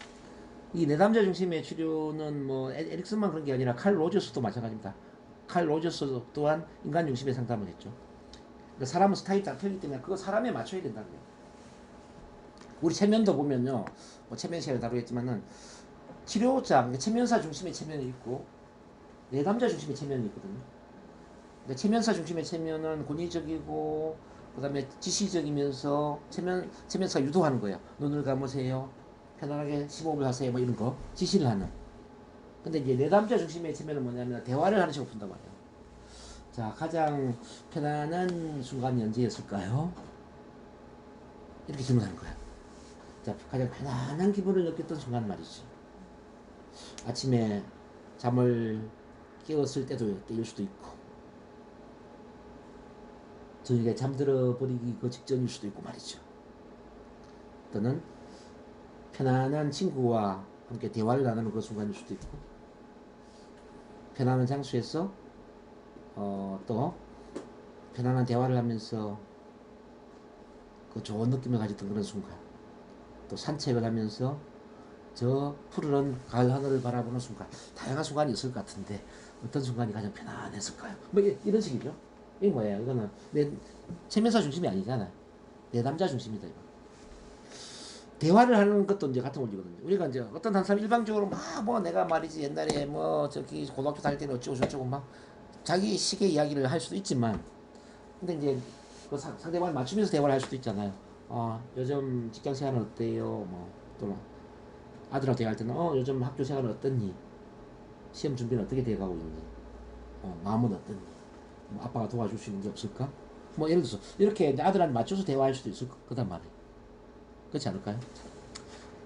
이 내담자 중심의 치료는 뭐 에릭슨만 그런 게 아니라 칼 로저스도 마찬가지입니다. 칼 로저스 또한 인간 중심의 상담을 했죠. 그러니까 사람은 스타일이 다 틀리기 때문에 그거 사람에 맞춰야 된다는 거예요. 우리 체면도 보면요. 뭐 체면 시간에 다루겠지만은 치료자, 그러니까 체면사 중심의 체면이 있고 내담자 중심의 체면이 있거든요. 그러니까 체면사 중심의 체면은 권위적이고 그 다음에 지시적이면서 체면사가 유도하는 거예요. 눈을 감으세요. 편안하게 심호흡을 하세요. 뭐 이런 거 지시를 하는. 근데 이제 내담자 중심의 체면은 뭐냐면 대화를 하는 식으로 푼단 말이에요. 자, 가장 편안한 순간이 언제였을까요? 이렇게 질문하는 거야. 자, 가장 편안한 기분을 느꼈던 순간 말이지. 아침에 잠을 깨웠을 때일 수도 있고 저녁에 잠들어 버리기 그 직전일 수도 있고 말이죠. 또는 편안한 친구와 함께 대화를 나누는 그 순간일 수도 있고 편안한 장소에서 또 편안한 대화를 하면서 그 좋은 느낌을 가졌던 그런 순간 또 산책을 하면서 저 푸르른 가을 하늘을 바라보는 순간 다양한 순간이 있을 것 같은데 어떤 순간이 가장 편안했을까요? 뭐 이런 식이죠. 이게 뭐예요? 이거는 내 체면사 중심이 아니잖아요. 내 남자 중심이다 이거. 대화를 하는 것도 이제 같은 원리거든요. 우리가 이제 어떤 한 사람 일방적으로 막 뭐 내가 말이지 옛날에 뭐 저기 고등학교 다닐 때는 어쩌고 저쩌고 막 자기 식의 이야기를 할 수도 있지만, 근데 이제 그 상대방을 맞추면서 대화를 할 수도 있잖아요. 요즘 직장 생활은 어때요? 뭐 또 아들하고 대화할 때는 요즘 학교 생활은 어떻니? 시험 준비는 어떻게 돼가고 있니? 마음은 어떻니? 뭐 아빠가 도와줄 수 있는 게 없을까? 뭐 예를 들어서 이렇게 이제 아들한테 맞춰서 대화할 수도 있을 거단 말이에요. 그렇지 않을까요?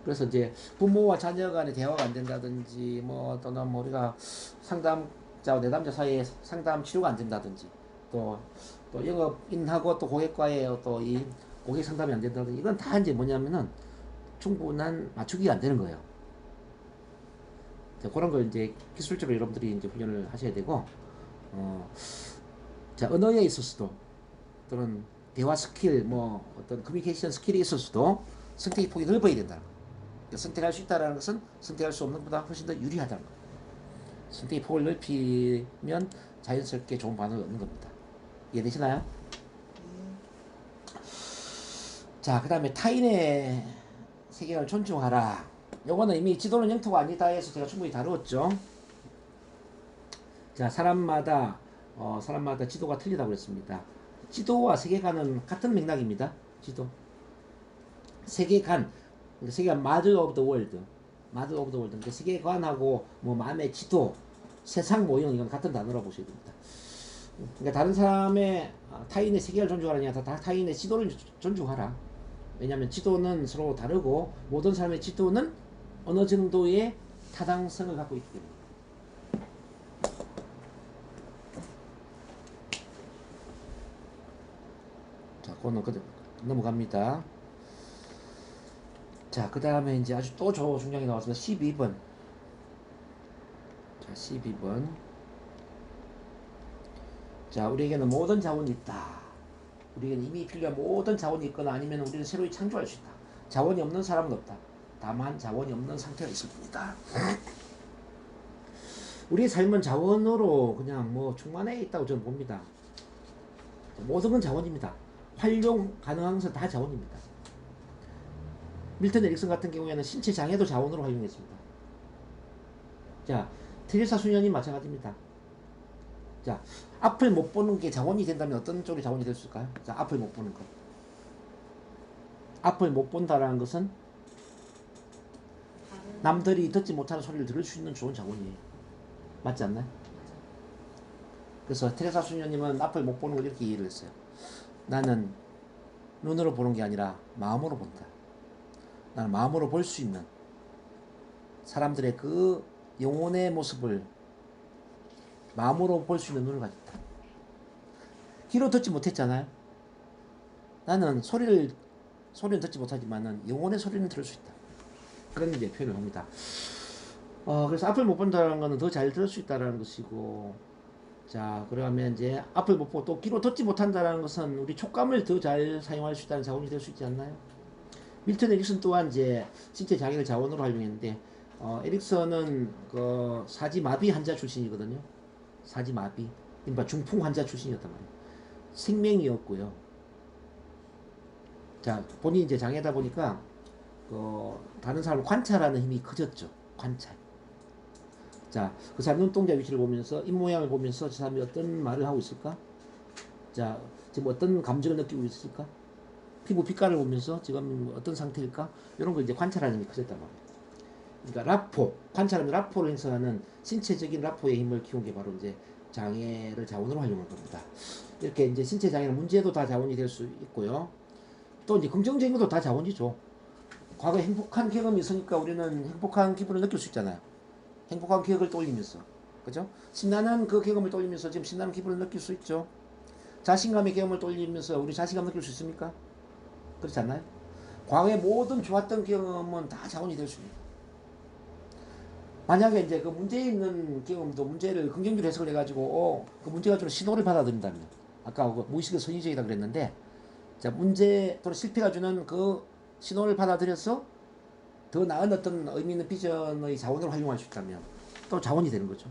그래서 이제 부모와 자녀 간의 대화가 안 된다든지, 뭐 또는 뭐 우리가 상담자와 내담자 사이에 상담 치료가 안 된다든지, 또 영업인하고 또 고객과의 또 이 고객 상담이 안 된다든지, 이건 다 이제 뭐냐면은 충분한 맞추기가 안 되는 거예요. 자, 그런 걸 이제 기술적으로 여러분들이 이제 훈련을 하셔야 되고, 자, 언어에 있어서도 또는 대화 스킬, 뭐 어떤 커뮤니케이션 스킬이 있어서도 선택의 폭이 넓어야 된다는 거예요. 그러니까 선택할 수 있다는 것은 선택할 수 없는 것보다 훨씬 더 유리하다는 거예요. 선택의 폭을 넓히면 자연스럽게 좋은 반응을 얻는 겁니다. 이해되시나요? 자, 그 다음에 타인의 세계관을 존중하라. 요거는 이미 지도는 영토가 아니다 해서 제가 충분히 다루었죠. 자, 사람마다 지도가 틀리다고 그랬습니다. 지도와 세계관은 같은 맥락입니다. 지도. 세계관, 그러니까 세계관 mother of the world. mother of the world. 그러니까 세계관하고 뭐 마음의 지도, 세상 모형, 이건 같은 단어라고 보셔야 됩니다. 그러니까 다른 사람의 타인의 세계를 존중하라니 아니라 다 타인의 지도를 존중하라. 왜냐하면 지도는 서로 다르고 모든 사람의 지도는 어느 정도의 타당성을 갖고 있기 때문에. 자, 그거는 넘어갑니다. 자, 그 다음에 이제 아주 또 중요한 게 나왔습니다. 12번. 자, 12번. 자, 우리에게는 모든 자원이 있다. 우리에게는 이미 필요한 모든 자원이 있거나 아니면 우리는 새로이 창조할 수 있다. 자원이 없는 사람은 없다. 다만 자원이 없는 상태가 있을 뿐이다. 우리의 삶은 자원으로 그냥 뭐 충만해 있다고 저는 봅니다. 모든 건 자원입니다. 활용 가능한 것은 다 자원입니다. 밀턴 에릭슨 같은 경우에는 신체 장애도 자원으로 활용했습니다. 자, 테레사 수녀님 마찬가지입니다. 자, 앞을 못 보는 게 자원이 된다면 어떤 쪽이 자원이 될 수 있을까요? 자, 앞을 못 보는 것. 앞을 못 본다라는 것은 남들이 듣지 못하는 소리를 들을 수 있는 좋은 자원이에요. 맞지 않나요? 그래서 테레사 수녀님은 앞을 못 보는 걸 이렇게 이해를 했어요. 나는 눈으로 보는 게 아니라 마음으로 본다. 나는 마음으로 볼 수 있는 사람들의 그 영혼의 모습을 마음으로 볼 수 있는 눈을 가졌다. 귀로 듣지 못했잖아요. 나는 소리는 듣지 못하지만은 영혼의 소리는 들을 수 있다. 그런 이제 표현을 합니다. 그래서 앞을 못 본다는 것은 더 잘 들을 수 있다는 것이고, 자, 그러면 이제 앞을 못 보고 또 귀로 듣지 못한다는 것은 우리 촉감을 더 잘 사용할 수 있다는 자원이 될 수 있지 않나요? 밀턴 에릭슨 또한 이제 신체 장애를 자원으로 활용했는데, 에릭슨은 그 사지마비 환자 출신이거든요. 사지마비, 그러니까 중풍 환자 출신이었단 말이에요. 생명이었고요. 자, 본인이 이제 장애다 보니까 다른 사람을 관찰하는 힘이 커졌죠. 관찰. 자, 그 사람 눈동자 위치를 보면서 입 모양을 보면서 저 사람이 어떤 말을 하고 있을까? 자, 지금 어떤 감정을 느끼고 있을까? 피부 빛깔을 보면서 지금 어떤 상태일까? 이런 걸 이제 관찰하는 힘이 커졌단 말이에요. 그러니까 라포, 관찰하면 라포를 형성하는 신체적인 라포의 힘을 키운 게 바로 이제 장애를 자원으로 활용한 겁니다. 이렇게 이제 신체 장애는 문제도 다 자원이 될 수 있고요. 또 이제 긍정적인 것도 다 자원이죠. 과거에 행복한 경험이 있으니까 우리는 행복한 기분을 느낄 수 있잖아요. 행복한 기억을 떠올리면서, 그죠? 신나는 그 경험을 떠올리면서 지금 신나는 기분을 느낄 수 있죠. 자신감의 경험을 떠올리면서 우리 자신감 느낄 수 있습니까? 그렇지 않나요? 과거에 모든 좋았던 경험은 다 자원이 될 수 있습니다. 만약에 이제 그 문제 있는 경험도 문제를 긍정적으로 해석을 해가지고 그 문제가 주는 신호를 받아들인다면, 아까 그 무의식의 선의적이다 그랬는데, 자, 문제 또는 실패가 주는 그 신호를 받아들여서 더 나은 어떤 의미 있는 비전의 자원으로 활용할 수 있다면 또 자원이 되는 거죠.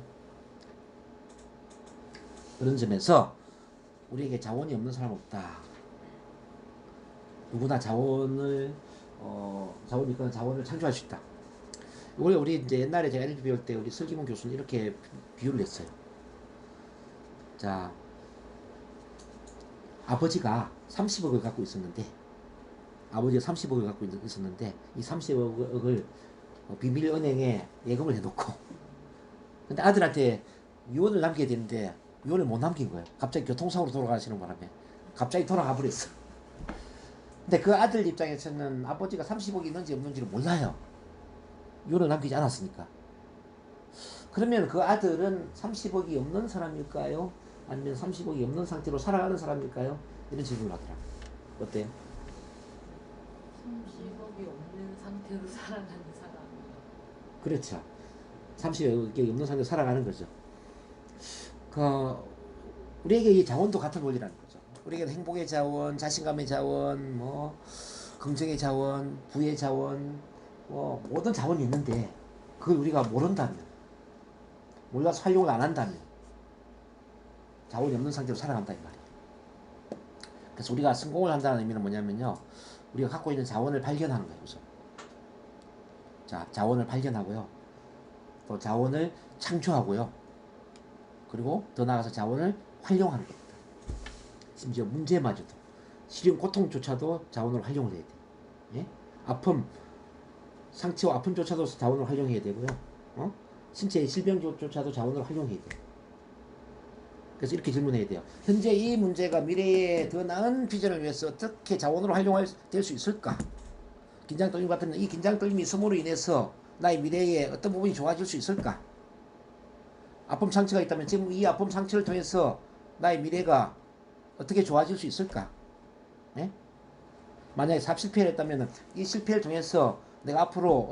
그런 점에서 우리에게 자원이 없는 사람 없다. 누구나 자원을 자원이 있거나 자원을 창조할 수 있다. 이걸 우리 이제 옛날에 제가 에너지 배울 때 우리 설기문 교수는 이렇게 비유를 했어요. 자, 아버지가 30억을 갖고 있었는데, 아버지가 30억을 갖고 있었는데, 이 30억을 비밀은행에 예금을 해놓고, 근데 아들한테 유언을 남겨야 되는데, 유언을 못 남긴 거예요. 갑자기 교통사고로 돌아가시는 바람에. 갑자기 돌아가 버렸어. 근데 그 아들 입장에서는 아버지가 30억이 있는지 없는지를 몰라요. 유언을 남기지 않았으니까. 그러면 그 아들은 30억이 없는 사람일까요? 아니면 30억이 없는 상태로 살아가는 사람일까요? 이런 질문을 하더라고요. 어때요? 30억이 없는 상태로 살아가는 사람. 그렇죠. 30억이 없는 상태로 살아가는 거죠. 우리에게 이 자원도 같은 원리라는 거죠. 우리에게 행복의 자원, 자신감의 자원, 뭐 긍정의 자원, 부의 자원, 뭐 모든 자원이 있는데 그걸 우리가 모른다면, 몰라서 활용을 안 한다면 자원이 없는 상태로 살아간다 이 말이에요. 그래서 우리가 성공을 한다는 의미는 뭐냐면요, 우리가 갖고 있는 자원을 발견하는 거예요. 우선. 자, 자원을 발견하고요, 또 자원을 창조하고요, 그리고 더 나아가서 자원을 활용하는 겁니다. 심지어 문제마저도, 시련 고통조차도 자원으로 활용을 해야 돼요. 예? 아픔, 상처와 아픔조차도 자원을 활용해야 되고요. 신체의 질병조차도 자원을 활용해야 돼요. 그래서 이렇게 질문해야 돼요. 현재 이 문제가 미래의 더 나은 비전을 위해서 어떻게 자원으로 활용될 수 있을까? 긴장 떨림 같은 이 긴장 떨림이 있음으로 인해서 나의 미래에 어떤 부분이 좋아질 수 있을까? 아픔 상처가 있다면 지금 이 아픔 상처를 통해서 나의 미래가 어떻게 좋아질 수 있을까? 예? 만약에 사업 실패를 했다면 이 실패를 통해서 내가 앞으로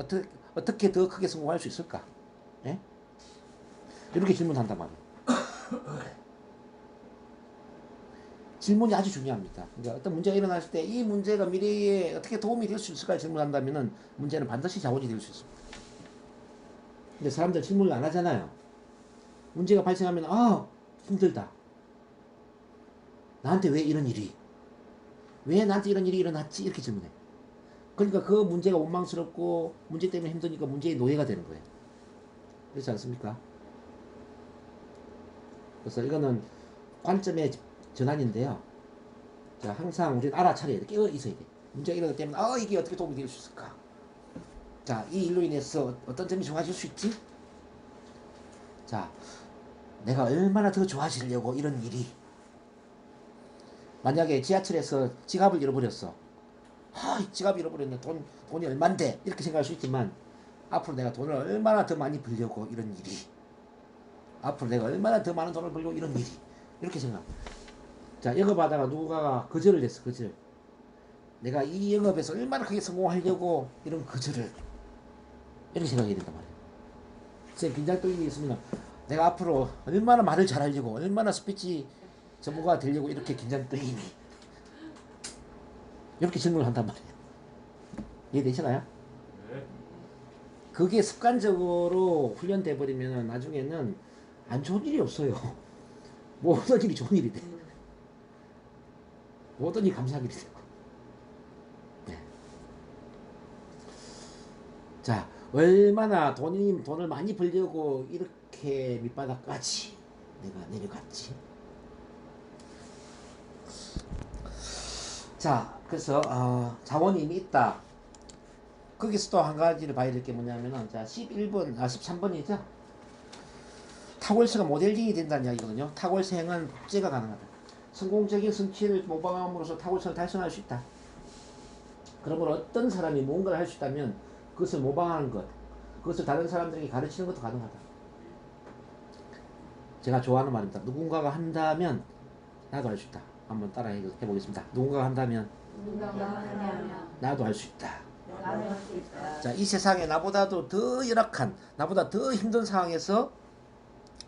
어떻게 더 크게 성공할 수 있을까? 예? 이렇게 질문한단 말이에요. 질문이 아주 중요합니다. 그러니까 어떤 문제가 일어났을 때 이 문제가 미래에 어떻게 도움이 될 수 있을까 질문한다면 문제는 반드시 자원이 될 수 있습니다. 근데 사람들 질문을 안 하잖아요. 문제가 발생하면 힘들다. 나한테 왜 이런 일이? 왜 나한테 이런 일이 일어났지? 이렇게 질문해. 그러니까 그 문제가 원망스럽고 문제 때문에 힘드니까 문제의 노예가 되는 거예요. 그렇지 않습니까? 그래서 이거는 관점의 전환인데요. 자, 항상 우리는 알아차려야 돼. 깨어 있어야 돼. 문제가 일어나기 때문에 이게 어떻게 도움이 될 수 있을까? 자, 이 일로 인해서 어떤 점이 좋아질 수 있지? 자, 내가 얼마나 더 좋아지려고 이런 일이. 만약에 지하철에서 지갑을 잃어버렸어. 지갑 잃어버렸네. 돈이 얼만데? 이렇게 생각할 수 있지만 앞으로 내가 돈을 얼마나 더 많이 벌려고 이런 일이. 앞으로 내가 얼마나 더 많은 돈을 벌려고 이런 일이. 이렇게 생각합니다. 자, 영업하다가 누군가가 거절을 했어. 거절. 내가 이 영업에서 얼마나 크게 성공하려고 이런 거절을. 이렇게 생각해야 된단 말이에요. 선생님, 긴장 떨림이 있으면 내가 앞으로 얼마나 말을 잘하려고, 얼마나 스피치 전문가가 되려고 이렇게 긴장 떨림이. 이렇게 질문을 한단 말이에요. 이해되시나요? 네. 그게 습관적으로 훈련돼 버리면 나중에는 안 좋은 일이 없어요. 모든 일이 좋은 일이 돼. 모든 일이 감사한 일이 되고. 네. 자, 얼마나 돈을 많이 벌려고 이렇게 밑바닥까지 내가 내려갔지. 자, 그래서 자원이 이미 있다. 거기서 또 한 가지를 봐야 될 게 뭐냐면은, 자, 13번이죠. 탁월세가 모델링이 된다는 이야기거든요. 탁월세행은 복제가 가능하다. 성공적인 성취를 모방함으로써 탁월세를 달성할 수 있다. 그러므로 어떤 사람이 뭔가를 할 수 있다면 그것을 모방하는 것, 그것을 다른 사람들에게 가르치는 것도 가능하다. 제가 좋아하는 말입니다. 누군가가 한다면 나도 할 수 있다. 한번 따라 해보겠습니다. 누군가가 한다면 나도 할 수 있다. 자, 이 세상에 나보다도 더 열악한, 나보다 더 힘든 상황에서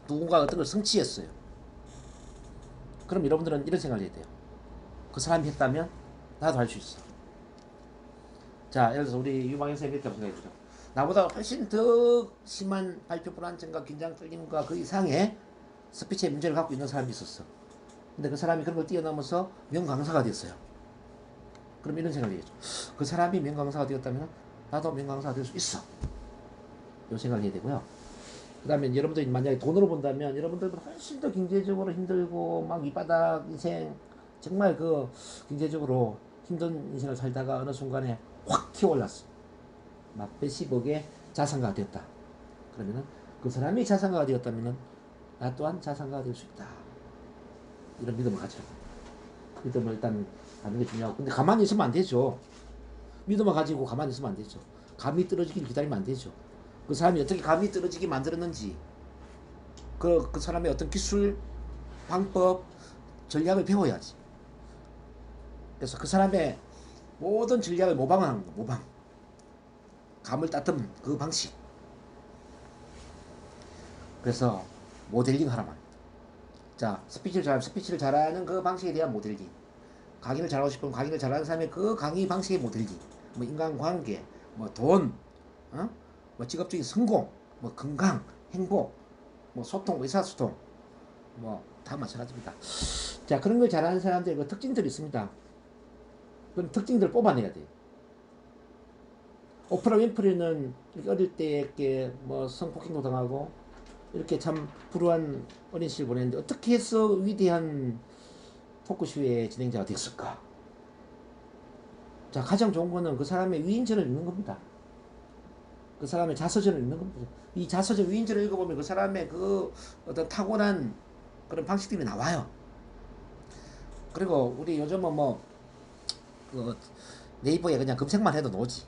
누군가가 어떤 걸 성취했어요. 그럼 여러분들은 이런 생각을 해야 돼요. 그 사람이 했다면 나도 할 수 있어. 자, 예를 들어서 우리 유방현 선생님 이렇게 생각해 보죠. 나보다 훨씬 더 심한 발표 불안증과 긴장 떨림과 그 이상의 스피치의 문제를 갖고 있는 사람이 있었어. 근데 그 사람이 그런 걸 뛰어넘어서 명강사가 됐어요. 그럼 이런 생각을 해야죠. 그 사람이 명강사가 되었다면 나도 명강사가 될 수 있어. 이 생각을 해야 되고요. 그 다음에 여러분들이 만약에 돈으로 본다면 여러분들보다 훨씬 더 경제적으로 힘들고 막 이 바닥 인생 정말 그 경제적으로 힘든 인생을 살다가 어느 순간에 확 튀어올랐어. 막 몇십억의 자산가가 되었다. 그러면은 그 사람이 자산가가 되었다면은 나 또한 자산가가 될 수 있다. 이런 믿음을 가져. 믿음을 일단 갖는 게 중요하고. 근데 가만히 있으면 안 되죠. 믿음을 가지고 가만히 있으면 안 되죠. 감이 떨어지길 기다리면 안 되죠. 그 사람이 어떻게 감이 떨어지게 만들었는지, 그 사람의 어떤 기술, 방법, 전략을 배워야지. 그래서 그 사람의 모든 전략을 모방을 하는 거, 모방. 감을 따듬는 그 방식. 그래서 모델링 하라 말입니다. 자, 스피치를 잘하는 그 방식에 대한 모델링. 강의를 잘하고 싶으면 강의를 잘하는 사람의 그 강의 방식의 모델링. 뭐 인간관계, 뭐 돈, 뭐 직업적인 성공, 뭐 건강, 행복, 뭐 소통, 의사소통, 뭐 다 마찬가지입니다. 자, 그런 걸 잘하는 사람들의 그 특징들이 있습니다. 그런 특징들을 뽑아내야 돼요. 오프라 윈프리는 어릴 때 이렇게 뭐 성폭행도 당하고 이렇게 참 불우한 어린 시절 보냈는데 어떻게 해서 위대한 토크쇼의 진행자가 됐을까? 자, 가장 좋은 거는 그 사람의 위인전을 읽는 겁니다. 그 사람의 자서전을 읽는 겁니다. 이 자서전 위인전을 읽어보면 그 사람의 그 어떤 타고난 그런 방식들이 나와요. 그리고 우리 요즘은 뭐 그 네이버에 그냥 검색만 해도 나오지.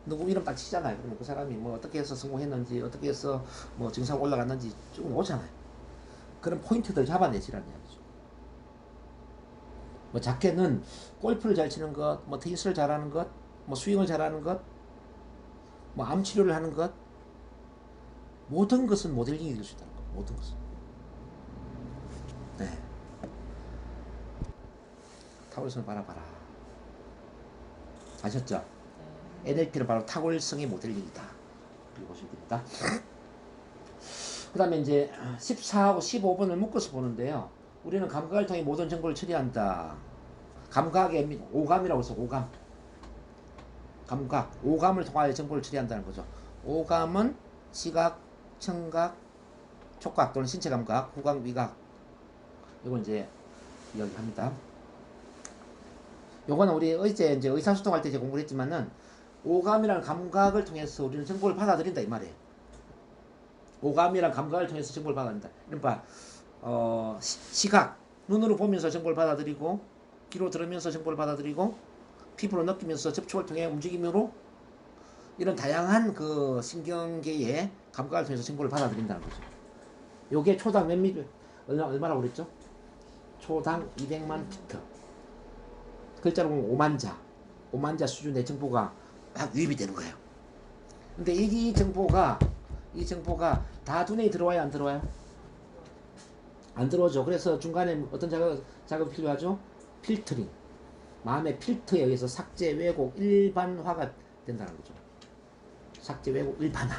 누구 이름 딱 치잖아요. 그러면 그 사람이 뭐 어떻게 해서 성공했는지, 어떻게 해서 뭐 증상 올라갔는지 쭉 나오잖아요. 그런 포인트들 잡아내시라는 이야기죠. 뭐 작게는 골프를 잘 치는 것, 뭐 테니스를 잘하는 것, 뭐 스윙을 잘하는 것, 뭐 암 치료를 하는 것, 모든 것은 모델링이 될 수 있다는 거. 모든 것은. 네. 타월성을 바라봐라. 아셨죠? NLP는 바로 탁월성의 모델링이다. 이렇게 보시면 됩니다. 그 다음에 이제 14하고 15번을 묶어서 보는데요. 우리는 감각을 통해 모든 정보를 처리한다. 감각의 오감이라고 해서 오감. 감각, 오감을 통하여 정보를 처리한다는 거죠. 오감은 시각, 청각, 촉각 또는 신체 감각, 후각, 위각. 이걸 이제 이야기합니다. 요거는 우리 어제 이제 의사소통할 때 공부를 했지만은 오감이라는 감각을 통해서 우리는 정보를 받아들인다 이 말이에요. 오감이라는 감각을 통해서 정보를 받아들인다. 그러니까 시각, 눈으로 보면서 정보를 받아들이고, 귀로 들으면서 정보를 받아들이고, 피부로 느끼면서 접촉을 통해 움직임으로 이런 다양한 그 신경계의 감각을 통해서 정보를 받아들인다는 거죠. 요게 초당 몇 미터 얼마라고 그랬죠? 초당 200만 피트. 글자로 보면 5만 자. 5만 자 수준의 정보가 막 유입이 되는 거예요. 근데 이 정보가 다 두뇌에 들어와요, 안 들어와요? 안 들어오죠. 그래서 중간에 어떤 작업이 필요하죠? 필터링. 마음의 필터에 의해서 삭제, 왜곡, 일반화가 된다는 거죠. 삭제, 왜곡, 일반화.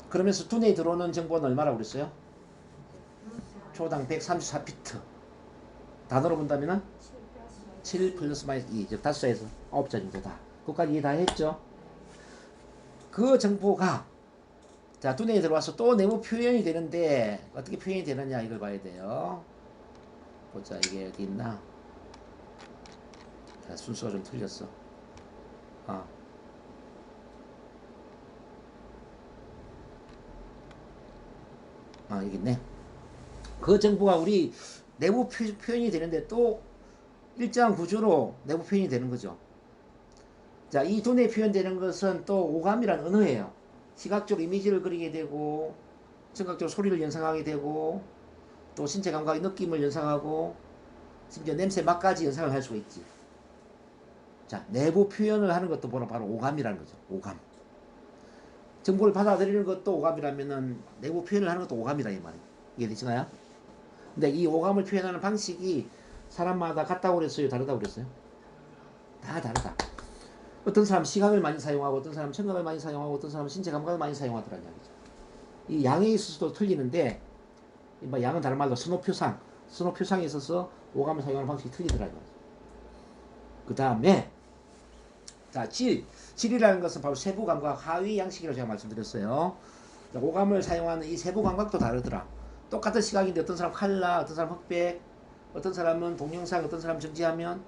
그러면서 두뇌에 들어오는 정보는 얼마라고 그랬어요? 초당 134피트. 단어로 본다면은 7 플러스 마이너스 2, 즉 5자에서 9자 정도다. 그것까지 이해 다 했죠? 그 정보가 자 두뇌에 들어와서 또 내부 표현이 되는데 어떻게 표현이 되느냐 이걸 봐야 돼요. 보자 이게 어디 있나? 자, 순서가 좀 틀렸어. 여기 있네. 그 정보가 우리 내부 표현이 되는데 또 일정한 구조로 내부 표현이 되는 거죠. 자, 이 두뇌에 표현되는 것은 또 오감이란 언어예요. 시각적으로 이미지를 그리게 되고, 청각적으로 소리를 연상하게 되고, 또 신체 감각의 느낌을 연상하고, 심지어 냄새 맛까지 연상을 할 수가 있지. 자, 내부 표현을 하는 것도 바로 오감이라는 거죠. 오감. 정보를 받아들이는 것도 오감이라면은 내부 표현을 하는 것도 오감이다 이 말이에요. 이해되시나요? 근데 이 오감을 표현하는 방식이 사람마다 같다고 그랬어요? 다르다고 그랬어요? 다 다르다. 어떤 사람 시각을 많이 사용하고 어떤 사람 청각을 많이 사용하고 어떤 사람은 신체 감각을 많이 사용하더라는 이야기죠. 이 양에 있어서도 틀리는데 양은 다른 말로 선호표상 선호 표상에 있어서 오감을 사용하는 방식이 틀리더라고요. 그 다음에 자, 질이라는 것은 바로 세부 감각 하위 양식이라고 제가 말씀드렸어요. 자, 오감을 사용하는 이 세부 감각도 다르더라. 똑같은 시각인데 어떤 사람 칼라, 어떤 사람 흑백, 어떤 사람은 동영상, 어떤 사람은 정지화면,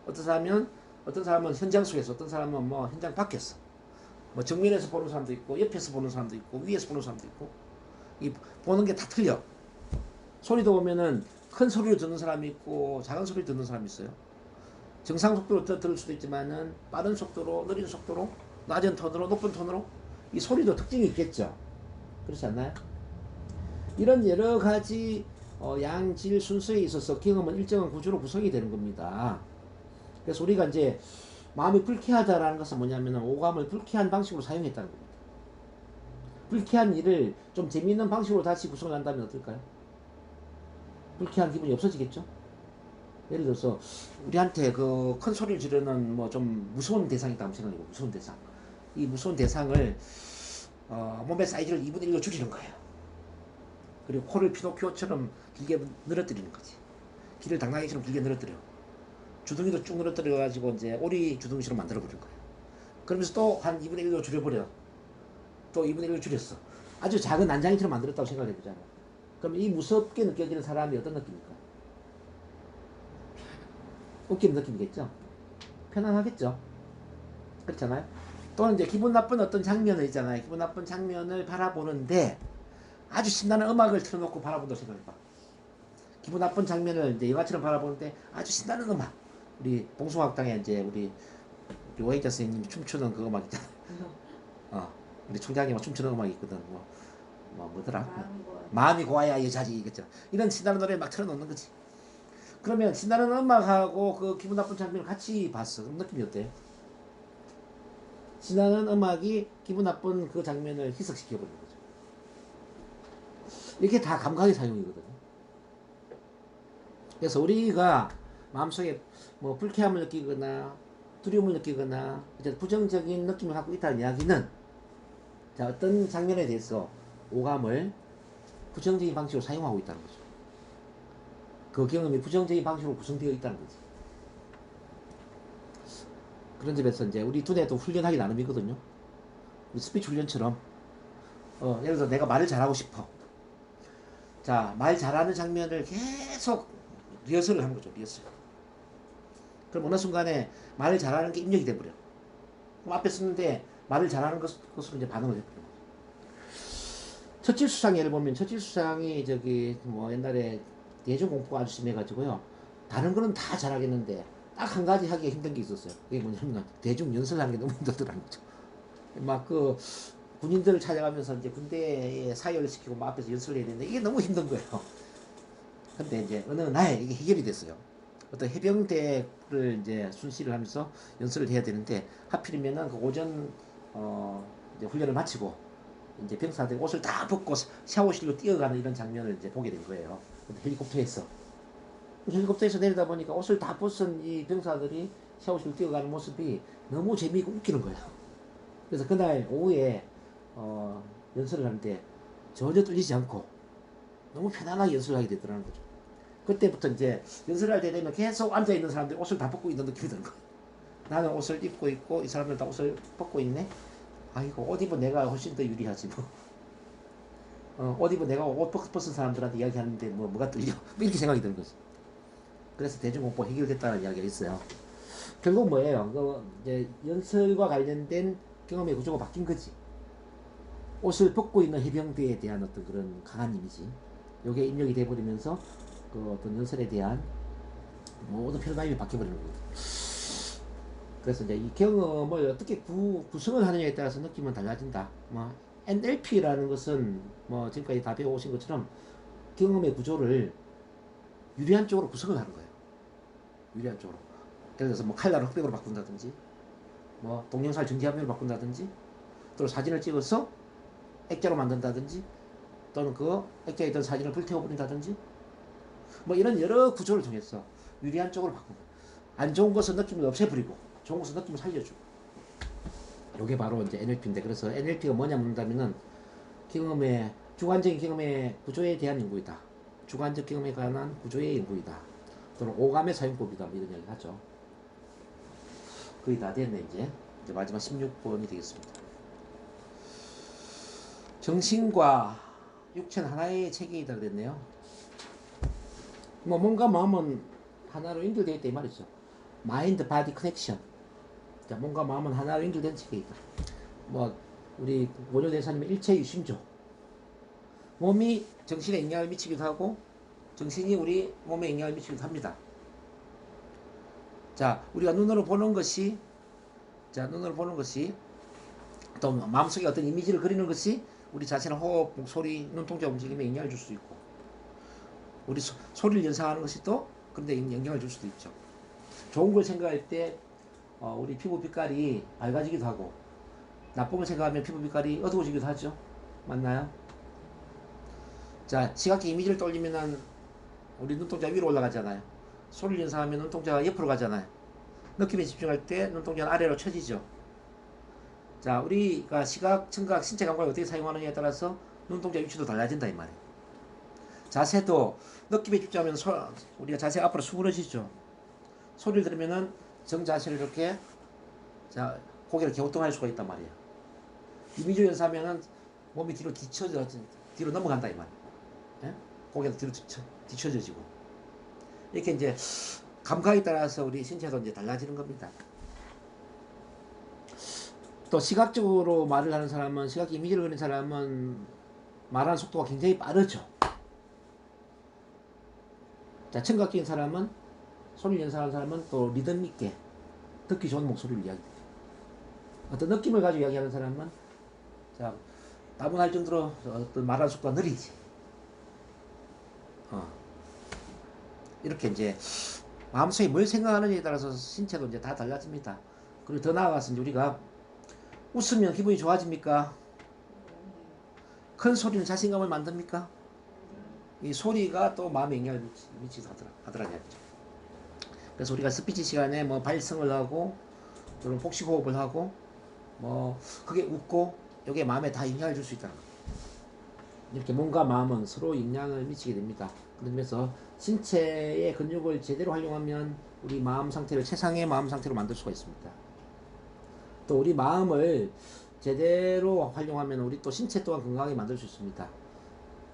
어떤 사람은 현장 속에서, 어떤 사람은 뭐 현장 밖에서, 뭐 정면에서 보는 사람도 있고, 옆에서 보는 사람도 있고, 위에서 보는 사람도 있고, 이 보는 게 다 틀려. 소리도 보면은 큰 소리로 듣는 사람이 있고, 작은 소리로 듣는 사람이 있어요. 정상 속도로 들을 수도 있지만은 빠른 속도로, 느린 속도로, 낮은 톤으로, 높은 톤으로 이 소리도 특징이 있겠죠. 그렇지 않나요? 이런 여러 가지 양질 순서에 있어서 경험은 일정한 구조로 구성이 되는 겁니다. 그래서 우리가 이제 마음이 불쾌하다라는 것은 뭐냐면 오감을 불쾌한 방식으로 사용했다는 겁니다. 불쾌한 일을 좀 재미있는 방식으로 다시 구성을 한다면 어떨까요? 불쾌한 기분이 없어지겠죠? 예를 들어서 우리한테 그 큰 소리를 지르는 뭐 좀 무서운 대상이 있다고 생각해요. 무서운 대상. 이 무서운 대상을 몸의 사이즈를 2분의 1로 줄이는 거예요. 그리고 코를 피노키오처럼 길게 늘어뜨리는 거지. 귀를 당나귀처럼 길게 늘어뜨려. 주둥이도 쭉 늘어뜨려 가지고 이제 오리 주둥이처럼 만들어 버린 거예요. 그러면서 또 한 2분의 1로 줄여버려. 또 2분의 1로 줄였어. 아주 작은 난장이처럼 만들었다고 생각해 보잖아요. 그럼 이 무섭게 느껴지는 사람이 어떤 느낌입니까? 웃기는 느낌이겠죠? 편안하겠죠? 그렇잖아요? 또는 이제 기분 나쁜 어떤 장면을 있잖아요. 기분 나쁜 장면을 바라보는데 아주 신나는 음악을 틀어놓고 바라본다고 생각해봐. 기분 나쁜 장면을 이제 영화처럼 바라보는데 아주 신나는 음악. 우리 봉숭아학당에 이제 우리 오해자 선생님이 춤추는 그 음악 있잖아요. 우리 총장이 막 춤추는 음악이 있거든. 뭐더라? 마음이 고와야 여자지. 이겠죠. 이런 신나는 노래 막 틀어놓는 거지. 그러면 신나는 음악하고 그 기분 나쁜 장면을 같이 봤어. 그럼 느낌이 어때요? 신나는 음악이 기분 나쁜 그 장면을 희석시켜버리는 거죠. 이게 다 감각의 사용이거든요. 그래서 우리가 마음속에 뭐 불쾌함을 느끼거나 두려움을 느끼거나 부정적인 느낌을 갖고 있다는 이야기는 자, 어떤 장면에 대해서 오감을 부정적인 방식으로 사용하고 있다는 거죠. 그 경험이 부정적인 방식으로 구성되어 있다는 거지. 그런 점에서 이제 우리 두뇌도 훈련하기 나름이거든요. 우리 스피치 훈련처럼 예를 들어 내가 말을 잘하고 싶어. 자, 말 잘하는 장면을 계속 리허설을 하는 거죠. 리허설. 그럼 어느 순간에 말을 잘하는 게 입력이 돼버려. 그럼 앞에 쓰는데 말을 잘하는 것으로 이제 반응을 해버려. 처칠수상 예를 보면 처칠수상이 저기 뭐 옛날에 대중공포가 아주 심해가지고요. 다른 거는 다 잘하겠는데 딱 한 가지 하기가 힘든 게 있었어요. 그게 뭐냐면 대중 연설하는 게 너무 힘들더라는 거죠. 막 그 군인들을 찾아가면서 이제 군대에 사열을 시키고 막 앞에서 연설을 해야 되는데 이게 너무 힘든 거예요. 근데 이제 어느 날 이게 해결이 됐어요. 어떤 해병대를 이제 순시를 하면서 연설을 해야 되는데 하필이면은 그 오전 이제 훈련을 마치고 이제 병사들이 옷을 다 벗고 샤워실로 뛰어가는 이런 장면을 이제 보게 된 거예요. 헬리콥터에서 내리다 보니까 옷을 다 벗은 이 병사들이 샤워실로 뛰어가는 모습이 너무 재미있고 웃기는 거예요. 그래서 그날 오후에 연설을 하는데 전혀 떨리지 않고 너무 편안하게 연설을 하게 되더라는 거죠. 그때부터 이제 연설을 할 때 되면 계속 앉아있는 사람들이 옷을 다 벗고 있는 느낌이 드는 거예요. 나는 옷을 입고 있고 이 사람들 다 옷을 벗고 있네. 아이고 옷 입은 내가 훨씬 더 유리하지 뭐. 옷 입은 내가 옷 벗은 사람들한테 이야기하는데 뭐가 떨려. 이렇게 생각이 드는 거지. 그래서 대중공포 해결됐다는 이야기가 있어요. 결국 뭐예요? 그 이제 연설과 관련된 경험의 구조가 바뀐 거지. 옷을 벗고 있는 해병대에 대한 어떤 그런 강한 이미지. 요게 입력이 돼버리면서 그 어떤 연설에 대한 모든 패러다임이 바뀌어버리는 거거든요. 그래서 이제 이 경험을 어떻게 구성을 하느냐에 따라서 느낌은 달라진다. 뭐 NLP라는 것은 뭐 지금까지 다 배워오신 것처럼 경험의 구조를 유리한 쪽으로 구성을 하는 거예요. 유리한 쪽으로. 예를 들어서 뭐 칼라를 흑백으로 바꾼다든지, 뭐 동영상을 전기화면으로 바꾼다든지, 또는 사진을 찍어서 액자로 만든다든지, 또는 그 액자에 있던 사진을 불태워버린다든지, 뭐 이런 여러 구조를 통해서 유리한 쪽으로 바꾸는 거예요. 안 좋은 것은 느낌을 없애버리고, 좋은 것은 느낌을 살려주고. 이게 바로 이제 NLP인데, 그래서 NLP가 뭐냐 묻는다면은 주관적인 경험의 구조에 대한 연구이다. 주관적 경험에 관한 구조의 연구이다. 또는 오감의 사용법이다. 뭐 이런 이야기 하죠. 거의 다 됐네 이제 마지막 16번이 되겠습니다. 정신과 육체는 하나의 체계이다 그랬네요. 뭐 몸과 마음은 하나로 연결되어 있다 이 말이죠. 마인드 바디 커넥션. 자, 몸과 마음은 하나로 연결된 체계이다. 뭐 우리 원효 대사님의 일체유심조. 몸이 정신에 영향을 미치기도 하고 정신이 우리 몸에 영향을 미치기도 합니다. 자, 우리가 눈으로 보는 것이 또 마음속에 어떤 이미지를 그리는 것이 우리 자신의 호흡, 목소리, 눈동자 움직임에 영향을 줄 수 있고 우리 소리를 연상하는 것이 또 그런데 영향을 줄 수도 있죠. 좋은 걸 생각할 때 우리 피부 빛깔이 밝아지기도 하고 나쁜 걸 생각하면 피부 빛깔이 어두워지기도 하죠. 맞나요? 자, 시각적 이미지를 떠올리면 우리 눈동자 위로 올라가잖아요. 소리를 연상하면 눈동자가 옆으로 가잖아요. 느낌에 집중할 때 눈동자는 아래로 쳐지죠. 자, 우리가 시각, 청각, 신체 감각을 어떻게 사용하느냐에 따라서 눈동자 위치도 달라진다 이 말이에요. 자세도 느낌에 집중하면 우리가 자세가 앞으로 수그러지죠. 소리를 들으면은 정자세를 이렇게 자 고개를 갸우뚱할 수가 있단 말이에요. 이미지 연사하면은 몸이 뒤로 넘어간다 이 말이에요. 예? 고개도 뒤로 뒤쳐지고 이렇게 이제 감각에 따라서 우리 신체도 이제 달라지는 겁니다. 또 시각적으로 말을 하는 사람은 시각 이미지를 그리는 사람은 말하는 속도가 굉장히 빠르죠. 자, 청각적인 사람은 소리를 연상하는 사람은 또 리듬 있게 듣기 좋은 목소리를 이야기해요. 어떤 느낌을 가지고 이야기하는 사람은 자 따분할 정도로 어떤 말하는 속도가 느리지. 이렇게 이제 마음속에 뭘 생각하느냐에 따라서 신체도 이제 다 달라집니다. 그리고 더 나아가서 이제 우리가 웃으면 기분이 좋아집니까? 큰 소리는 자신감을 만듭니까? 이 소리가 또 마음에 영향을 미치기도 하더라는 얘기죠. 그래서 우리가 스피치 시간에 뭐 발성을 하고 또는 복식호흡을 하고 뭐 크게 웃고 이게 마음에 다 영향을 줄 수 있다는 거예요. 이렇게 몸과 마음은 서로 영향을 미치게 됩니다. 그러면서 신체의 근육을 제대로 활용하면 우리 마음 상태를 최상의 마음 상태로 만들 수가 있습니다. 또 우리 마음을 제대로 활용하면 우리 또 신체 또한 건강하게 만들 수 있습니다.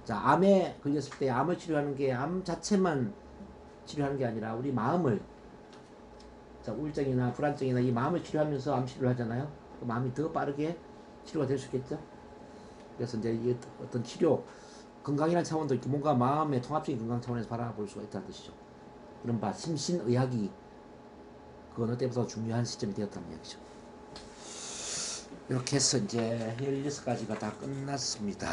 자, 암에 걸렸을 때 암을 치료하는 게 암 자체만 치료하는 게 아니라 우리 마음을 자, 우울증이나 불안증이나 이 마음을 치료하면서 암 치료를 하잖아요. 그 마음이 더 빠르게 치료가 될 수 있겠죠. 그래서 이제 이 어떤 치료 건강이라는 차원도 있고 몸과 마음의 통합적인 건강 차원에서 바라볼 수가 있다는 뜻이죠. 이런 바 심신의학이 그 어느 때보다 중요한 시점이 되었다는 이야기죠. 이렇게 해서 이제 16가지가 다 끝났습니다.